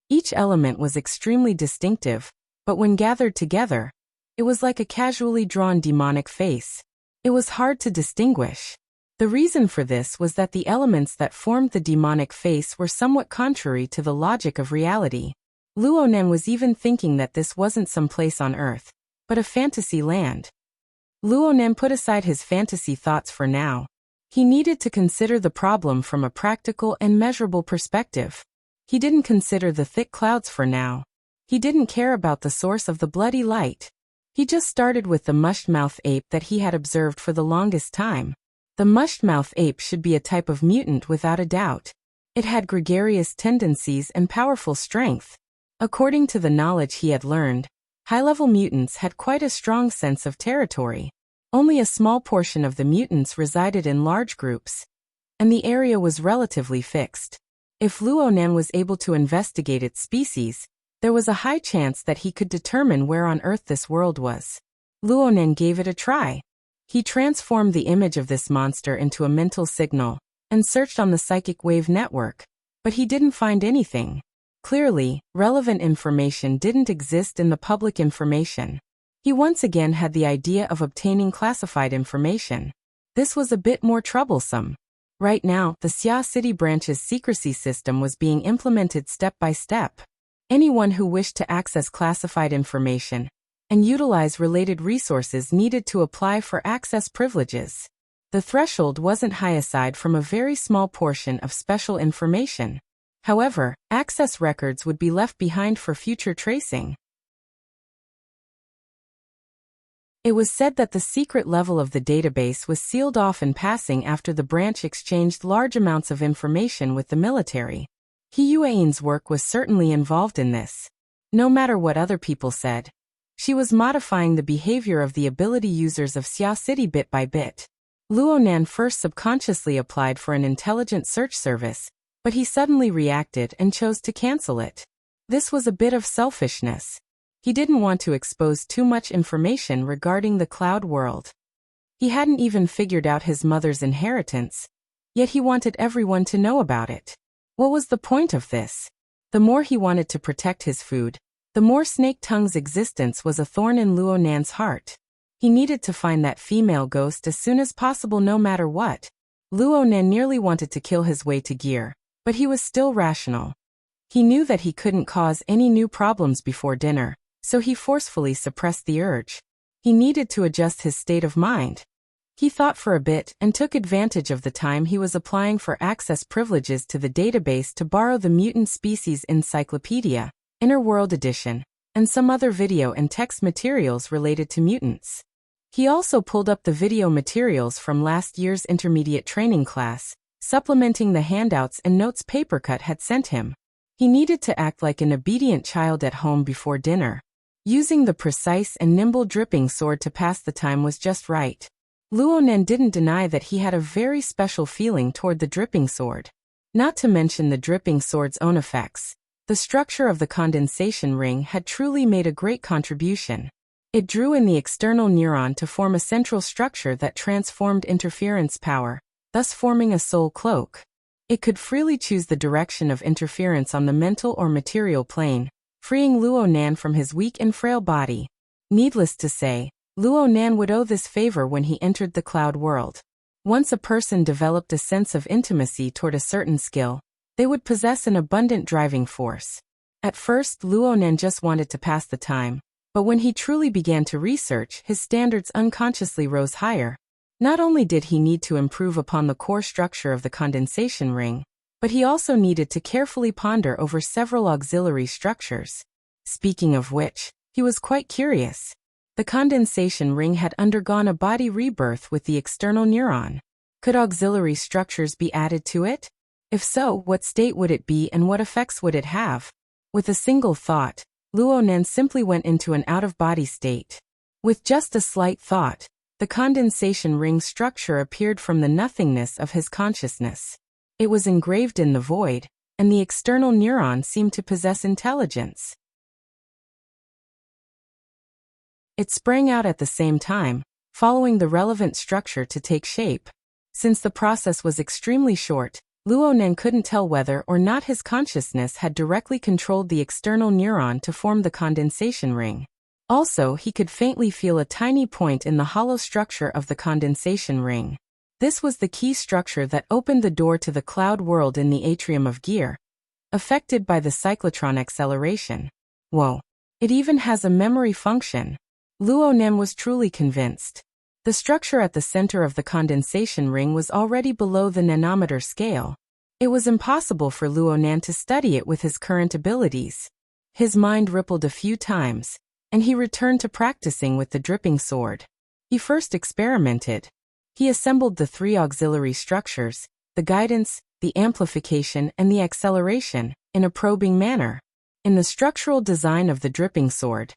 Each element was extremely distinctive, but when gathered together, it was like a casually drawn demonic face. It was hard to distinguish. The reason for this was that the elements that formed the demonic face were somewhat contrary to the logic of reality. Luonan was even thinking that this wasn't some place on Earth, but a fantasy land. Luonan put aside his fantasy thoughts for now. He needed to consider the problem from a practical and measurable perspective. He didn't consider the thick clouds for now. He didn't care about the source of the bloody light. He just started with the mushmouth ape that he had observed for the longest time. The mushmouth ape should be a type of mutant without a doubt. It had gregarious tendencies and powerful strength. According to the knowledge he had learned, high-level mutants had quite a strong sense of territory. Only a small portion of the mutants resided in large groups, and the area was relatively fixed. If Luonan was able to investigate its species, there was a high chance that he could determine where on Earth this world was. Luonan gave it a try. He transformed the image of this monster into a mental signal and searched on the psychic wave network, but he didn't find anything. Clearly, relevant information didn't exist in the public information. He once again had the idea of obtaining classified information. This was a bit more troublesome. Right now, the Xia City branch's secrecy system was being implemented step by step. Anyone who wished to access classified information and utilize related resources needed to apply for access privileges. The threshold wasn't high aside from a very small portion of special information. However, access records would be left behind for future tracing. It was said that the secret level of the database was sealed off in passing after the branch exchanged large amounts of information with the military. He Yuan's work was certainly involved in this. No matter what other people said, she was modifying the behavior of the ability users of Xia City bit by bit. Luonan first subconsciously applied for an intelligent search service, but he suddenly reacted and chose to cancel it. This was a bit of selfishness. He didn't want to expose too much information regarding the cloud world. He hadn't even figured out his mother's inheritance, yet he wanted everyone to know about it. What was the point of this? The more he wanted to protect his food, the more Snake Tongue's existence was a thorn in Luonan's heart. He needed to find that female ghost as soon as possible no matter what. Luonan nearly wanted to kill his way to gear, but he was still rational. He knew that he couldn't cause any new problems before dinner, so he forcefully suppressed the urge. He needed to adjust his state of mind. He thought for a bit and took advantage of the time he was applying for access privileges to the database to borrow the Mutant Species Encyclopedia, Inner World Edition, and some other video and text materials related to mutants. He also pulled up the video materials from last year's intermediate training class, supplementing the handouts and notes Papercut had sent him. He needed to act like an obedient child at home before dinner. Using the precise and nimble dripping sword to pass the time was just right. Luonan didn't deny that he had a very special feeling toward the dripping sword. Not to mention the dripping sword's own effects. The structure of the condensation ring had truly made a great contribution. It drew in the external neuron to form a central structure that transformed interference power, thus forming a soul cloak. It could freely choose the direction of interference on the mental or material plane, freeing Luonan from his weak and frail body. Needless to say, Luonan would owe this favor when he entered the cloud world. Once a person developed a sense of intimacy toward a certain skill, they would possess an abundant driving force. At first, Luonan just wanted to pass the time, but when he truly began to research, his standards unconsciously rose higher. Not only did he need to improve upon the core structure of the condensation ring, but he also needed to carefully ponder over several auxiliary structures. Speaking of which, he was quite curious. The condensation ring had undergone a body rebirth with the external neuron. Could auxiliary structures be added to it? If so, what state would it be and what effects would it have? With a single thought, Luonan simply went into an out-of-body state. With just a slight thought, the condensation ring structure appeared from the nothingness of his consciousness. It was engraved in the void, and the external neuron seemed to possess intelligence. It sprang out at the same time, following the relevant structure to take shape. Since the process was extremely short, Luonan couldn't tell whether or not his consciousness had directly controlled the external neuron to form the condensation ring. Also, he could faintly feel a tiny point in the hollow structure of the condensation ring. This was the key structure that opened the door to the cloud world in the atrium of Gear, affected by the cyclotron acceleration. Whoa! It even has a memory function. Luonan was truly convinced. The structure at the center of the condensation ring was already below the nanometer scale. It was impossible for Luonan to study it with his current abilities. His mind rippled a few times, and he returned to practicing with the dripping sword. He first experimented. He assembled the 3 auxiliary structures, the guidance, the amplification, and the acceleration, in a probing manner. In the structural design of the dripping sword,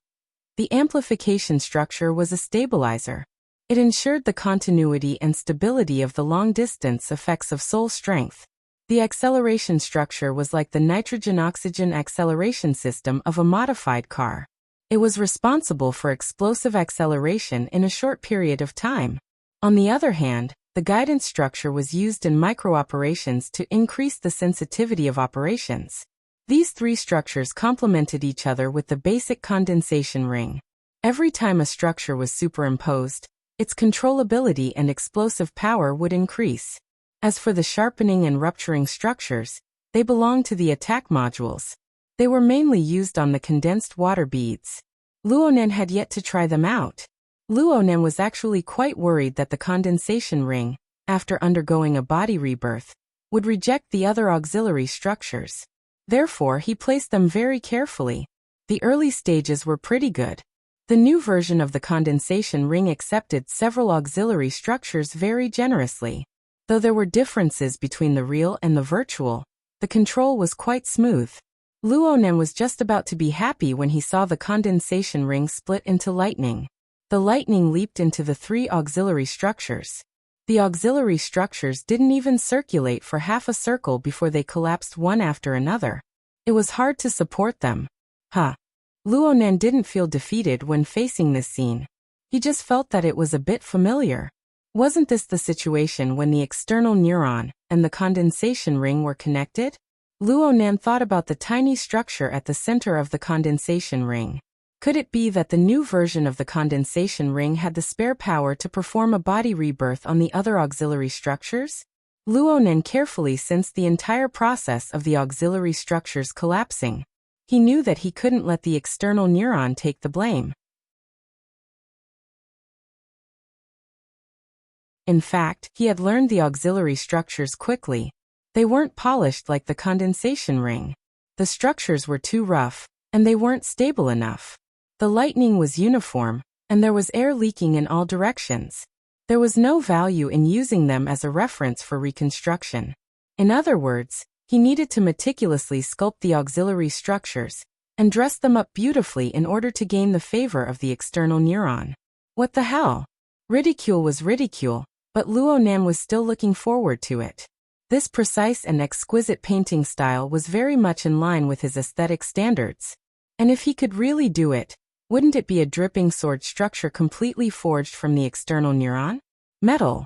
the amplification structure was a stabilizer. It ensured the continuity and stability of the long-distance effects of soul strength. The acceleration structure was like the nitrogen-oxygen acceleration system of a modified car. It was responsible for explosive acceleration in a short period of time. On the other hand, the guidance structure was used in micro-operations to increase the sensitivity of operations. These 3 structures complemented each other with the basic condensation ring. Every time a structure was superimposed, its controllability and explosive power would increase. As for the sharpening and rupturing structures, they belonged to the attack modules. They were mainly used on the condensed water beads. Luonan had yet to try them out. Luonan was actually quite worried that the condensation ring, after undergoing a body rebirth, would reject the other auxiliary structures. Therefore, he placed them very carefully. The early stages were pretty good. The new version of the condensation ring accepted several auxiliary structures very generously. Though there were differences between the real and the virtual, the control was quite smooth. Luonan was just about to be happy when he saw the condensation ring split into lightning. The lightning leaped into the 3 auxiliary structures. The auxiliary structures didn't even circulate for half a circle before they collapsed one after another. It was hard to support them. Luonan didn't feel defeated when facing this scene. He just felt that it was a bit familiar. Wasn't this the situation when the external neuron and the condensation ring were connected? Luonan thought about the tiny structure at the center of the condensation ring. Could it be that the new version of the condensation ring had the spare power to perform a body rebirth on the other auxiliary structures? Luonan carefully sensed the entire process of the auxiliary structures collapsing. He knew that he couldn't let the external neuron take the blame. In fact, he had learned the auxiliary structures quickly. They weren't polished like the condensation ring. The structures were too rough, and they weren't stable enough. The lightning was uniform, and there was air leaking in all directions. There was no value in using them as a reference for reconstruction. In other words, he needed to meticulously sculpt the auxiliary structures and dress them up beautifully in order to gain the favor of the external neuron. What the hell? Ridicule was ridicule, but Luonan was still looking forward to it. This precise and exquisite painting style was very much in line with his aesthetic standards. And if he could really do it, wouldn't it be a dripping sword structure completely forged from the external neuron? Metal.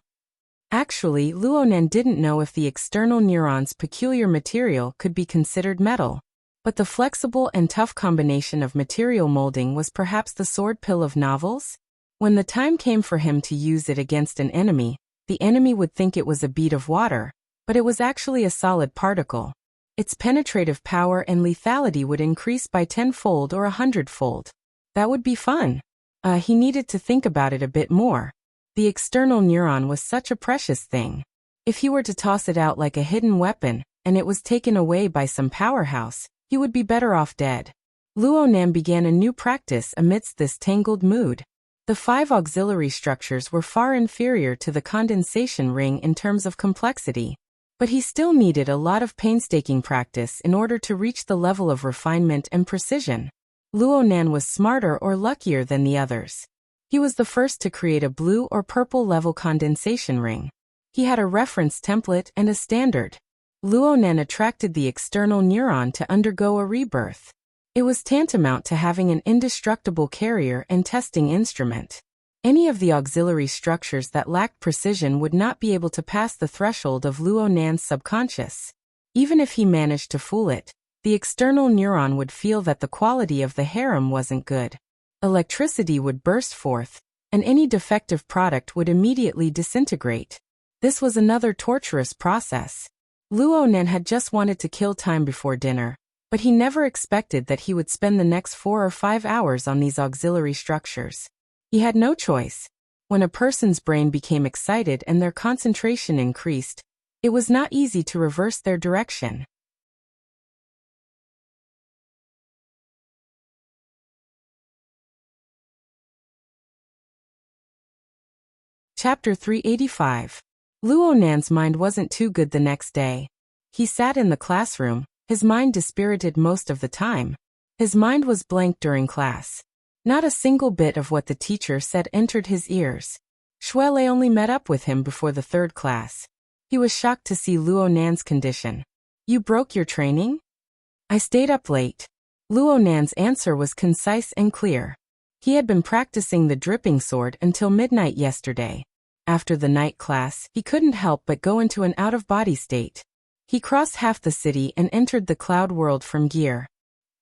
Actually, Luonan didn't know if the external neuron's peculiar material could be considered metal. But the flexible and tough combination of material molding was perhaps the sword pill of novels? When the time came for him to use it against an enemy, the enemy would think it was a bead of water, but it was actually a solid particle. Its penetrative power and lethality would increase by 10-fold or 100-fold. That would be fun. He needed to think about it a bit more. The external neuron was such a precious thing. If he were to toss it out like a hidden weapon, and it was taken away by some powerhouse, he would be better off dead. Luonan began a new practice amidst this tangled mood. The 5 auxiliary structures were far inferior to the condensation ring in terms of complexity. But he still needed a lot of painstaking practice in order to reach the level of refinement and precision. Luonan was smarter or luckier than the others. He was the first to create a blue or purple level condensation ring. He had a reference template and a standard. Luonan attracted the external neuron to undergo a rebirth. It was tantamount to having an indestructible carrier and testing instrument. Any of the auxiliary structures that lacked precision would not be able to pass the threshold of Luonan's subconscious. Even if he managed to fool it, the external neuron would feel that the quality of the harem wasn't good. Electricity would burst forth, and any defective product would immediately disintegrate. This was another torturous process. Luonan had just wanted to kill time before dinner, but he never expected that he would spend the next 4 or 5 hours on these auxiliary structures. He had no choice. When a person's brain became excited and their concentration increased, it was not easy to reverse their direction. Chapter 385. Luo Nan's mind wasn't too good the next day. He sat in the classroom, his mind dispirited most of the time. His mind was blank during class. Not a single bit of what the teacher said entered his ears. Shuelei only met up with him before the third class. He was shocked to see Luo Nan's condition. "You broke your training?" "I stayed up late." Luo Nan's answer was concise and clear. He had been practicing the dripping sword until midnight yesterday. After the night class, he couldn't help but go into an out-of-body state. He crossed half the city and entered the cloud world from gear.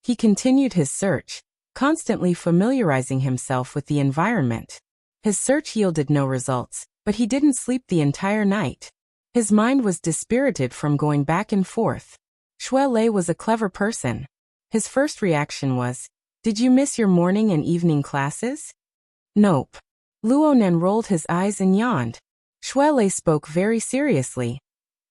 He continued his search, constantly familiarizing himself with the environment. His search yielded no results, but he didn't sleep the entire night. His mind was dispirited from going back and forth. Shuelei was a clever person. His first reaction was, "Did you miss your morning and evening classes?" "Nope." Luo Nan rolled his eyes and yawned. Shuelei spoke very seriously.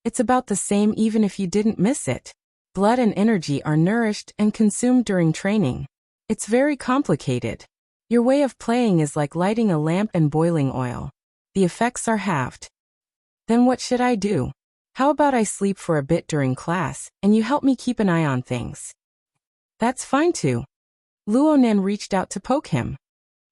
"It's about the same even if you didn't miss it. Blood and energy are nourished and consumed during training. It's very complicated. Your way of playing is like lighting a lamp and boiling oil. The effects are halved." "Then what should I do? How about I sleep for a bit during class, and you help me keep an eye on things?" "That's fine too." Luo Nan reached out to poke him.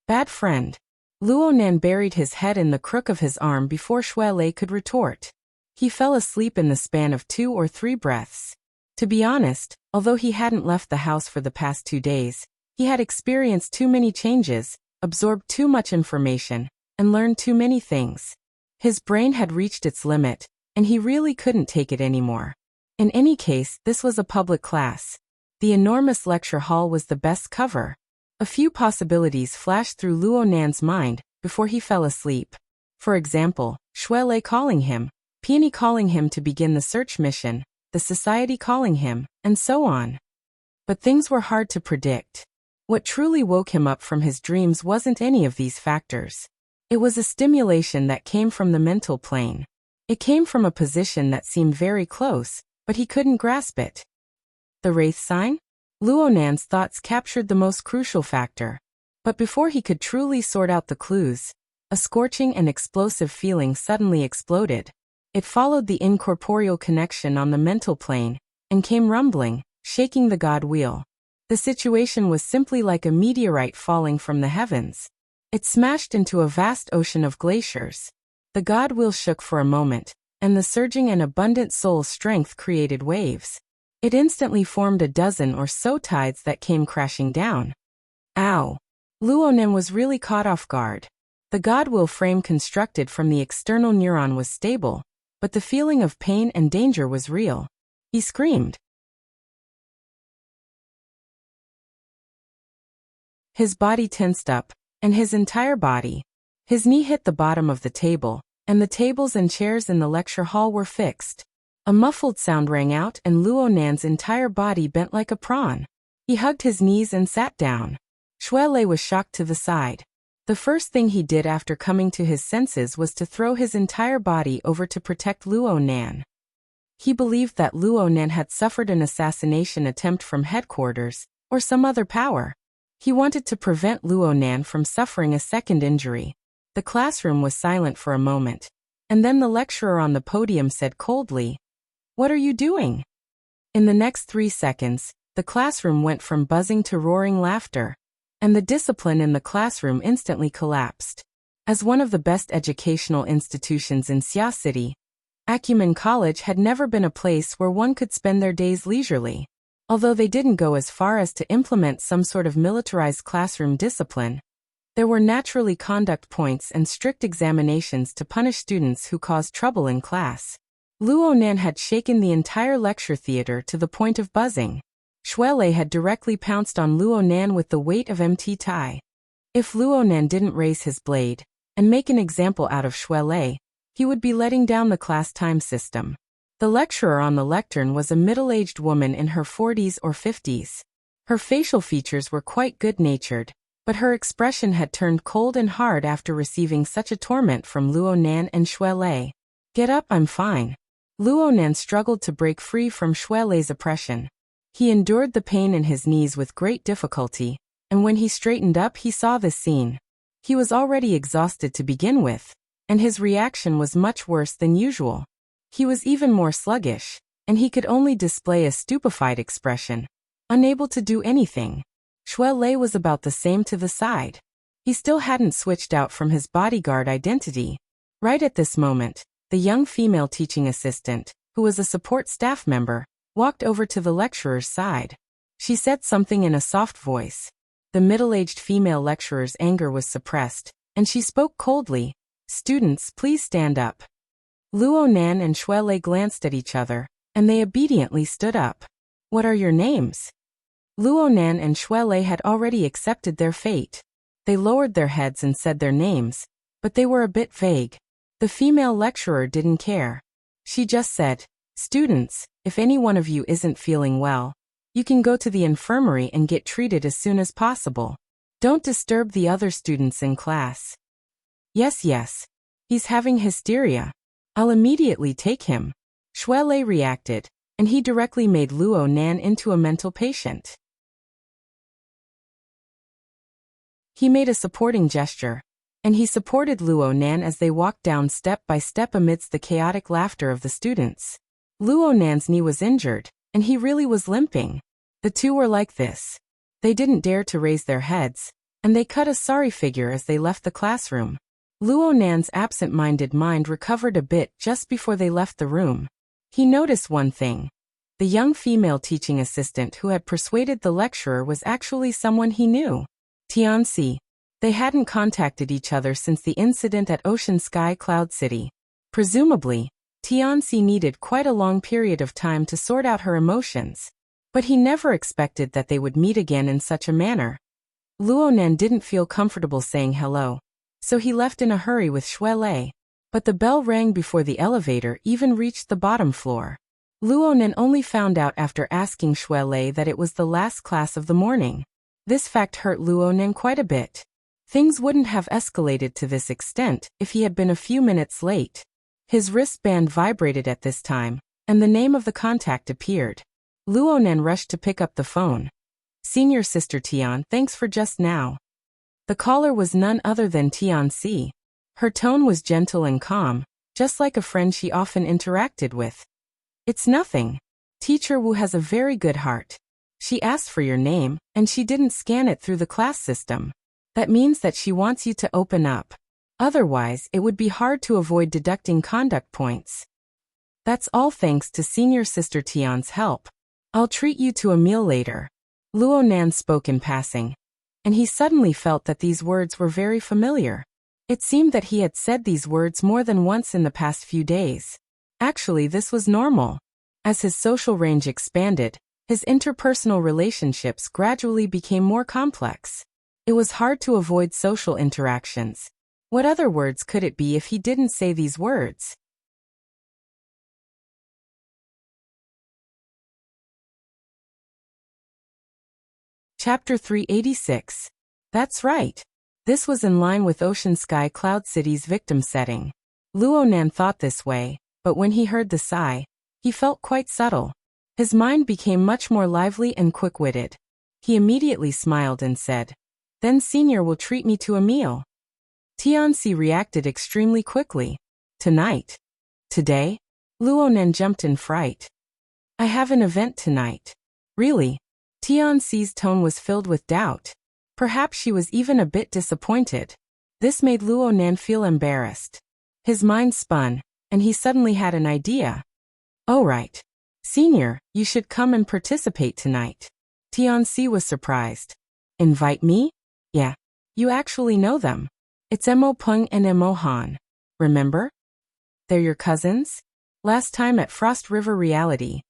"Bad friend." Luo Nan buried his head in the crook of his arm before Shuelei could retort. He fell asleep in the span of 2 or 3 breaths. To be honest, although he hadn't left the house for the past 2 days, he had experienced too many changes, absorbed too much information, and learned too many things. His brain had reached its limit, and he really couldn't take it anymore. In any case, this was a public class. The enormous lecture hall was the best cover. A few possibilities flashed through Luo Nan's mind before he fell asleep. For example, Shuelei calling him, Peony calling him to begin the search mission, the society calling him, and so on. But things were hard to predict. What truly woke him up from his dreams wasn't any of these factors. It was a stimulation that came from the mental plane. It came from a position that seemed very close, but he couldn't grasp it. The Wraith sign? Luo Nan's thoughts captured the most crucial factor. But before he could truly sort out the clues, a scorching and explosive feeling suddenly exploded. It followed the incorporeal connection on the mental plane, and came rumbling, shaking the god wheel. The situation was simply like a meteorite falling from the heavens. It smashed into a vast ocean of glaciers. The god wheel shook for a moment, and the surging and abundant soul strength created waves. It instantly formed a dozen or so tides that came crashing down. Ow! Luo Nan was really caught off guard. The god will frame constructed from the external neuron was stable, but the feeling of pain and danger was real. He screamed. His body tensed up, and his entire body. His knee hit the bottom of the table, and the tables and chairs in the lecture hall were fixed. A muffled sound rang out and Luo Nan's entire body bent like a prawn. He hugged his knees and sat down. Shuelei was shocked to the side. The first thing he did after coming to his senses was to throw his entire body over to protect Luo Nan. He believed that Luo Nan had suffered an assassination attempt from headquarters, or some other power. He wanted to prevent Luo Nan from suffering a second injury. The classroom was silent for a moment, and then the lecturer on the podium said coldly, "What are you doing?" In the next 3 seconds, the classroom went from buzzing to roaring laughter, and the discipline in the classroom instantly collapsed. As one of the best educational institutions in Xia City, Acumen College had never been a place where one could spend their days leisurely. Although they didn't go as far as to implement some sort of militarized classroom discipline, there were naturally conduct points and strict examinations to punish students who caused trouble in class. Luo Nan had shaken the entire lecture theater to the point of buzzing. Shuelei had directly pounced on Luo Nan with the weight of MT Tai. If Luo Nan didn't raise his blade and make an example out of Shuelei, he would be letting down the class time system. The lecturer on the lectern was a middle-aged woman in her 40s or 50s. Her facial features were quite good-natured, but her expression had turned cold and hard after receiving such a torment from Luo Nan and Shuelei. "Get up, I'm fine." Luo Nan struggled to break free from Shuelei's oppression. He endured the pain in his knees with great difficulty, and when he straightened up he saw this scene. He was already exhausted to begin with, and his reaction was much worse than usual. He was even more sluggish, and he could only display a stupefied expression, unable to do anything. Shui Lei was about the same to the side. He still hadn't switched out from his bodyguard identity. Right at this moment, the young female teaching assistant, who was a support staff member, walked over to the lecturer's side. She said something in a soft voice. The middle-aged female lecturer's anger was suppressed, and she spoke coldly. "Students, please stand up." Luo Nan and Shui Lei glanced at each other, and they obediently stood up. "What are your names?" Luo Nan and Shui Lei had already accepted their fate. They lowered their heads and said their names, but they were a bit vague. The female lecturer didn't care. She just said, "Students, if any one of you isn't feeling well, you can go to the infirmary and get treated as soon as possible. Don't disturb the other students in class." Yes. He's having hysteria. I'll immediately take him." Shui Lei reacted, and he directly made Luo Nan into a mental patient. He made a supporting gesture, and he supported Luo Nan as they walked down step by step amidst the chaotic laughter of the students. Luo Nan's knee was injured, and he really was limping. The two were like this. They didn't dare to raise their heads, and they cut a sorry figure as they left the classroom. Luo Nan's absent-minded mind recovered a bit just before they left the room. He noticed one thing. The young female teaching assistant who had persuaded the lecturer was actually someone he knew. Tianxi. They hadn't contacted each other since the incident at Ocean Sky Cloud City. Presumably, Tianxi needed quite a long period of time to sort out her emotions. But he never expected that they would meet again in such a manner. Luo Nan didn't feel comfortable saying hello, so he left in a hurry with Shui Lei. But the bell rang before the elevator even reached the bottom floor. Luo Nan only found out after asking Shui Lei that it was the last class of the morning. This fact hurt Luo Nan quite a bit. Things wouldn't have escalated to this extent if he had been a few minutes late. His wristband vibrated at this time, and the name of the contact appeared. Luo Nan rushed to pick up the phone. "Senior Sister Tian, thanks for just now." The caller was none other than Tianxi. Her tone was gentle and calm, just like a friend she often interacted with. "It's nothing. Teacher Wu has a very good heart. She asked for your name, and she didn't scan it through the class system. That means that she wants you to open up. Otherwise, it would be hard to avoid deducting conduct points. That's all thanks to Senior Sister Tian's help. I'll treat you to a meal later." Luo Nan spoke in passing, and he suddenly felt that these words were very familiar. It seemed that he had said these words more than once in the past few days. Actually, this was normal. As his social range expanded, his interpersonal relationships gradually became more complex. It was hard to avoid social interactions. What other words could it be if he didn't say these words? Chapter 386. That's right. This was in line with Ocean Sky Cloud City's victim setting. Luo Nan thought this way, but when he heard the sigh, he felt quite subtle. His mind became much more lively and quick-witted. He immediately smiled and said, "Then Senior will treat me to a meal." Tianxi reacted extremely quickly. "Tonight? Today?" Luo Nan jumped in fright. "I have an event tonight." "Really?" Tianxi's tone was filled with doubt. Perhaps she was even a bit disappointed. This made Luo Nan feel embarrassed. His mind spun, and he suddenly had an idea. "Oh right. Senior, you should come and participate tonight." Tianxi was surprised. "Invite me?" "Yeah. You actually know them. It's Mo Peng and Mo Han. Remember? They're your cousins? Last time at Frost River Reality."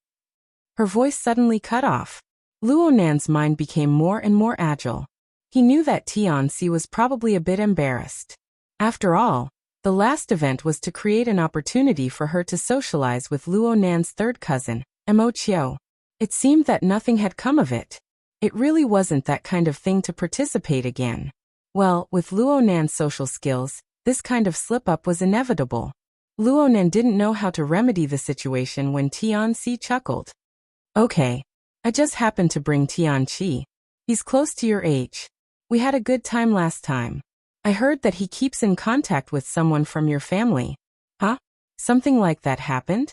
Her voice suddenly cut off. Luo Nan's mind became more and more agile. He knew that Tianxi was probably a bit embarrassed. After all, the last event was to create an opportunity for her to socialize with Luo Nan's third cousin, Mo Qiu. It seemed that nothing had come of it. It really wasn't that kind of thing to participate again. Well, with Luo Nan's social skills, this kind of slip-up was inevitable. Luo Nan didn't know how to remedy the situation when Tianxi chuckled. "Okay. I just happened to bring Tianqi. He's close to your age. We had a good time last time. I heard that he keeps in contact with someone from your family. Huh? Something like that happened?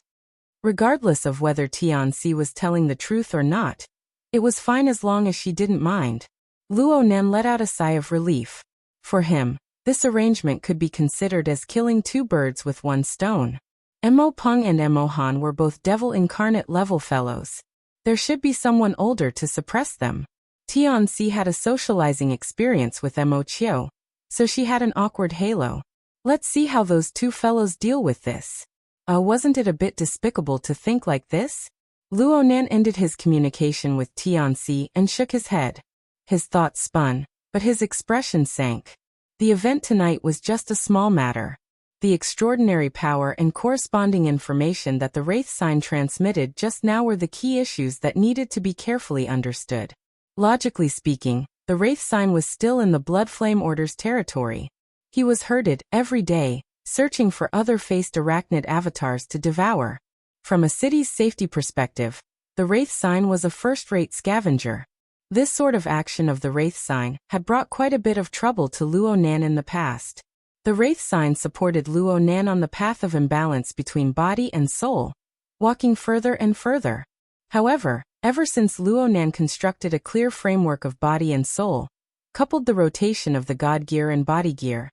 Regardless of whether Tianxi was telling the truth or not, it was fine as long as she didn't mind. Luo Nan let out a sigh of relief. For him, this arrangement could be considered as killing two birds with one stone. Mo Peng and Mo Han were both devil incarnate level fellows. There should be someone older to suppress them. Tianxi had a socializing experience with Mo Chiu, so she had an awkward halo. Let's see how those two fellows deal with this. Wasn't it a bit despicable to think like this? Luo Nan ended his communication with Tianxi and shook his head. His thoughts spun, but his expression sank. The event tonight was just a small matter. The extraordinary power and corresponding information that the Wraith sign transmitted just now were the key issues that needed to be carefully understood. Logically speaking, the Wraith sign was still in the Blood Flame Order's territory. He was herded, every day, searching for other faced arachnid avatars to devour. From a city's safety perspective, the Wraith sign was a first-rate scavenger. This sort of action of the Wraith sign had brought quite a bit of trouble to Luo Nan in the past. The Wraith sign supported Luo Nan on the path of imbalance between body and soul, walking further and further. However, ever since Luo Nan constructed a clear framework of body and soul, coupled the rotation of the God gear and body gear,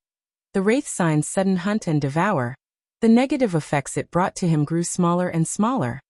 the Wraith sign's sudden hunt and devour, the negative effects it brought to him grew smaller and smaller.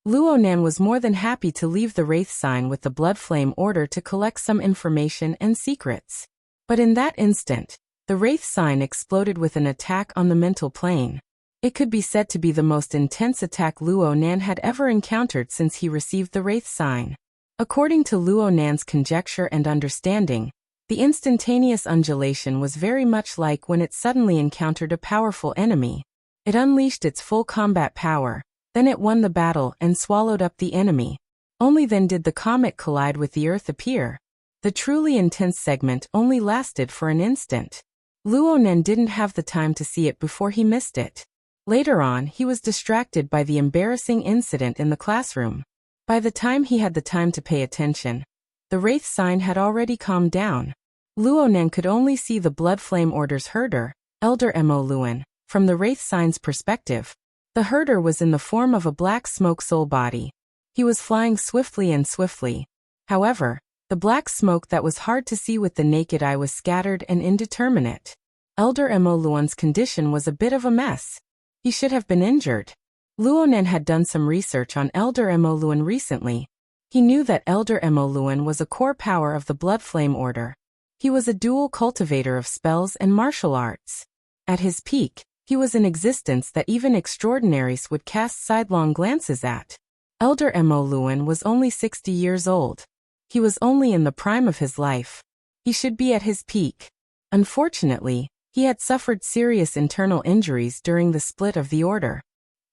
Luo Nan was more than happy to leave the Wraith sign with the Blood Flame Order to collect some information and secrets. But in that instant, the Wraith sign exploded with an attack on the mental plane. It could be said to be the most intense attack Luo Nan had ever encountered since he received the Wraith sign. According to Luo Nan's conjecture and understanding, the instantaneous undulation was very much like when it suddenly encountered a powerful enemy. It unleashed its full combat power. Then it won the battle and swallowed up the enemy. Only then did the comet collide with the Earth appear. The truly intense segment only lasted for an instant. Luo Nan didn't have the time to see it before he missed it. Later on, he was distracted by the embarrassing incident in the classroom. By the time he had the time to pay attention, the Wraith sign had already calmed down. Luo Nan could only see the Blood Flame Order's herder, Elder Mo Luan, from the Wraith sign's perspective. The herder was in the form of a black smoke soul body. He was flying swiftly and swiftly. However, the black smoke that was hard to see with the naked eye was scattered and indeterminate. Elder Mo Luan's condition was a bit of a mess. He should have been injured. Luo Nan had done some research on Elder Mo Luan recently. He knew that Elder Mo Luan was a core power of the Blood Flame Order. He was a dual cultivator of spells and martial arts. At his peak, he was an existence that even extraordinaries would cast sidelong glances at. Elder Mo Luan was only 60 years old. He was only in the prime of his life. He should be at his peak. Unfortunately, he had suffered serious internal injuries during the split of the order.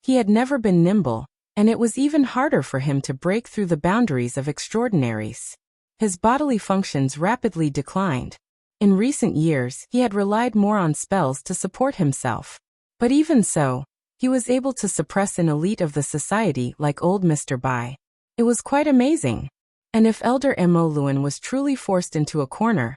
He had never been nimble, and it was even harder for him to break through the boundaries of extraordinaries. His bodily functions rapidly declined. In recent years, he had relied more on spells to support himself. But even so, he was able to suppress an elite of the society like old Mr. Bai. It was quite amazing. And if Elder Mo Luan was truly forced into a corner,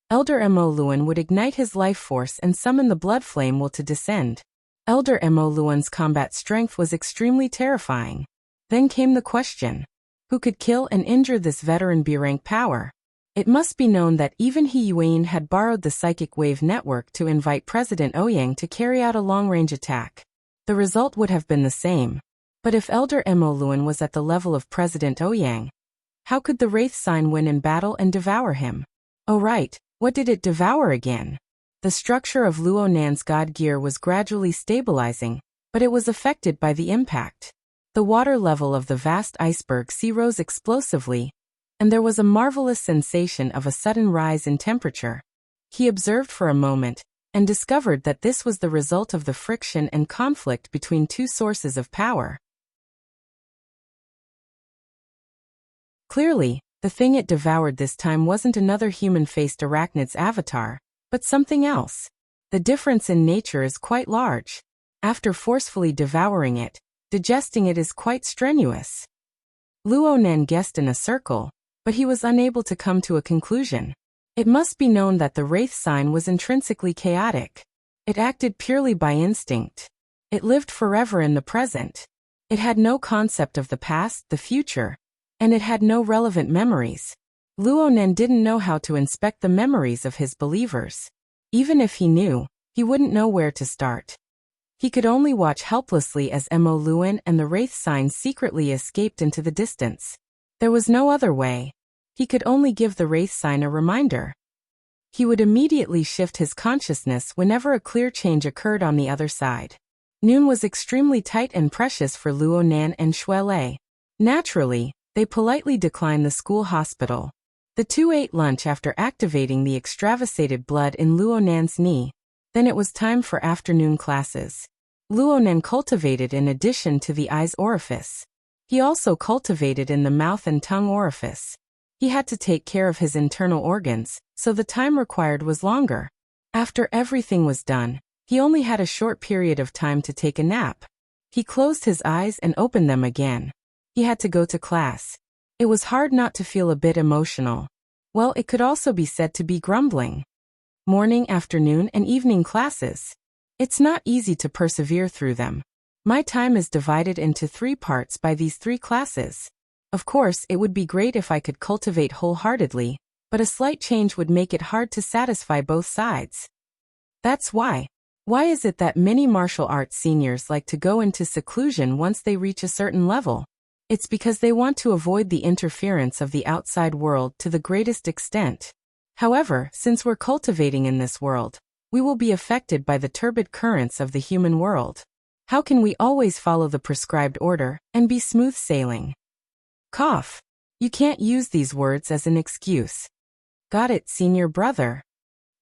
Elder Mo Luan would ignite his life force and summon the blood flame will to descend. Elder Mo Luan's combat strength was extremely terrifying. Then came the question. Who could kill and injure this veteran B-rank power? It must be known that even He Yuan had borrowed the psychic wave network to invite President Ouyang to carry out a long-range attack. The result would have been the same. But if Elder Mo Luan was at the level of President Ouyang, how could the Wraith sign win in battle and devour him? Oh right, what did it devour again? The structure of Luo Nan's god gear was gradually stabilizing, but it was affected by the impact. The water level of the vast iceberg sea rose explosively, and there was a marvelous sensation of a sudden rise in temperature. He observed for a moment, and discovered that this was the result of the friction and conflict between two sources of power. Clearly, the thing it devoured this time wasn't another human-faced arachnid's avatar, but something else. The difference in nature is quite large. After forcefully devouring it, digesting it is quite strenuous. Luo Nan guessed in a circle, but he was unable to come to a conclusion. It must be known that the wraith sign was intrinsically chaotic. It acted purely by instinct. It lived forever in the present. It had no concept of the past, the future, and it had no relevant memories. Luonan didn't know how to inspect the memories of his believers. Even if he knew, he wouldn't know where to start. He could only watch helplessly as Mo Luan and the wraith sign secretly escaped into the distance. There was no other way. He could only give the wraith sign a reminder. He would immediately shift his consciousness whenever a clear change occurred on the other side. Noon was extremely tight and precious for Luonan and Shuelei. Naturally, they politely declined the school hospital. The two ate lunch after activating the extravasated blood in Luonan's knee. Then it was time for afternoon classes. Luonan cultivated in addition to the eye's orifice. He also cultivated in the mouth and tongue orifice. He had to take care of his internal organs, so the time required was longer. After everything was done, he only had a short period of time to take a nap. He closed his eyes and opened them again. He had to go to class. It was hard not to feel a bit emotional. Well, it could also be said to be grumbling. Morning, afternoon, and evening classes. It's not easy to persevere through them. My time is divided into 3 parts by these 3 classes. Of course, it would be great if I could cultivate wholeheartedly, but a slight change would make it hard to satisfy both sides. That's why. Why is it that many martial arts seniors like to go into seclusion once they reach a certain level? It's because they want to avoid the interference of the outside world to the greatest extent. However, since we're cultivating in this world, we will be affected by the turbid currents of the human world. How can we always follow the prescribed order and be smooth sailing? Cough. You can't use these words as an excuse. Got it, senior brother.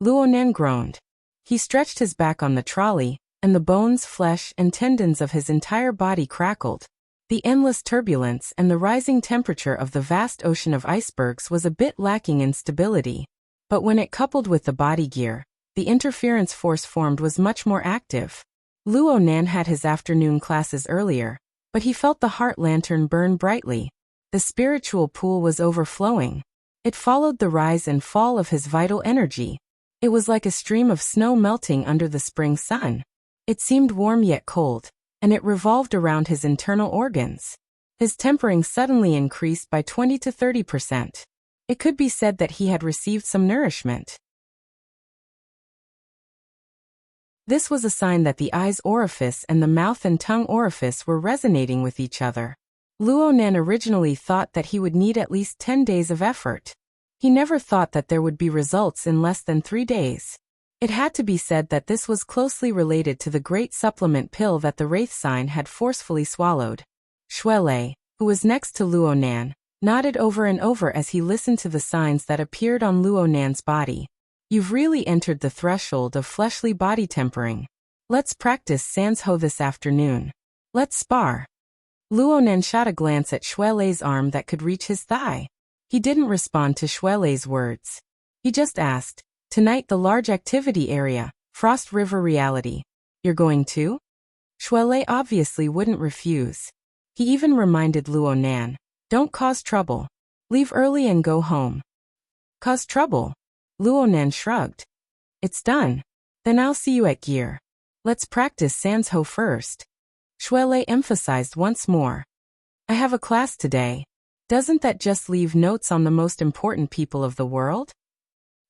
Luonan groaned. He stretched his back on the trolley, and the bones, flesh, and tendons of his entire body crackled. The endless turbulence and the rising temperature of the vast ocean of icebergs was a bit lacking in stability. But when it coupled with the body gear, the interference force formed was much more active. Luonan had his afternoon classes earlier, but he felt the heart lantern burn brightly. The spiritual pool was overflowing. It followed the rise and fall of his vital energy. It was like a stream of snow melting under the spring sun. It seemed warm yet cold, and it revolved around his internal organs. His tempering suddenly increased by 20 to 30%. It could be said that he had received some nourishment. This was a sign that the eye's orifice and the mouth and tongue orifice were resonating with each other. Luonan originally thought that he would need at least 10 days of effort. He never thought that there would be results in less than 3 days. It had to be said that this was closely related to the great supplement pill that the wraith sign had forcefully swallowed. Shuelei, who was next to Luonan, nodded over and over as he listened to the signs that appeared on Luonan's body. You've really entered the threshold of fleshly body tempering. Let's practice Sansho this afternoon. Let's spar. Luonan shot a glance at Shuelei's arm that could reach his thigh. He didn't respond to Shuelei's words. He just asked, tonight the large activity area, Frost River Reality. You're going too? Shuelei obviously wouldn't refuse. He even reminded Luonan, don't cause trouble. Leave early and go home. Cause trouble? Luonan shrugged. It's done. Then I'll see you at gear. Let's practice Sansho first. Shuelei emphasized once more. I have a class today. Doesn't that just leave notes on the most important people of the world?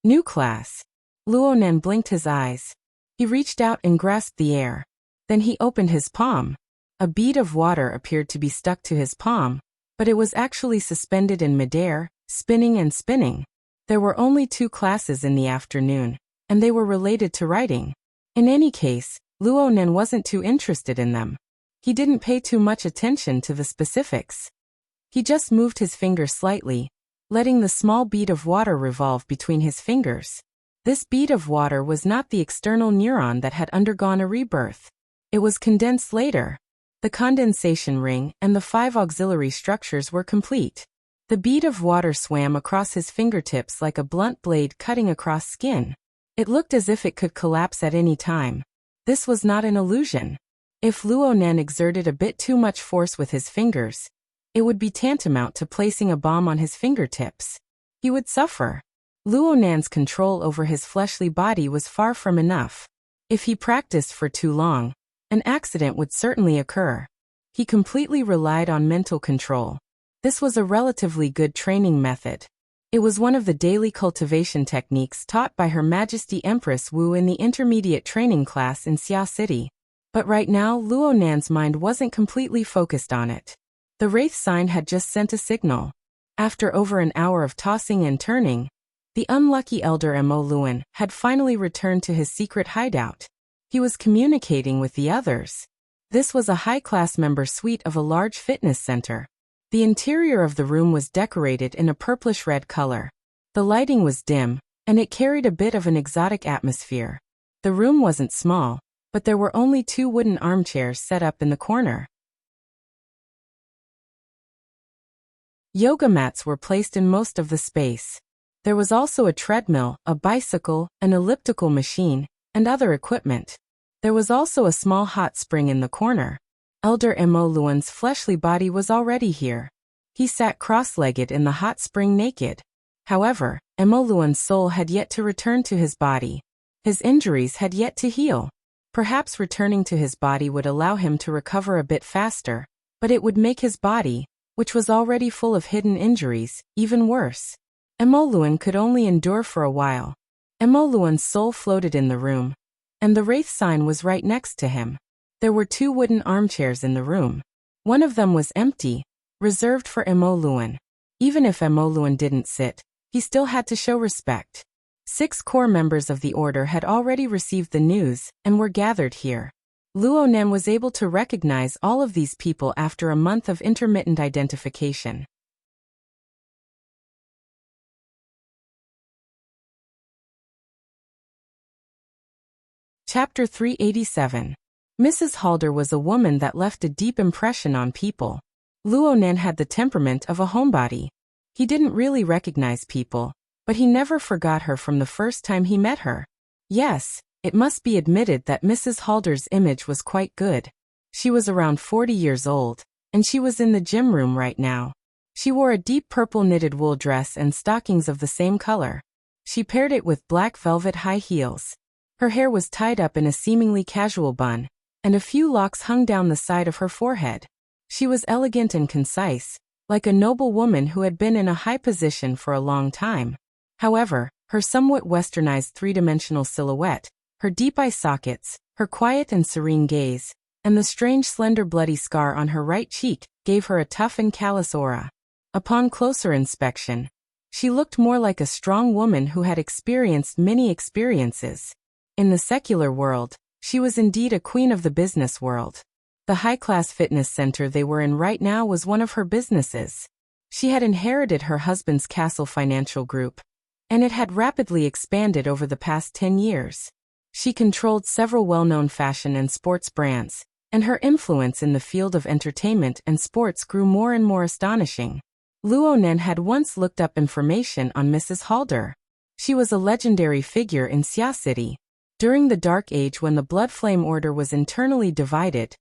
New class. Luonan blinked his eyes. He reached out and grasped the air. Then he opened his palm. A bead of water appeared to be stuck to his palm, but it was actually suspended in midair, spinning and spinning. There were only 2 classes in the afternoon, and they were related to writing. In any case, Luonan wasn't too interested in them. He didn't pay too much attention to the specifics. He just moved his finger slightly, letting the small bead of water revolve between his fingers. This bead of water was not the external neuron that had undergone a rebirth. It was condensed later. The condensation ring and the 5 auxiliary structures were complete. The bead of water swam across his fingertips like a blunt blade cutting across skin. It looked as if it could collapse at any time. This was not an illusion. If Luonan exerted a bit too much force with his fingers, It would be tantamount to placing a bomb on his fingertips. He would suffer. Luo Nan's control over his fleshly body was far from enough. If he practiced for too long, an accident would certainly occur. He completely relied on mental control. This was a relatively good training method. It was one of the daily cultivation techniques taught by Her Majesty Empress Wu in the intermediate training class in Xia City. But right now Luo Nan's mind wasn't completely focused on it. The Wraith sign had just sent a signal. After over an hour of tossing and turning, the unlucky elder Mo Luan had finally returned to his secret hideout. He was communicating with the others. This was a high-class member suite of a large fitness center. The interior of the room was decorated in a purplish-red color. The lighting was dim, and it carried a bit of an exotic atmosphere. The room wasn't small, but there were only 2 wooden armchairs set up in the corner. Yoga mats were placed in most of the space. There was also a treadmill, a bicycle, an elliptical machine, and other equipment. There was also a small hot spring in the corner. Elder Mo Luan's fleshly body was already here. He sat cross-legged in the hot spring naked. However, Mo Luan's soul had yet to return to his body. His injuries had yet to heal. Perhaps returning to his body would allow him to recover a bit faster, but it would make his body, which was already full of hidden injuries, even worse. Mo Luan could only endure for a while. Mo Luan's soul floated in the room, and the Wraith sign was right next to him. There were 2 wooden armchairs in the room. One of them was empty, reserved for Mo Luan. Even if Mo Luan didn't sit, he still had to show respect. 6 core members of the order had already received the news and were gathered here. Luo Nan was able to recognize all of these people after a month of intermittent identification. Chapter 387. Mrs. Halder was a woman that left a deep impression on people. Luo Nan had the temperament of a homebody. He didn't really recognize people, but he never forgot her from the first time he met her. Yes, it must be admitted that Mrs. Halder's image was quite good. She was around 40 years old, and she was in the gym room right now. She wore a deep purple knitted wool dress and stockings of the same color. She paired it with black velvet high heels. Her hair was tied up in a seemingly casual bun, and a few locks hung down the side of her forehead. She was elegant and concise, like a noble woman who had been in a high position for a long time. However, her somewhat westernized three-dimensional silhouette, her deep eye sockets, her quiet and serene gaze, and the strange slender bloody scar on her right cheek gave her a tough and callous aura. Upon closer inspection, she looked more like a strong woman who had experienced many experiences. In the secular world, she was indeed a queen of the business world. The high-class fitness center they were in right now was one of her businesses. She had inherited her husband's Castle Financial Group, and it had rapidly expanded over the past 10 years. She controlled several well-known fashion and sports brands, and her influence in the field of entertainment and sports grew more and more astonishing. Luo Nan had once looked up information on Mrs. Halder. She was a legendary figure in Xia City. During the Dark Age, when the Blood Flame Order was internally divided,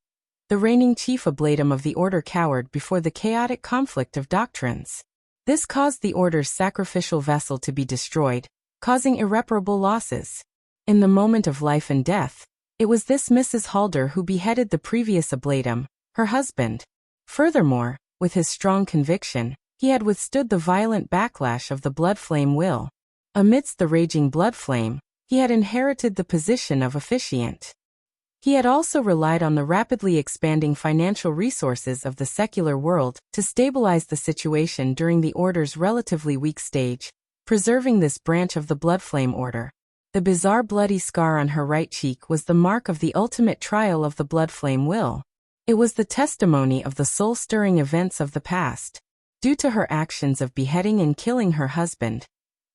the reigning chief ablatum of the order cowered before the chaotic conflict of doctrines. This caused the order's sacrificial vessel to be destroyed, causing irreparable losses. In the moment of life and death, it was this Mrs. Halder who beheaded the previous ablatum, her husband. Furthermore, with his strong conviction, he had withstood the violent backlash of the Blood Flame will. Amidst the raging blood flame, he had inherited the position of officiant. He had also relied on the rapidly expanding financial resources of the secular world to stabilize the situation during the order's relatively weak stage, preserving this branch of the Blood Flame Order. The bizarre bloody scar on her right cheek was the mark of the ultimate trial of the Blood Flame will. It was the testimony of the soul-stirring events of the past. Due to her actions of beheading and killing her husband,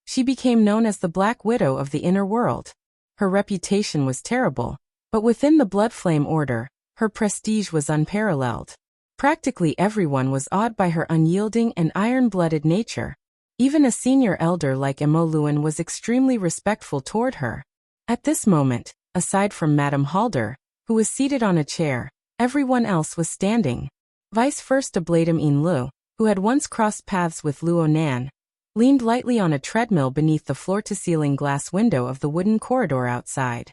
she became known as the Black Widow of the inner world. Her reputation was terrible, but within the Blood Flame Order, her prestige was unparalleled. Practically everyone was awed by her unyielding and iron-blooded nature. Even a senior elder like Mo Luan was extremely respectful toward her. At this moment, aside from Madame Halder, who was seated on a chair, everyone else was standing. Vice First Ablatum Yin Lu, who had once crossed paths with Luo Nan, leaned lightly on a treadmill beneath the floor-to-ceiling glass window of the wooden corridor outside.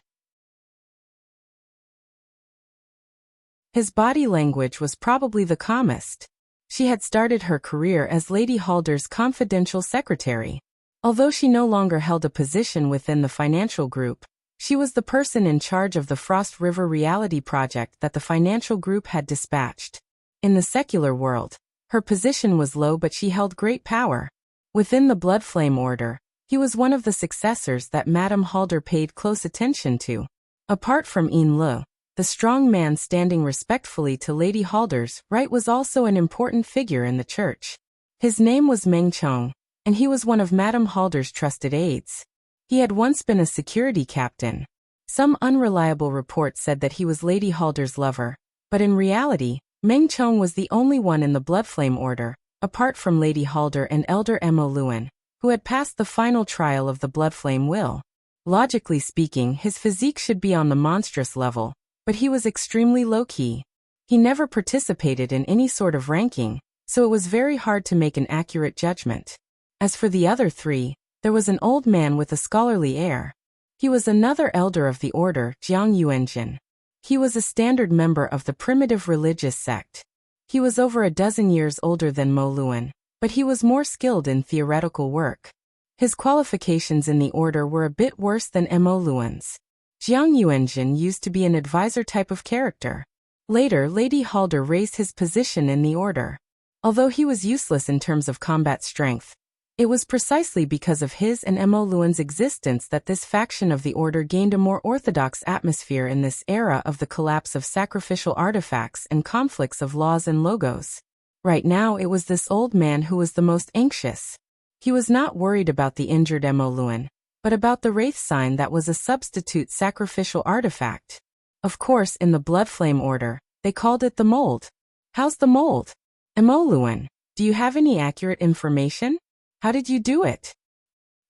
His body language was probably the calmest. She had started her career as Lady Halder's confidential secretary. Although she no longer held a position within the financial group, she was the person in charge of the Frost River reality project that the financial group had dispatched. In the secular world, her position was low, but she held great power. Within the Bloodflame Order, he was one of the successors that Madame Halder paid close attention to. Apart from Yin Lu, the strong man standing respectfully to Lady Halder's right was also an important figure in the church. His name was Meng Chong, and he was one of Madame Halder's trusted aides. He had once been a security captain. Some unreliable reports said that he was Lady Halder's lover, but in reality, Meng Chong was the only one in the Bloodflame Order, apart from Lady Halder and Elder Mo Luan, who had passed the final trial of the Bloodflame Will. Logically speaking, his physique should be on the monstrous level, but he was extremely low-key. He never participated in any sort of ranking, so it was very hard to make an accurate judgment. As for the other three, there was an old man with a scholarly air. He was another elder of the order, Jiang Yuanjin. He was a standard member of the primitive religious sect. He was over a dozen years older than Mo Luan, but he was more skilled in theoretical work. His qualifications in the order were a bit worse than Mo Luan's. Jiang Yuanjin used to be an advisor type of character. Later, Lady Halder raised his position in the order. Although he was useless in terms of combat strength, it was precisely because of his and Mo Luan's existence that this faction of the order gained a more orthodox atmosphere in this era of the collapse of sacrificial artifacts and conflicts of laws and logos. Right now it was this old man who was the most anxious. He was not worried about the injured Mo Luan, but about the wraith sign that was a substitute sacrificial artifact. Of course, in the Bloodflame Order, they called it the mold. How's the mold? Mo Luan, do you have any accurate information? How did you do it?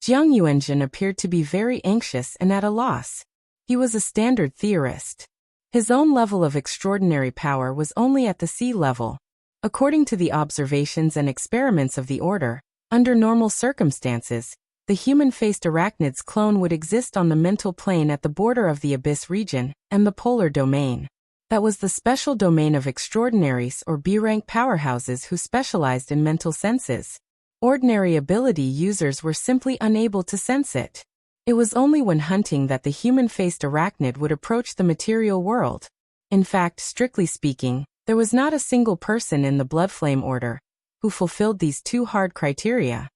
Jiang Yuanjin appeared to be very anxious and at a loss. He was a standard theorist. His own level of extraordinary power was only at the sea level. According to the observations and experiments of the order, under normal circumstances, the human-faced arachnid's clone would exist on the mental plane at the border of the Abyss region and the Polar Domain. That was the special domain of extraordinaries or B-rank powerhouses who specialized in mental senses. Ordinary ability users were simply unable to sense it. It was only when hunting that the human-faced arachnid would approach the material world. In fact, strictly speaking, there was not a single person in the Bloodflame Order who fulfilled these two hard criteria.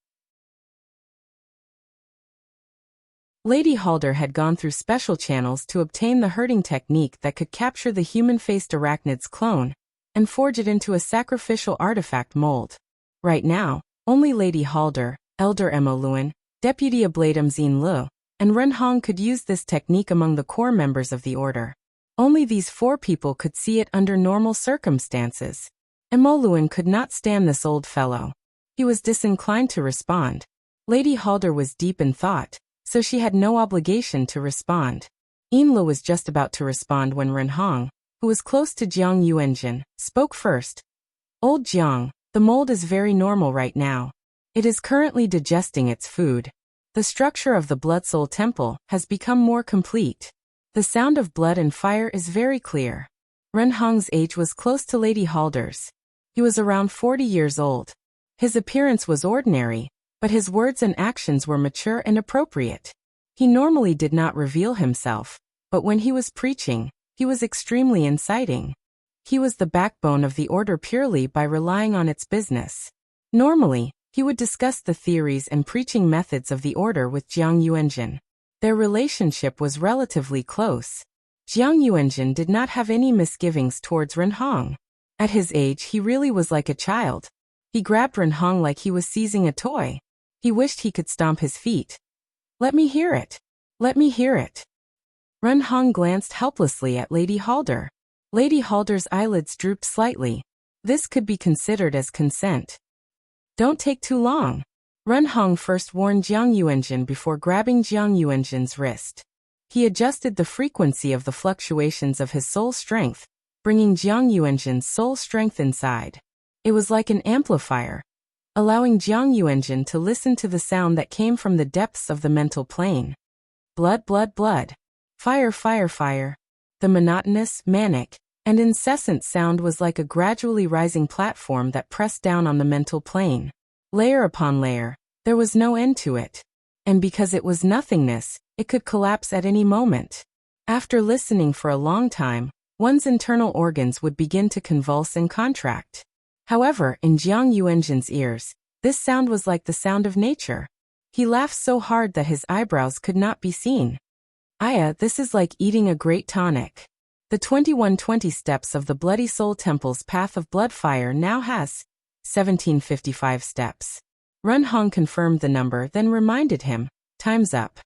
Lady Halder had gone through special channels to obtain the herding technique that could capture the human-faced arachnid's clone and forge it into a sacrificial artifact mold. Right now, only Lady Halder, Elder Mo Luan, Deputy Ablatum Yin Lu, and Ren Hong could use this technique among the core members of the order. Only these four people could see it under normal circumstances. Mo Luan could not stand this old fellow. He was disinclined to respond. Lady Halder was deep in thought, so she had no obligation to respond. Yin Lu was just about to respond when Ren Hong, who was close to Jiang Yuanjin, spoke first. Old Jiang, the mold is very normal right now. It is currently digesting its food. The structure of the Blood Soul Temple has become more complete. The sound of blood and fire is very clear. Ren Hong's age was close to Lady Halder's. He was around 40 years old. His appearance was ordinary, but his words and actions were mature and appropriate. He normally did not reveal himself, but when he was preaching, he was extremely inciting. He was the backbone of the order purely by relying on its business. Normally, he would discuss the theories and preaching methods of the order with Jiang Yuanjin. Their relationship was relatively close. Jiang Yuanjin did not have any misgivings towards Ren Hong. At his age, he really was like a child. He grabbed Ren Hong like he was seizing a toy. He wished he could stomp his feet. Let me hear it. Let me hear it. Ren Hong glanced helplessly at Lady Halder. Lady Halder's eyelids drooped slightly. This could be considered as consent. Don't take too long. Ren Hong first warned Jiang Yuanjin before grabbing Jiang Yuanjin's wrist. He adjusted the frequency of the fluctuations of his soul strength, bringing Jiang Yuanjin's soul strength inside. It was like an amplifier, allowing Jiang Yuanjin to listen to the sound that came from the depths of the mental plane. Blood, blood, blood. Fire, fire, fire. The monotonous, manic, and incessant sound was like a gradually rising platform that pressed down on the mental plane. Layer upon layer, there was no end to it. And because it was nothingness, it could collapse at any moment. After listening for a long time, one's internal organs would begin to convulse and contract. However, in Jiang Yuanjin's ears, this sound was like the sound of nature. He laughed so hard that his eyebrows could not be seen. This is like eating a great tonic. The 2120 steps of the Bloody Soul Temple's Path of Blood Fire now has 1755 steps. Run Hong confirmed the number, then reminded him, time's up.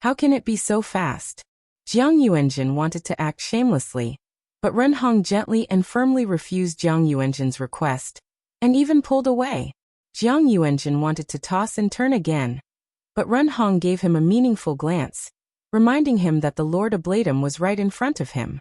How can it be so fast? Jiang Yuanjin wanted to act shamelessly, but Run Hong gently and firmly refused Jiang Yuanjin's request, and even pulled away. Jiang Yuanjin wanted to toss and turn again, but Run Hong gave him a meaningful glance, reminding him that the Lord Ablatum was right in front of him.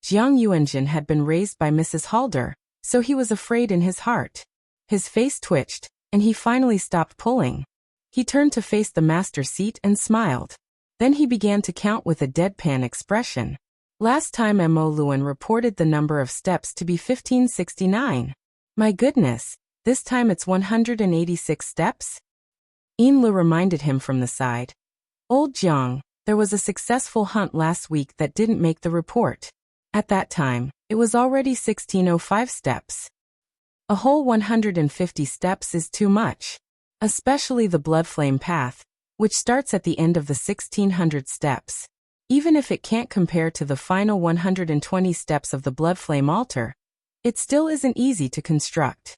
Jiang Yuanjin had been raised by Mrs. Halder, so he was afraid in his heart. His face twitched, and he finally stopped pulling. He turned to face the master seat and smiled. Then he began to count with a deadpan expression. Last time Mo Luan reported the number of steps to be 1569. My goodness, this time it's 186 steps? Yin Lu reminded him from the side. Old Jiang, there was a successful hunt last week that didn't make the report. At that time, it was already 1605 steps. A whole 150 steps is too much. Especially the blood flame path, which starts at the end of the 1600 steps. Even if it can't compare to the final 120 steps of the blood flame altar, it still isn't easy to construct.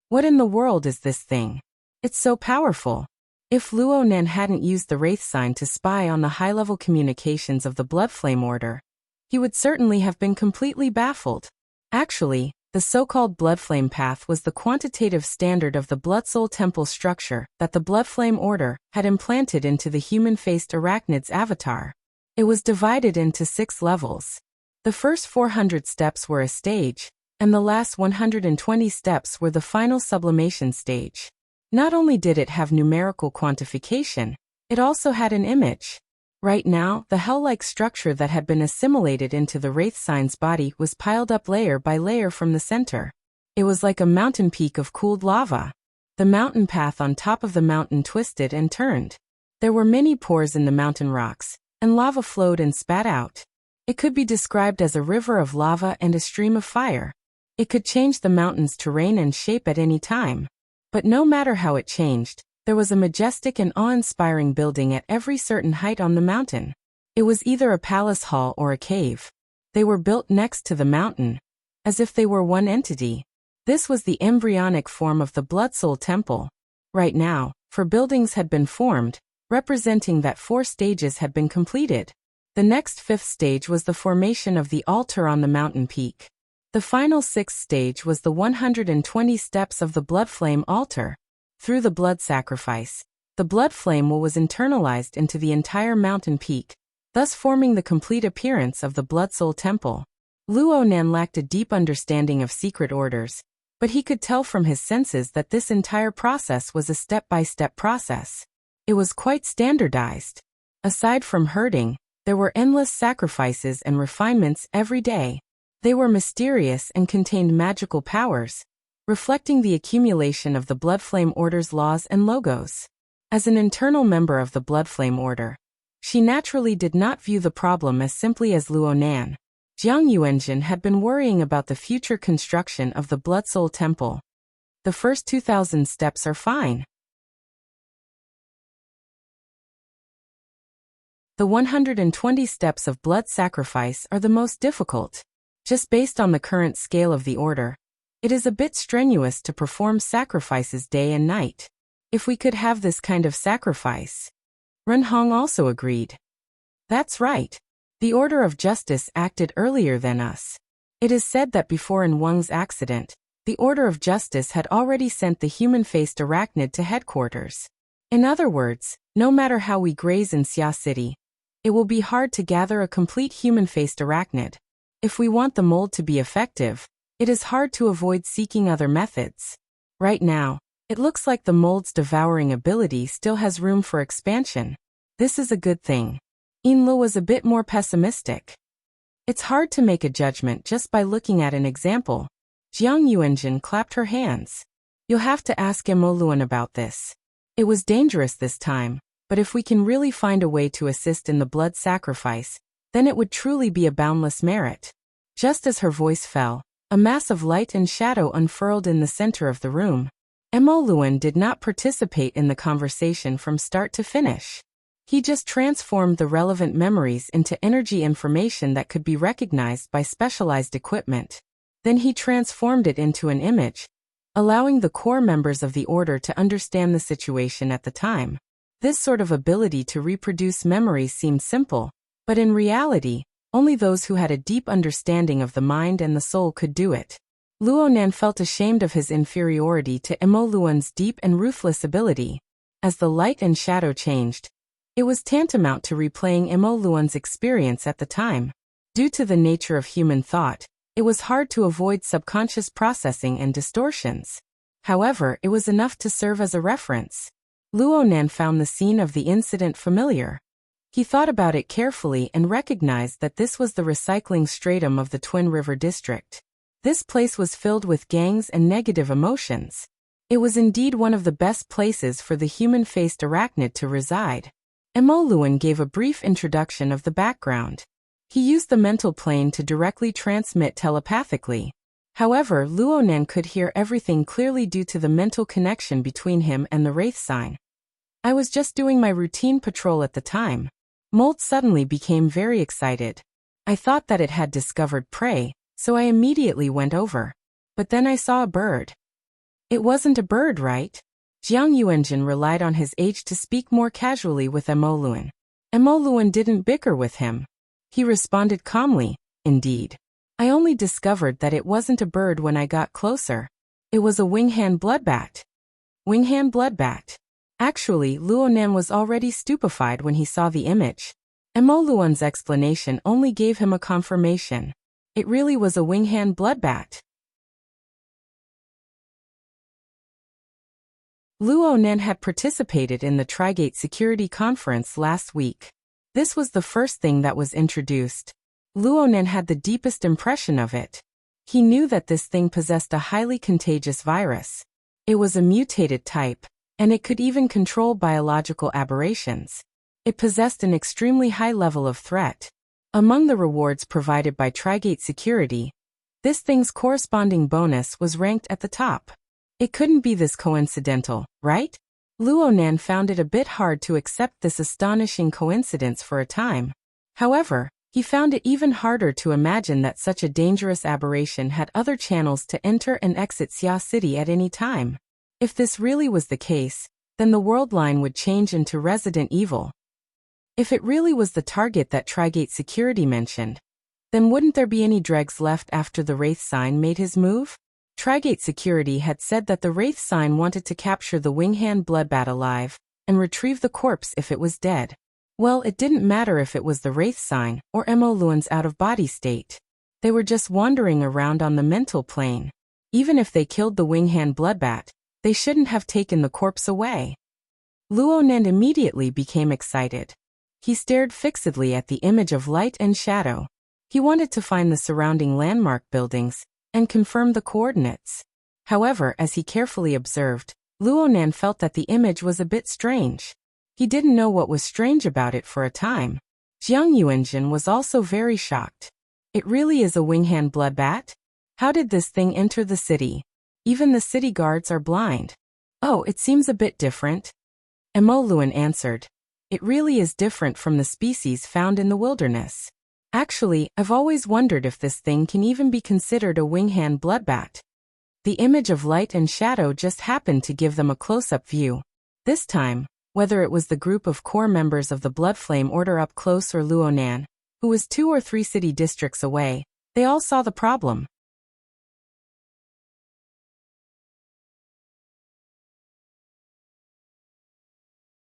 What in the world is this thing? It's so powerful. If Luo Nan hadn't used the Wraith sign to spy on the high-level communications of the Blood Flame Order, he would certainly have been completely baffled. Actually, the so-called Blood Flame Path was the quantitative standard of the Blood Soul Temple structure that the Blood Flame Order had implanted into the human-faced arachnid's avatar. It was divided into 6 levels. The first 400 steps were a stage, and the last 120 steps were the final sublimation stage. Not only did it have numerical quantification, it also had an image. Right now, the hell-like structure that had been assimilated into the Wraith Sign's body was piled up layer by layer from the center. It was like a mountain peak of cooled lava. The mountain path on top of the mountain twisted and turned. There were many pores in the mountain rocks, and lava flowed and spat out. It could be described as a river of lava and a stream of fire. It could change the mountain's terrain and shape at any time. But no matter how it changed, there was a majestic and awe-inspiring building at every certain height on the mountain. It was either a palace hall or a cave. They were built next to the mountain, as if they were one entity. This was the embryonic form of the Blood Soul Temple. Right now, 4 buildings had been formed, representing that 4 stages had been completed. The next 5th stage was the formation of the altar on the mountain peak. The final 6th stage was the 120 steps of the blood flame altar. Through the blood sacrifice, the blood flame was internalized into the entire mountain peak, thus forming the complete appearance of the Blood Soul Temple. Luo Nan lacked a deep understanding of secret orders, but he could tell from his senses that this entire process was a step-by-step process. It was quite standardized. Aside from herding, there were endless sacrifices and refinements every day. They were mysterious and contained magical powers, reflecting the accumulation of the Blood Flame Order's laws and logos. As an internal member of the Blood Flame Order, she naturally did not view the problem as simply as Luo Nan. Jiang Yuanjin had been worrying about the future construction of the Blood Soul Temple. The first 2,000 steps are fine. The 120 steps of blood sacrifice are the most difficult. Just based on the current scale of the order, it is a bit strenuous to perform sacrifices day and night. If we could have this kind of sacrifice. Ren Hong also agreed. That's right. The Order of Justice acted earlier than us. It is said that before In Weng's accident, the Order of Justice had already sent the human-faced arachnid to headquarters. In other words, no matter how we graze in Xia City, It will be hard to gather a complete human-faced arachnid. If we want the mold to be effective, it is hard to avoid seeking other methods. Right now, it looks like the mold's devouring ability still has room for expansion. This is a good thing. Inlo was a bit more pessimistic. It's hard to make a judgment just by looking at an example. Jiang Yuanjin clapped her hands. You'll have to ask Emoluan about this. It was dangerous this time, but if we can really find a way to assist in the blood sacrifice, then it would truly be a boundless merit. Just as her voice fell, a mass of light and shadow unfurled in the center of the room. Emoluan did not participate in the conversation from start to finish. He just transformed the relevant memories into energy information that could be recognized by specialized equipment. Then he transformed it into an image, allowing the core members of the order to understand the situation at the time. This sort of ability to reproduce memories seemed simple, but in reality, only those who had a deep understanding of the mind and the soul could do it. Luonan felt ashamed of his inferiority to Emoluan's deep and ruthless ability. As the light and shadow changed, it was tantamount to replaying Emoluan's experience at the time. Due to the nature of human thought, it was hard to avoid subconscious processing and distortions. However, it was enough to serve as a reference. Luonan found the scene of the incident familiar. He thought about it carefully and recognized that this was the recycling stratum of the Twin River District. This place was filled with gangs and negative emotions. It was indeed one of the best places for the human-faced arachnid to reside. Emoluan gave a brief introduction of the background. He used the mental plane to directly transmit telepathically. However, Luonan could hear everything clearly due to the mental connection between him and the Wraith sign. I was just doing my routine patrol at the time. Molt suddenly became very excited. I thought that it had discovered prey, so I immediately went over. But then I saw a bird. It wasn't a bird, right? Jiang Yuanjin relied on his age to speak more casually with Emoluan. Emoluan didn't bicker with him. He responded calmly, indeed. I only discovered that it wasn't a bird when I got closer. It was a winghand bloodbat. Winghand bloodbat. Actually, Luonan was already stupefied when he saw the image. Emoluan's explanation only gave him a confirmation. It really was a winghand bloodbat. Luonan had participated in the Trigate Security Conference last week. This was the first thing that was introduced. Luonan had the deepest impression of it. He knew that this thing possessed a highly contagious virus. It was a mutated type, and it could even control biological aberrations. It possessed an extremely high level of threat. Among the rewards provided by Trigate Security, this thing's corresponding bonus was ranked at the top. It couldn't be this coincidental, right? Luonan found it a bit hard to accept this astonishing coincidence for a time. However, he found it even harder to imagine that such a dangerous aberration had other channels to enter and exit Xia City at any time. If this really was the case, then the world line would change into Resident Evil. If it really was the target that Trigate Security mentioned, then wouldn't there be any dregs left after the Wraith sign made his move? Trigate Security had said that the Wraith sign wanted to capture the winghand bloodbat alive and retrieve the corpse if it was dead. Well, it didn't matter if it was the Wraith sign or Emoluan's out-of-body state. They were just wandering around on the mental plane. Even if they killed the winghand bloodbat, they shouldn't have taken the corpse away. Luonan immediately became excited. He stared fixedly at the image of light and shadow. He wanted to find the surrounding landmark buildings and confirm the coordinates. However, as he carefully observed, Luonan felt that the image was a bit strange. He didn't know what was strange about it for a time. Jiang Yuanjin was also very shocked. It really is a winghand bloodbat? How did this thing enter the city? Even the city guards are blind. Oh, it seems a bit different. Emoluan answered. It really is different from the species found in the wilderness. Actually, I've always wondered if this thing can even be considered a winghand bloodbat. The image of light and shadow just happened to give them a close-up view. This time, whether it was the group of core members of the Bloodflame Order up close or Luonan, who was 2 or 3 city districts away, they all saw the problem.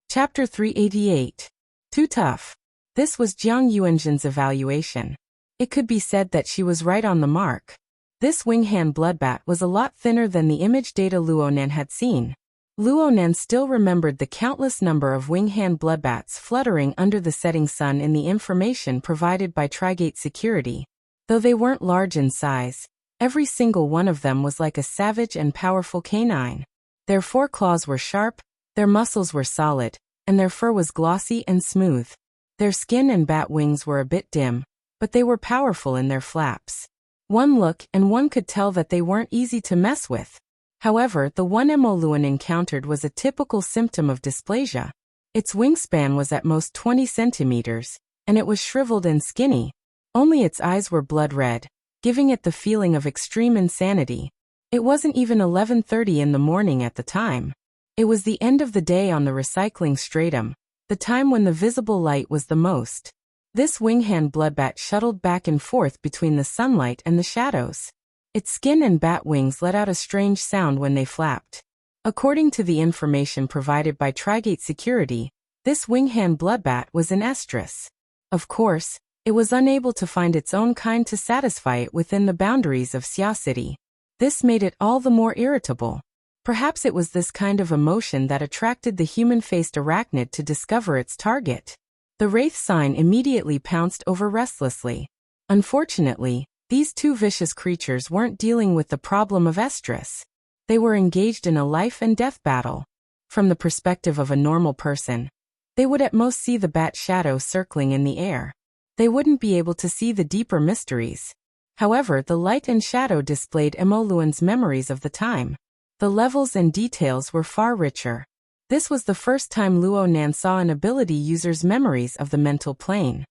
Chapter 388. Too tough. This was Jiang Yuanjin's evaluation. It could be said that she was right on the mark. This Winghan bloodbat was a lot thinner than the image data Luonan had seen. Luonan still remembered the countless number of Winghan bloodbats fluttering under the setting sun in the information provided by Trigate Security. Though they weren't large in size, every single one of them was like a savage and powerful canine. Their foreclaws were sharp, their muscles were solid, and their fur was glossy and smooth. Their skin and bat wings were a bit dim, but they were powerful in their flaps. One look and one could tell that they weren't easy to mess with. However, the one Emoluan encountered was a typical symptom of dysplasia. Its wingspan was at most 20 centimeters, and it was shriveled and skinny. Only its eyes were blood red, giving it the feeling of extreme insanity. It wasn't even 11:30 in the morning at the time. It was the end of the day on the recycling stratum, the time when the visible light was the most. This Winghan bloodbat shuttled back and forth between the sunlight and the shadows. Its skin and bat wings let out a strange sound when they flapped. According to the information provided by Trigate Security, this Winghan bloodbat was an estrus. Of course, it was unable to find its own kind to satisfy it within the boundaries of Xia City. This made it all the more irritable. Perhaps it was this kind of emotion that attracted the human-faced arachnid to discover its target. The wraith sign immediately pounced over restlessly. Unfortunately, these two vicious creatures weren't dealing with the problem of estrus. They were engaged in a life-and-death battle. From the perspective of a normal person, they would at most see the bat shadow circling in the air. They wouldn't be able to see the deeper mysteries. However, the light and shadow displayed Emoluan's memories of the time. The levels and details were far richer. This was the first time Luonan saw an ability user's memories of the mental plane.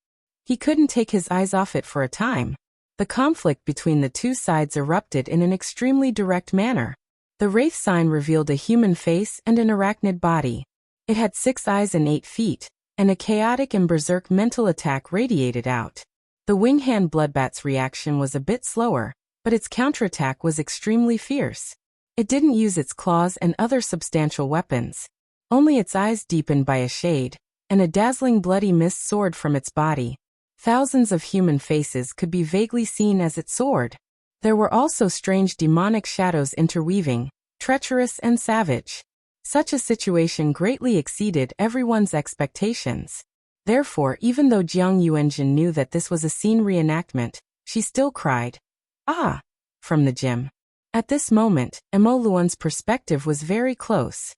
He couldn't take his eyes off it for a time. The conflict between the two sides erupted in an extremely direct manner. The wraith sign revealed a human face and an arachnid body. It had 6 eyes and 8 feet, and a chaotic and berserk mental attack radiated out. The Winghan bloodbat's reaction was a bit slower, but its counterattack was extremely fierce. It didn't use its claws and other substantial weapons. Only its eyes deepened by a shade, and a dazzling bloody mist soared from its body. Thousands of human faces could be vaguely seen as it soared. There were also strange demonic shadows interweaving, treacherous and savage. Such a situation greatly exceeded everyone's expectations. Therefore, even though Jiang Yuanjin knew that this was a scene reenactment, she still cried, "Ah!" from the gym. At this moment, Emoluan's perspective was very close.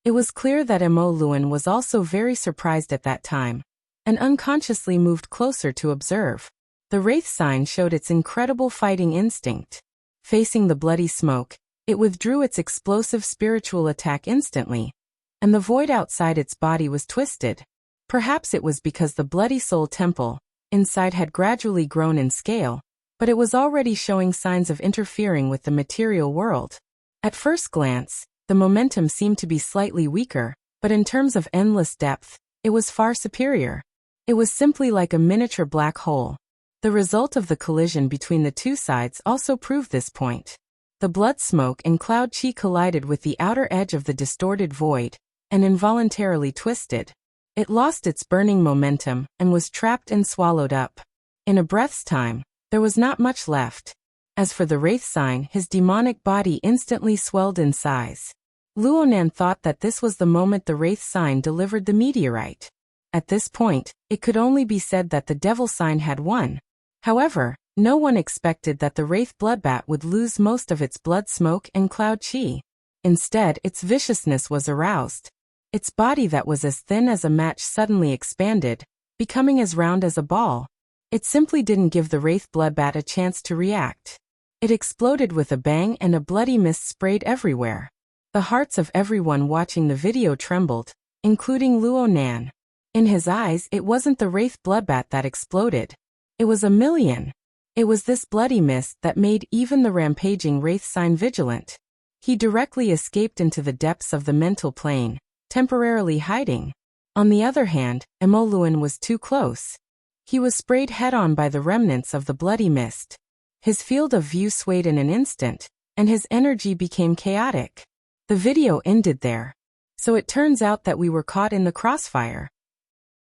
It was clear that Emoluan was also very surprised at that time, and unconsciously moved closer to observe. The wraith sign showed its incredible fighting instinct. Facing the bloody smoke, it withdrew its explosive spiritual attack instantly, and the void outside its body was twisted. Perhaps it was because the bloody soul temple inside had gradually grown in scale, but it was already showing signs of interfering with the material world. At first glance, the momentum seemed to be slightly weaker, but in terms of endless depth, it was far superior. It was simply like a miniature black hole. The result of the collision between the two sides also proved this point. The blood smoke and cloud chi collided with the outer edge of the distorted void, and involuntarily twisted. It lost its burning momentum and was trapped and swallowed up. In a breath's time, there was not much left. As for the wraith sign, his demonic body instantly swelled in size. Luonan thought that this was the moment the wraith sign delivered the meteorite. At this point, it could only be said that the devil sign had won. However, no one expected that the wraith bloodbat would lose most of its blood smoke and cloud chi. Instead, its viciousness was aroused. Its body that was as thin as a match suddenly expanded, becoming as round as a ball. It simply didn't give the wraith bloodbat a chance to react. It exploded with a bang and a bloody mist sprayed everywhere. The hearts of everyone watching the video trembled, including Luonan. In his eyes, it wasn't the wraith bloodbat that exploded. It was a million. It was this bloody mist that made even the rampaging wraith sign vigilant. He directly escaped into the depths of the mental plane, temporarily hiding. On the other hand, Emoluan was too close. He was sprayed head-on by the remnants of the bloody mist. His field of view swayed in an instant, and his energy became chaotic. The video ended there. So it turns out that we were caught in the crossfire.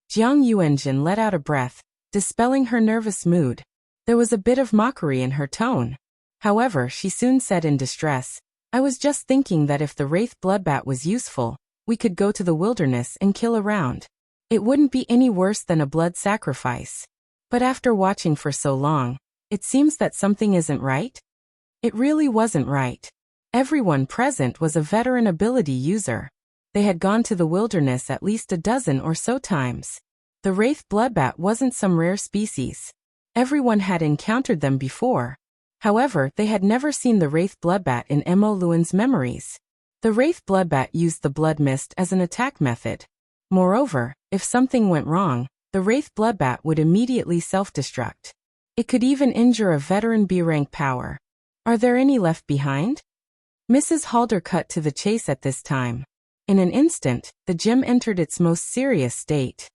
Jiang Yuanjin let out a breath, dispelling her nervous mood. There was a bit of mockery in her tone. However, she soon said in distress, I was just thinking that if the Wraith Bloodbat was useful, we could go to the wilderness and kill around. It wouldn't be any worse than a blood sacrifice. But after watching for so long, it seems that something isn't right? It really wasn't right. Everyone present was a veteran ability user. They had gone to the wilderness at least a dozen or so times. The Wraith Bloodbat wasn't some rare species. Everyone had encountered them before. However, they had never seen the Wraith Bloodbat in Mo Luan's memories. The Wraith Bloodbat used the blood mist as an attack method. Moreover, if something went wrong, the Wraith Bloodbat would immediately self-destruct. It could even injure a veteran B-rank power. Are there any left behind? Mrs. Halder cut to the chase at this time. In an instant, the gym entered its most serious state.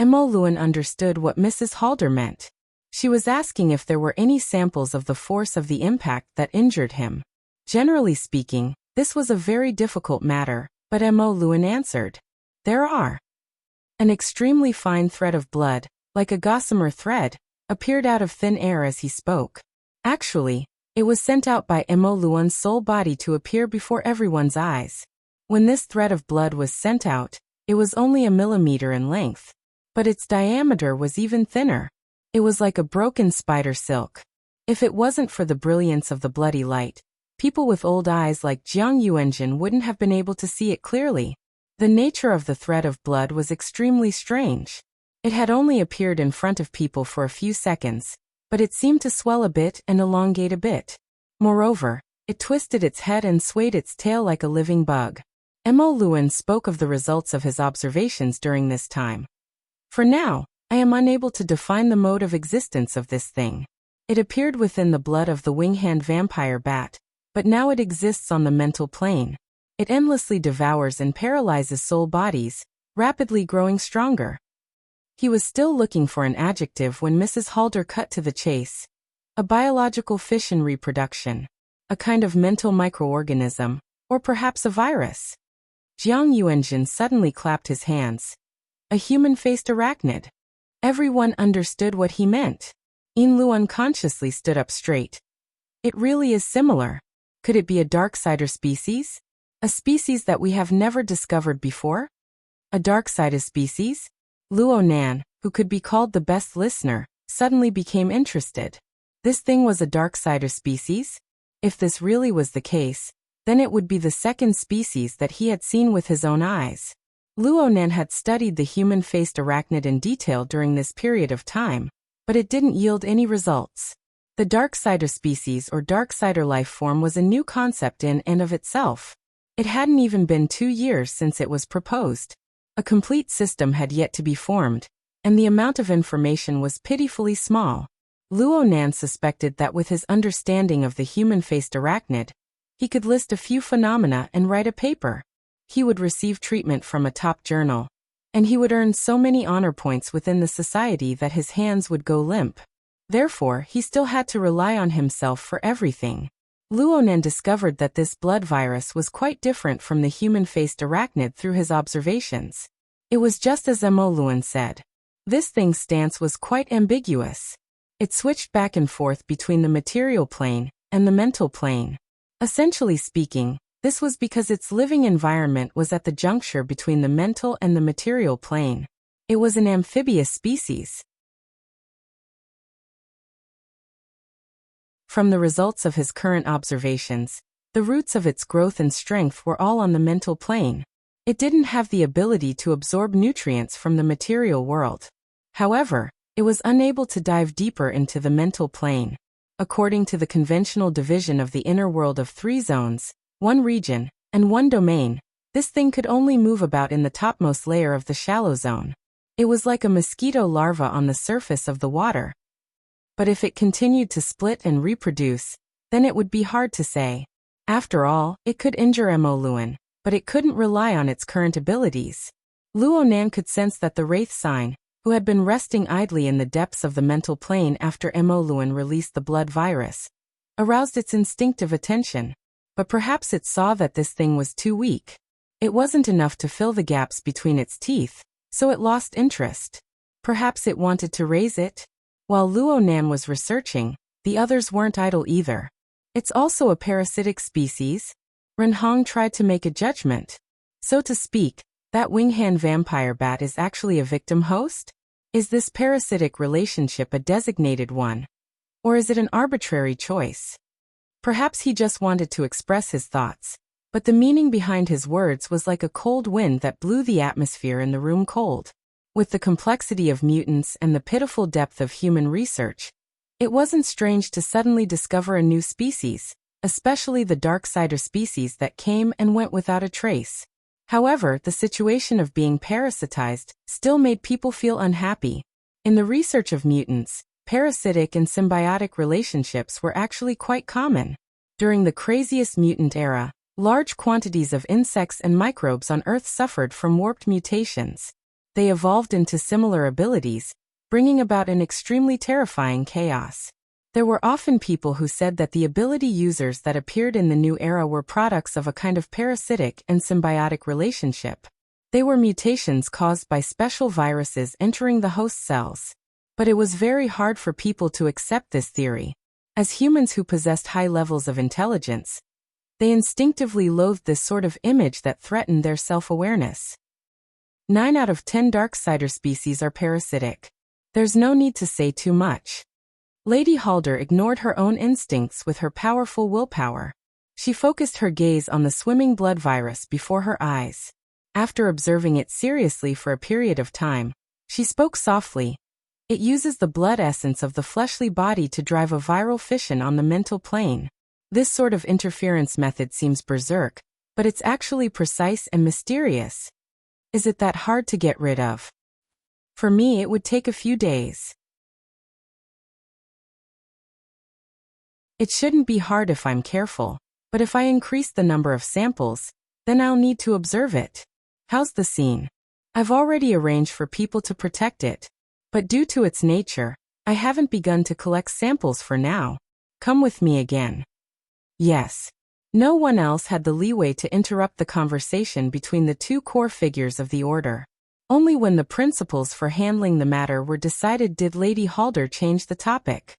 Mo Luan understood what Mrs. Halder meant. She was asking if there were any samples of the force of the impact that injured him. Generally speaking, this was a very difficult matter, but Mo Luan answered. There are. An extremely fine thread of blood, like a gossamer thread, appeared out of thin air as he spoke. Actually, it was sent out by Mo Luan's soul body to appear before everyone's eyes. When this thread of blood was sent out, it was only a millimeter in length. But its diameter was even thinner. It was like a broken spider silk. If it wasn't for the brilliance of the bloody light, people with old eyes like Jiang Yuanjin wouldn't have been able to see it clearly. The nature of the thread of blood was extremely strange. It had only appeared in front of people for a few seconds, but it seemed to swell a bit and elongate a bit. Moreover, it twisted its head and swayed its tail like a living bug. Mo Luan spoke of the results of his observations during this time. For now, I am unable to define the mode of existence of this thing. It appeared within the blood of the wing-hand vampire bat, but now it exists on the mental plane. It endlessly devours and paralyzes soul bodies, rapidly growing stronger. He was still looking for an adjective when Mrs. Halder cut to the chase. A biological fission reproduction. A kind of mental microorganism, or perhaps a virus. Jiang Yuanjin suddenly clapped his hands. A human-faced arachnid. Everyone understood what he meant. Lu unconsciously stood up straight. It really is similar. Could it be a Darksider species? A species that we have never discovered before? A Darksider species? Luo Nan, who could be called the best listener, suddenly became interested. This thing was a Darksider species? If this really was the case, then it would be the second species that he had seen with his own eyes. Luo Nan had studied the human-faced arachnid in detail during this period of time, but it didn't yield any results. The Darksider species or Darksider life form was a new concept in and of itself. It hadn't even been 2 years since it was proposed. A complete system had yet to be formed, and the amount of information was pitifully small. Luo Nan suspected that with his understanding of the human-faced arachnid, he could list a few phenomena and write a paper. He would receive treatment from a top journal, and he would earn so many honor points within the society that his hands would go limp. Therefore, he still had to rely on himself for everything. Luo Nan discovered that this blood virus was quite different from the human-faced arachnid through his observations. It was just as Mo Luan said. This thing's stance was quite ambiguous. It switched back and forth between the material plane and the mental plane. Essentially speaking, this was because its living environment was at the juncture between the mental and the material plane. It was an amphibious species. From the results of his current observations, the roots of its growth and strength were all on the mental plane. It didn't have the ability to absorb nutrients from the material world. However, it was unable to dive deeper into the mental plane. According to the conventional division of the inner world of 3 zones, 1 region, and 1 domain, this thing could only move about in the topmost layer of the shallow zone. It was like a mosquito larva on the surface of the water. But if it continued to split and reproduce, then it would be hard to say. After all, it could injure Mo Luan, but it couldn't rely on its current abilities. Luo Nan could sense that the Wraith Sign, who had been resting idly in the depths of the mental plane after Mo Luan released the blood virus, aroused its instinctive attention. but perhaps it saw that this thing was too weak. It wasn't enough to fill the gaps between its teeth, so it lost interest. Perhaps it wanted to raise it? While Luo Nan was researching, the others weren't idle either. It's also a parasitic species? Ren Hong tried to make a judgment. So to speak, that wing-hand vampire bat is actually a victim host? Is this parasitic relationship a designated one? Or is it an arbitrary choice? Perhaps he just wanted to express his thoughts, but the meaning behind his words was like a cold wind that blew the atmosphere in the room cold. With the complexity of mutants and the pitiful depth of human research, it wasn't strange to suddenly discover a new species, especially the Darksider species that came and went without a trace. However, the situation of being parasitized still made people feel unhappy. In the research of mutants, parasitic and symbiotic relationships were actually quite common. During the craziest mutant era, large quantities of insects and microbes on Earth suffered from warped mutations. They evolved into similar abilities, bringing about an extremely terrifying chaos. There were often people who said that the ability users that appeared in the new era were products of a kind of parasitic and symbiotic relationship. They were mutations caused by special viruses entering the host cells. But it was very hard for people to accept this theory. As humans who possessed high levels of intelligence, they instinctively loathed this sort of image that threatened their self-awareness. 9 out of 10 Darksider species are parasitic. There's no need to say too much. Lady Halder ignored her own instincts with her powerful willpower. She focused her gaze on the swimming blood virus before her eyes. After observing it seriously for a period of time, she spoke softly. It uses the blood essence of the fleshly body to drive a viral fission on the mental plane. This sort of interference method seems berserk, but it's actually precise and mysterious. Is it that hard to get rid of? For me, it would take a few days. It shouldn't be hard if I'm careful, but if I increase the number of samples, then I'll need to observe it. How's the scene? I've already arranged for people to protect it, but due to its nature, I haven't begun to collect samples for now. Come with me again. Yes. No one else had the leeway to interrupt the conversation between the two core figures of the order. Only when the principles for handling the matter were decided did Lady Halder change the topic.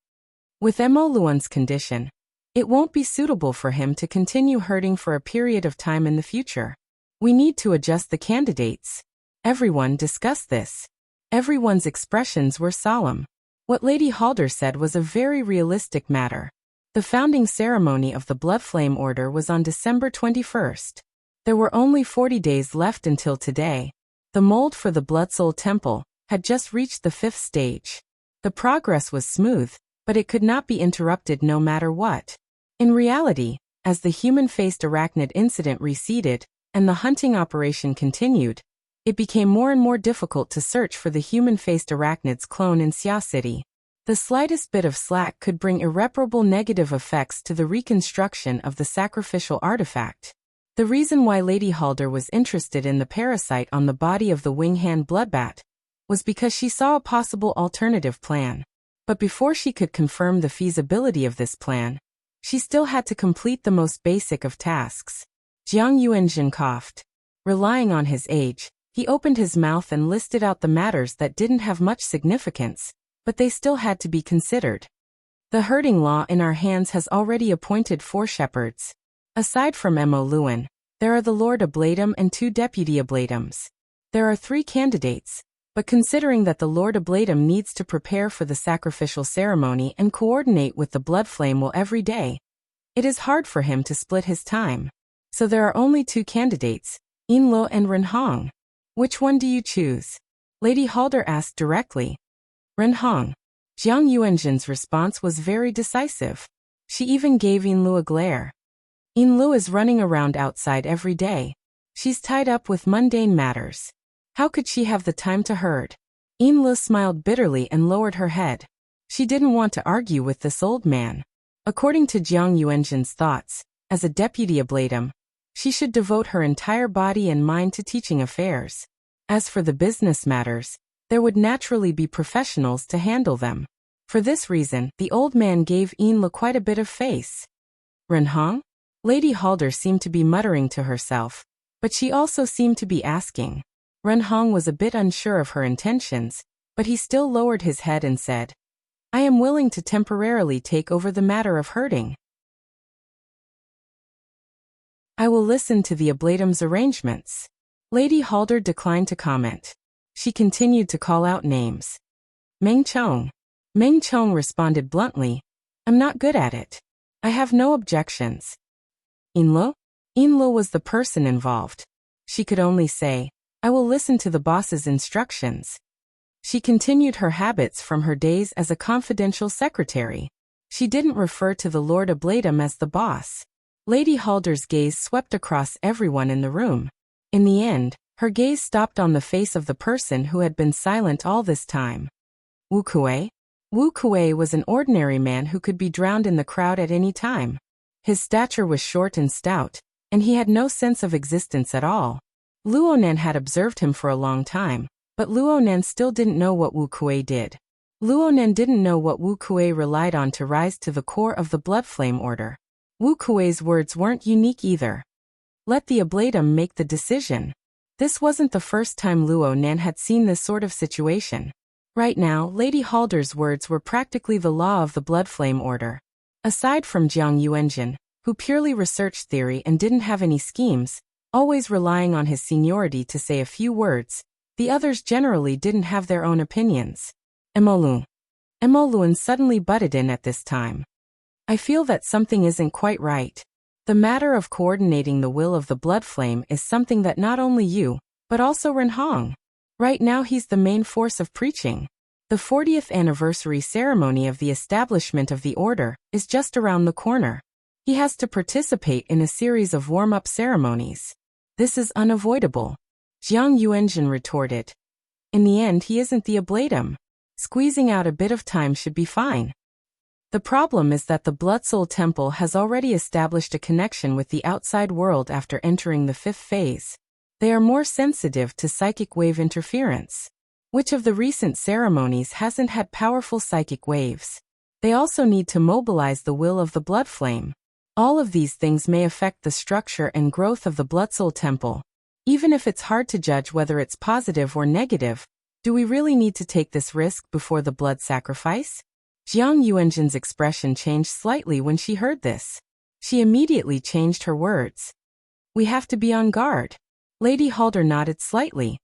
With Mo Luan's condition, it won't be suitable for him to continue hurting for a period of time in the future. We need to adjust the candidates. Everyone discussed this. Everyone's expressions were solemn. What Lady Halder said was a very realistic matter. The founding ceremony of the Bloodflame Order was on December 21st. There were only 40 days left until today. The mold for the Bloodsoul Temple had just reached the 5th stage. The progress was smooth, but it could not be interrupted no matter what. In reality, as the human-faced arachnid incident receded and the hunting operation continued, it became more and more difficult to search for the human-faced arachnid's clone in Xia City. The slightest bit of slack could bring irreparable negative effects to the reconstruction of the sacrificial artifact. The reason why Lady Halder was interested in the parasite on the body of the wing-hand bloodbat was because she saw a possible alternative plan. But before she could confirm the feasibility of this plan, she still had to complete the most basic of tasks. Jiang Yuanjin coughed. Relying on his age, he opened his mouth and listed out the matters that didn't have much significance, but they still had to be considered. The herding law in our hands has already appointed 4 shepherds. Aside from Mo Luan, there are the Lord Ablatum and 2 Deputy Ablatums. There are 3 candidates, but considering that the Lord Ablatum needs to prepare for the sacrificial ceremony and coordinate with the Bloodflame every day, it is hard for him to split his time. So there are only 2 candidates, Inlo and Renhong. Which one do you choose? Lady Halder asked directly. Renhong. Jiang Yuanjin's response was very decisive. She even gave Inlu a glare. Inlu is running around outside every day. She's tied up with mundane matters. How could she have the time to herd? Inlu smiled bitterly and lowered her head. She didn't want to argue with this old man. According to Jiang Yuanjin's thoughts, as a deputy ablatum, she should devote her entire body and mind to teaching affairs. As for the business matters, there would naturally be professionals to handle them. For this reason, the old man gave Inlu quite a bit of face. Renhong? Lady Halder seemed to be muttering to herself, but she also seemed to be asking. Ren Hong was a bit unsure of her intentions, but he still lowered his head and said, I am willing to temporarily take over the matter of herding. I will listen to the Ablatum's arrangements. Lady Halder declined to comment. She continued to call out names. Meng Chong. Meng Chong responded bluntly, I'm not good at it. I have no objections. Inlo? Inlo was the person involved. She could only say, I will listen to the boss's instructions. She continued her habits from her days as a confidential secretary. She didn't refer to the Lord Ablatum as the boss. Lady Halder's gaze swept across everyone in the room. In the end, her gaze stopped on the face of the person who had been silent all this time. Wu Kuei? Wu Kuei was an ordinary man who could be drowned in the crowd at any time. His stature was short and stout, and he had no sense of existence at all. Luonan had observed him for a long time, but Luonan still didn't know what Wu Kuei did. Luonan didn't know what Wu Kuei relied on to rise to the core of the Blood Flame Order. Wu Kuei's words weren't unique either. Let the Ablatum make the decision. This wasn't the first time Luonan had seen this sort of situation. Right now, Lady Halder's words were practically the law of the Blood Flame Order. Aside from Jiang Yuanjin, who purely researched theory and didn't have any schemes, always relying on his seniority to say a few words, the others generally didn't have their own opinions. Emoluan suddenly butted in at this time. I feel that something isn't quite right. The matter of coordinating the will of the Blood Flame is something that not only you, but also Ren Hong. Right now he's the main force of preaching. The 40th anniversary ceremony of the establishment of the order is just around the corner. He has to participate in a series of warm-up ceremonies. This is unavoidable. Jiang Yuanjin retorted. In the end, he isn't the Ablatum. Squeezing out a bit of time should be fine. The problem is that the Blood Soul Temple has already established a connection with the outside world after entering the 5th phase. They are more sensitive to psychic wave interference. Which of the recent ceremonies hasn't had powerful psychic waves? They also need to mobilize the will of the Blood Flame. All of these things may affect the structure and growth of the Blood Soul Temple. Even if it's hard to judge whether it's positive or negative, do we really need to take this risk before the blood sacrifice? Jiang Yuanjin's expression changed slightly when she heard this. She immediately changed her words. We have to be on guard. Lady Halder nodded slightly.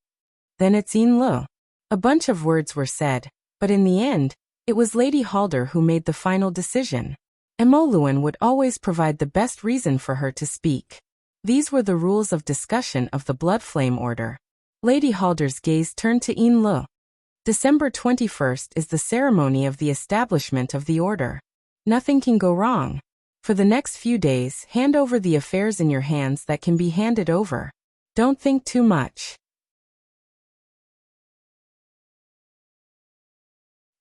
Then it's Inlo. A bunch of words were said, but in the end, it was Lady Halder who made the final decision. Emoluan would always provide the best reason for her to speak. These were the rules of discussion of the Blood Flame Order. Lady Halder's gaze turned to Inlo. December 21st is the ceremony of the establishment of the order. Nothing can go wrong. For the next few days, hand over the affairs in your hands that can be handed over. Don't think too much.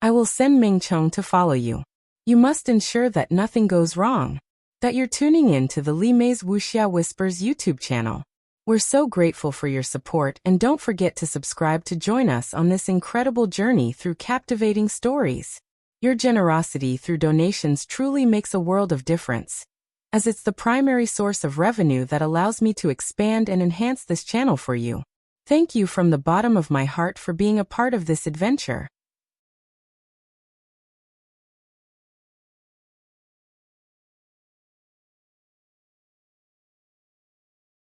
I will send Meng Chong to follow you. You must ensure that nothing goes wrong. That you're tuning in to the Li Mei's Wuxia Whispers YouTube channel. We're so grateful for your support, and don't forget to subscribe to join us on this incredible journey through captivating stories. Your generosity through donations truly makes a world of difference, as it's the primary source of revenue that allows me to expand and enhance this channel for you. Thank you from the bottom of my heart for being a part of this adventure.